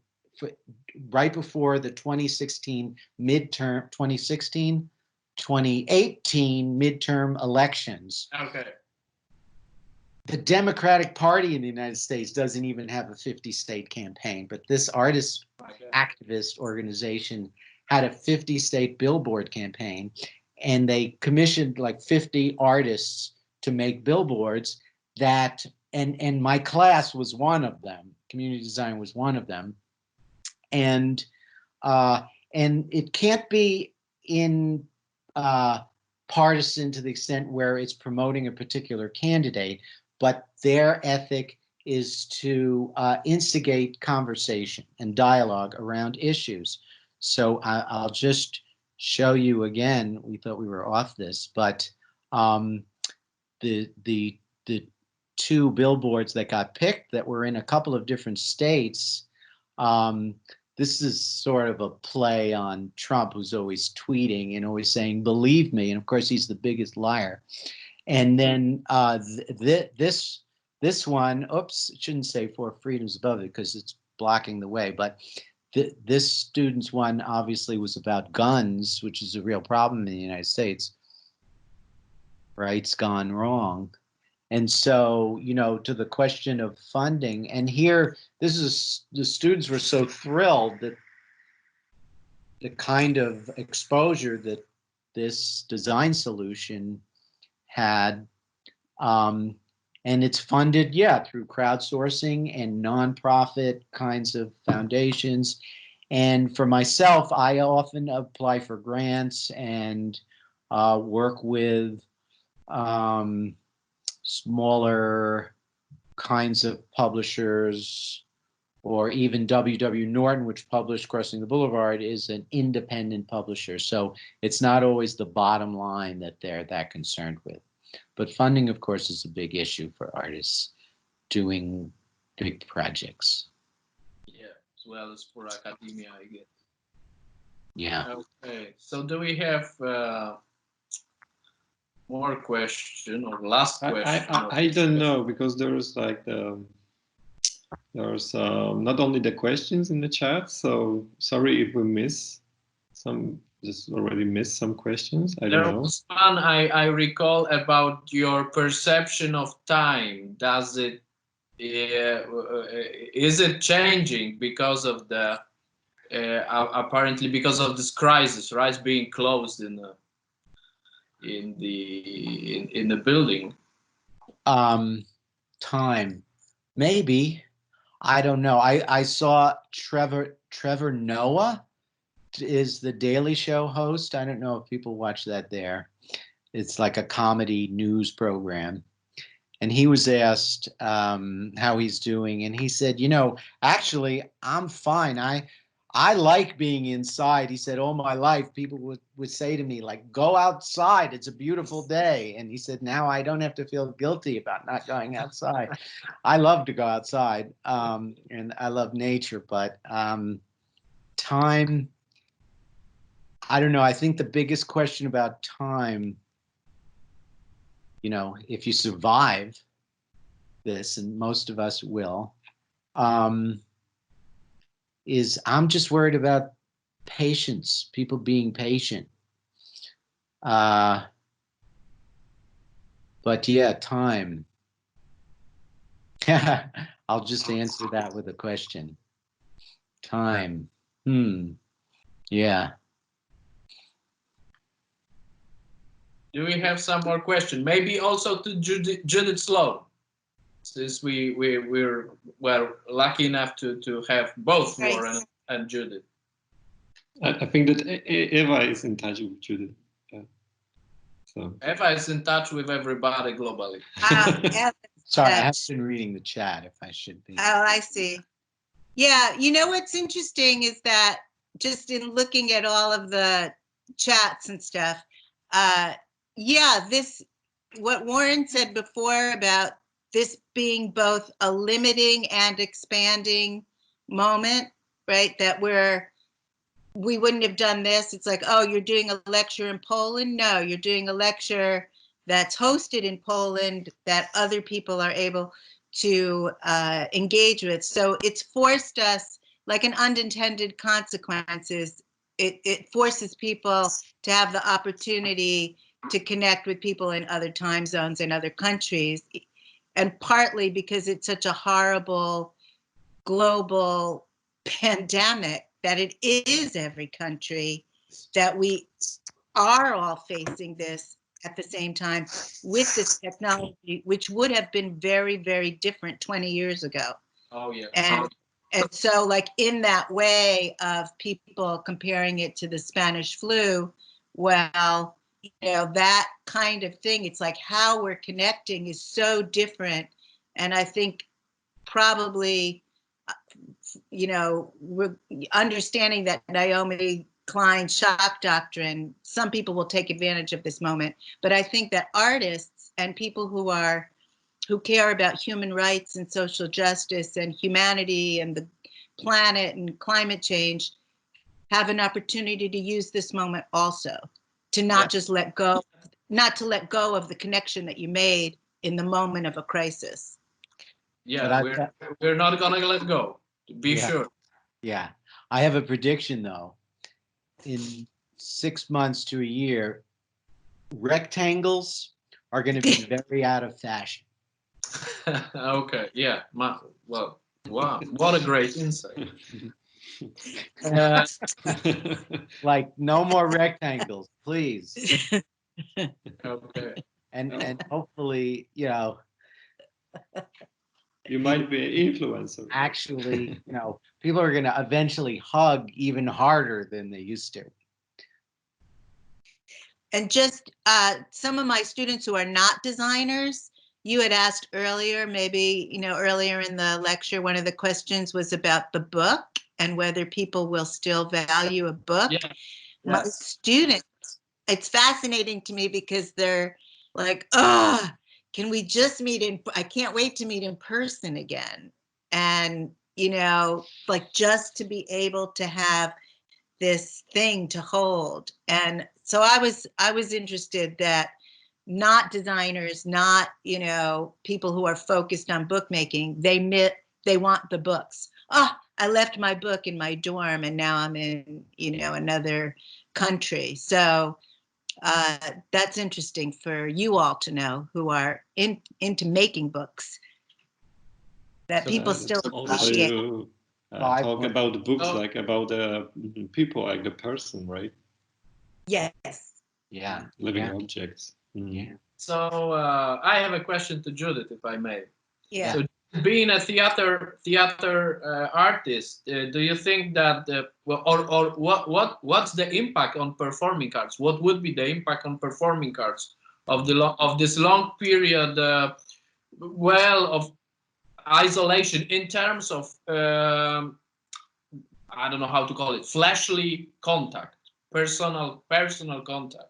right before the 2018 midterm elections. Okay. The Democratic Party in the United States doesn't even have a 50-state campaign, but this artist activist organization had a 50-state billboard campaign, and they commissioned like 50 artists to make billboards that, and my class was one of them. Community design was one of them. And it can't be in partisan to the extent where it's promoting a particular candidate, but their ethic is to instigate conversation and dialogue around issues. So I'll just show you again. We thought we were off this, but the two billboards that got picked that were in a couple of different states. This is sort of a play on Trump, who's always tweeting and always saying, "Believe me," and of course he's the biggest liar. And then this one, oops, it shouldn't say "For Freedoms" above it because it's blocking the way, but this student's one obviously was about guns, which is a real problem in the United States. Right's gone wrong. And so, to the question of funding, and here, the students were so thrilled that the kind of exposure that this design solution had, and it's funded, through crowdsourcing and nonprofit kinds of foundations. And for myself, I often apply for grants and work with smaller kinds of publishers, or even W.W. Norton, which published Crossing the Boulevard, is an independent publisher. So it's not always the bottom line that they're that concerned with. But funding, of course, is a big issue for artists doing big projects. Yeah, as well as for academia, I guess. Yeah. Okay, so do we have more question or last question? I don't know, because there's like there's not only the questions in the chat, so sorry if we miss some, just already missed some questions. I don't know. There was one I recall about your perception of time. Does it is it changing because of the apparently because of this crisis, right? Being closed in the building. Time, maybe. I don't know. I saw Trevor Noah is the Daily Show host. I don't know if people watch that there. It's like a comedy news program. And he was asked how he's doing, and he said, actually, I'm fine. I like being inside. He said, all my life, people would say to me, like, go outside. It's a beautiful day. And he said, now I don't have to feel guilty about not going outside. I love to go outside, and I love nature. But time, I don't know. I think the biggest question about time, if you survive this, and most of us will, is I'm just worried about patience, people being patient. But yeah, time. I'll just answer that with a question. Time. Yeah. Do we have some more questions? Maybe also to Judith Sloan, since we're lucky enough to have both Wahrren and Judith. I think that Eva is in touch with Judith. So. Eva is in touch with everybody globally. Eva, Sorry, I haven't been reading the chat if I should be. oh, I see. Yeah, you know what's interesting is that just in looking at all of the chats and stuff, yeah, this, what Wahrren said before about this being both a limiting and expanding moment, right? That we wouldn't have done this. It's like, oh, you're doing a lecture in Poland? No, you're doing a lecture that's hosted in Poland that other people are able to engage with. So it's forced us, like an unintended consequences, it forces people to have the opportunity to connect with people in other time zones and other countries. And partly because it's such a horrible global pandemic that it is every country, that we are all facing this at the same time with this technology, which would have been very, very different 20 years ago. Oh, yeah. And so, like, in that way of people comparing it to the Spanish flu, well, you know, that kind of thing, it's like how we're connecting is so different. And I think probably, you know, we're understanding that Naomi Klein's shock doctrine, some people will take advantage of this moment, but I think that artists and people who care about human rights and social justice and humanity and the planet and climate change have an opportunity to use this moment also, to not just let go, not to let go of the connection that you made in the moment of a crisis. Yeah, we're not gonna let go, to be sure. Yeah, I have a prediction though. In 6 months to a year, rectangles are going to be very out of fashion. Okay, yeah. Well, wow, what a great insight. Like, no more rectangles, please. Okay. And hopefully, you know, you might be an influencer. Actually, you know, people are going to eventually hug even harder than they used to. And just some of my students who are not designers, you had asked earlier, maybe, you know, earlier in the lecture, one of the questions was about the book and whether people will still value a book. Yeah. My students, it's fascinating to me because they're like, oh, can we just meet I can't wait to meet in person again. And, you know, like just to be able to have this thing to hold. And so I was interested that not designers, not, you know, people who are focused on bookmaking, they want the books. Oh, I left my book in my dorm and now I'm in, you know, another country. So that's interesting for you all to know who are into making books, that people still appreciate. You talk about the books like about the people, like the person, right? Yes. Yeah. Living objects. Yeah. So I have a question to Judith, if I may. Yeah. So being a theater artist, do you think that what's the impact on performing arts? What would be the impact on performing arts of this long period, of isolation in terms of I don't know how to call it, fleshly contact, personal contact?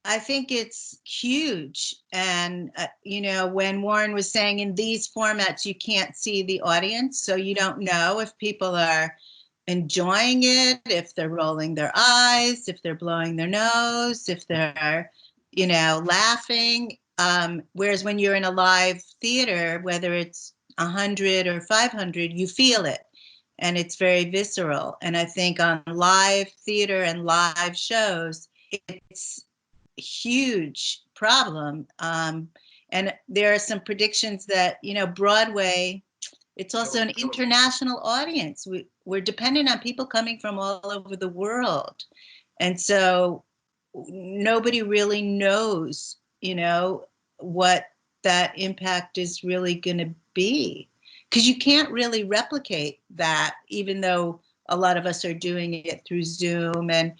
I think it's huge. And, you know, when Wahrren was saying in these formats, you can't see the audience, so you don't know if people are enjoying it, if they're rolling their eyes, if they're blowing their nose, if they're, you know, laughing. Whereas when you're in a live theater, whether it's 100 or 500, you feel it. And it's very visceral. And I think on live theater and live shows, it's huge problem. And there are some predictions that, you know, Broadway, it's also an international audience. We're dependent on people coming from all over the world. And so nobody really knows, you know, what that impact is really going to be. Because you can't really replicate that, even though a lot of us are doing it through Zoom and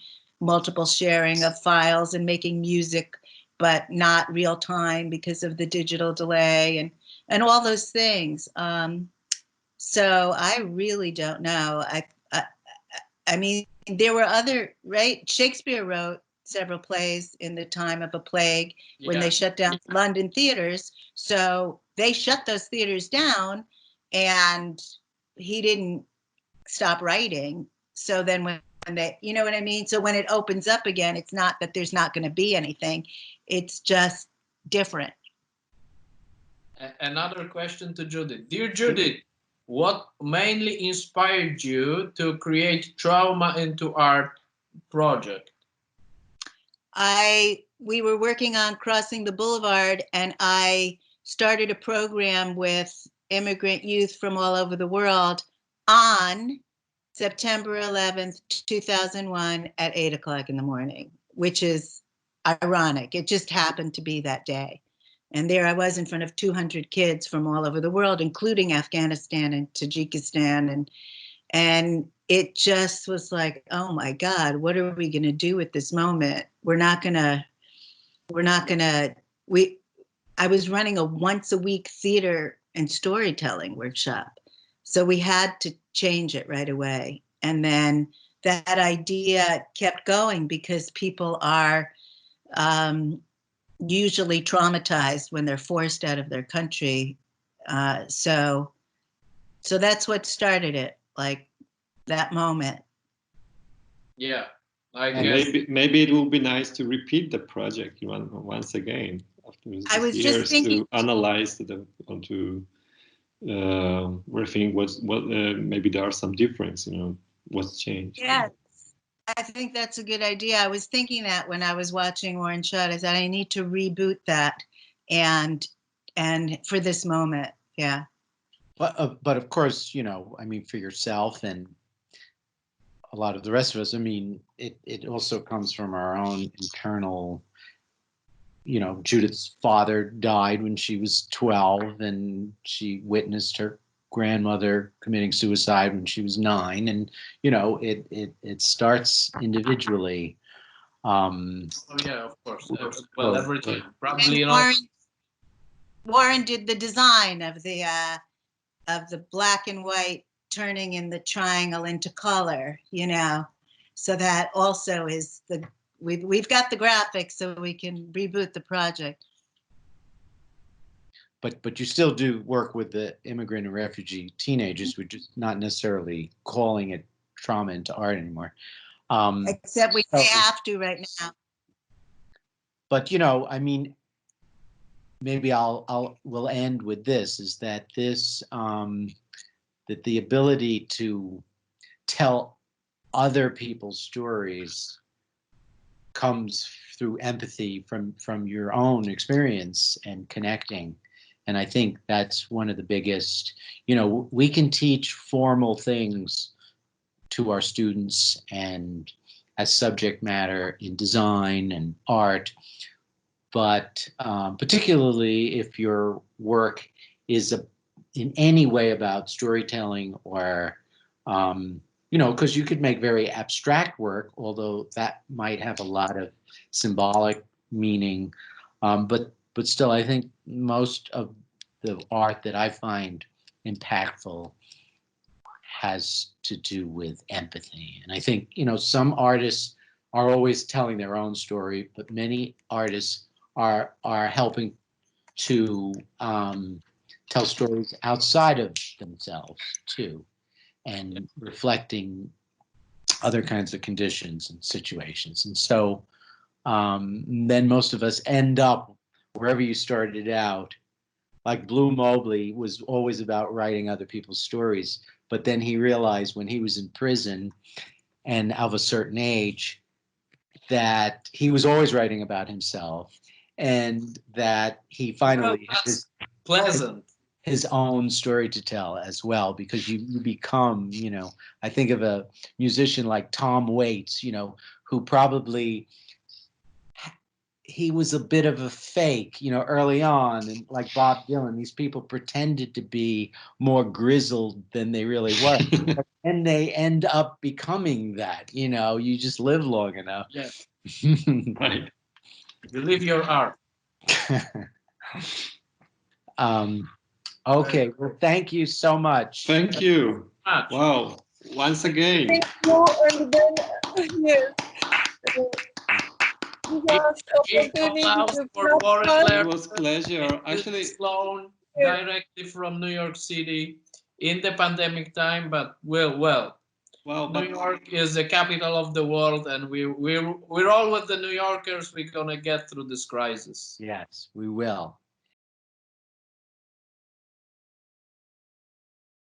multiple sharing of files and making music but not real time because of the digital delay and all those things. So I really don't know. I mean, there were other, right? Shakespeare wrote several plays in the time of a plague when they shut down London theaters. So they shut those theaters down and he didn't stop writing. So then when they, you know what I mean? So when it opens up again, it's not that there's not going to be anything. It's just different. Another question to Judith. Dear Judith, what mainly inspired you to create Trauma into Art project? We were working on Crossing the Boulevard, and I started a program with immigrant youth from all over the world on September 11th, 2001 at 8 o'clock in the morning, which is ironic. It just happened to be that day. And there I was in front of 200 kids from all over the world, including Afghanistan and Tajikistan. And it just was like, oh my God, what are we going to do with this moment? I was running a once a week theater and storytelling workshop. So we had to change it right away. And then that idea kept going because people are usually traumatized when they're forced out of their country. So that's what started it, like that moment. Yeah, maybe it will be nice to repeat the project once again after I was years just thinking to analyze them and to rethink what maybe there are some difference, what's changed. Yes, I think that's a good idea. I was thinking that when I was watching Warren Shot, I said I need to reboot that and for this moment. Yeah. But of course, I mean, for yourself and a lot of the rest of us, I mean, it also comes from our own internal, Judith's father died when she was 12 and she witnessed her grandmother committing suicide when she was 9. And, it starts individually. Oh yeah, of course. Well, everything probably, Warren did the design of the black and white turning in the triangle into color, so that also is we've got the graphics so we can reboot the project. But you still do work with the immigrant and refugee teenagers, which is not necessarily calling it Trauma into Art anymore. Except we have to right now. But I mean, maybe we'll end with this: is that this that the ability to tell other people's stories comes through empathy from your own experience and connecting. And I think that's one of the biggest, we can teach formal things to our students and as subject matter in design and art, but particularly if your work is in any way about storytelling or, because you could make very abstract work, although that might have a lot of symbolic meaning. But still, I think most of the art that I find impactful has to do with empathy. And I think, some artists are always telling their own story, but many artists are helping to tell stories outside of themselves too, and reflecting other kinds of conditions and situations. And so then most of us end up wherever you started out. Like Blue Mobley was always about writing other people's stories, but then he realized when he was in prison and of a certain age that he was always writing about himself, and that he finally has his own story to tell as well, because you become, I think of a musician like Tom Waits, who probably he was a bit of a fake, early on, and like Bob Dylan, these people pretended to be more grizzled than they really were, and they end up becoming that. You just live long enough. Yeah. Right. Believe your art. Okay, well, thank you so much. Thank you. Much. Wow. Once again. Thank you, and then yes, this opportunity Applause to for Wahrren clap. Lehrer. It was pleasure. Actually, Sloan Yeah. directly from New York City in the pandemic time, but well, well, New but York is the capital of the world, and we're all with the New Yorkers. We're gonna get through this crisis. Yes, we will.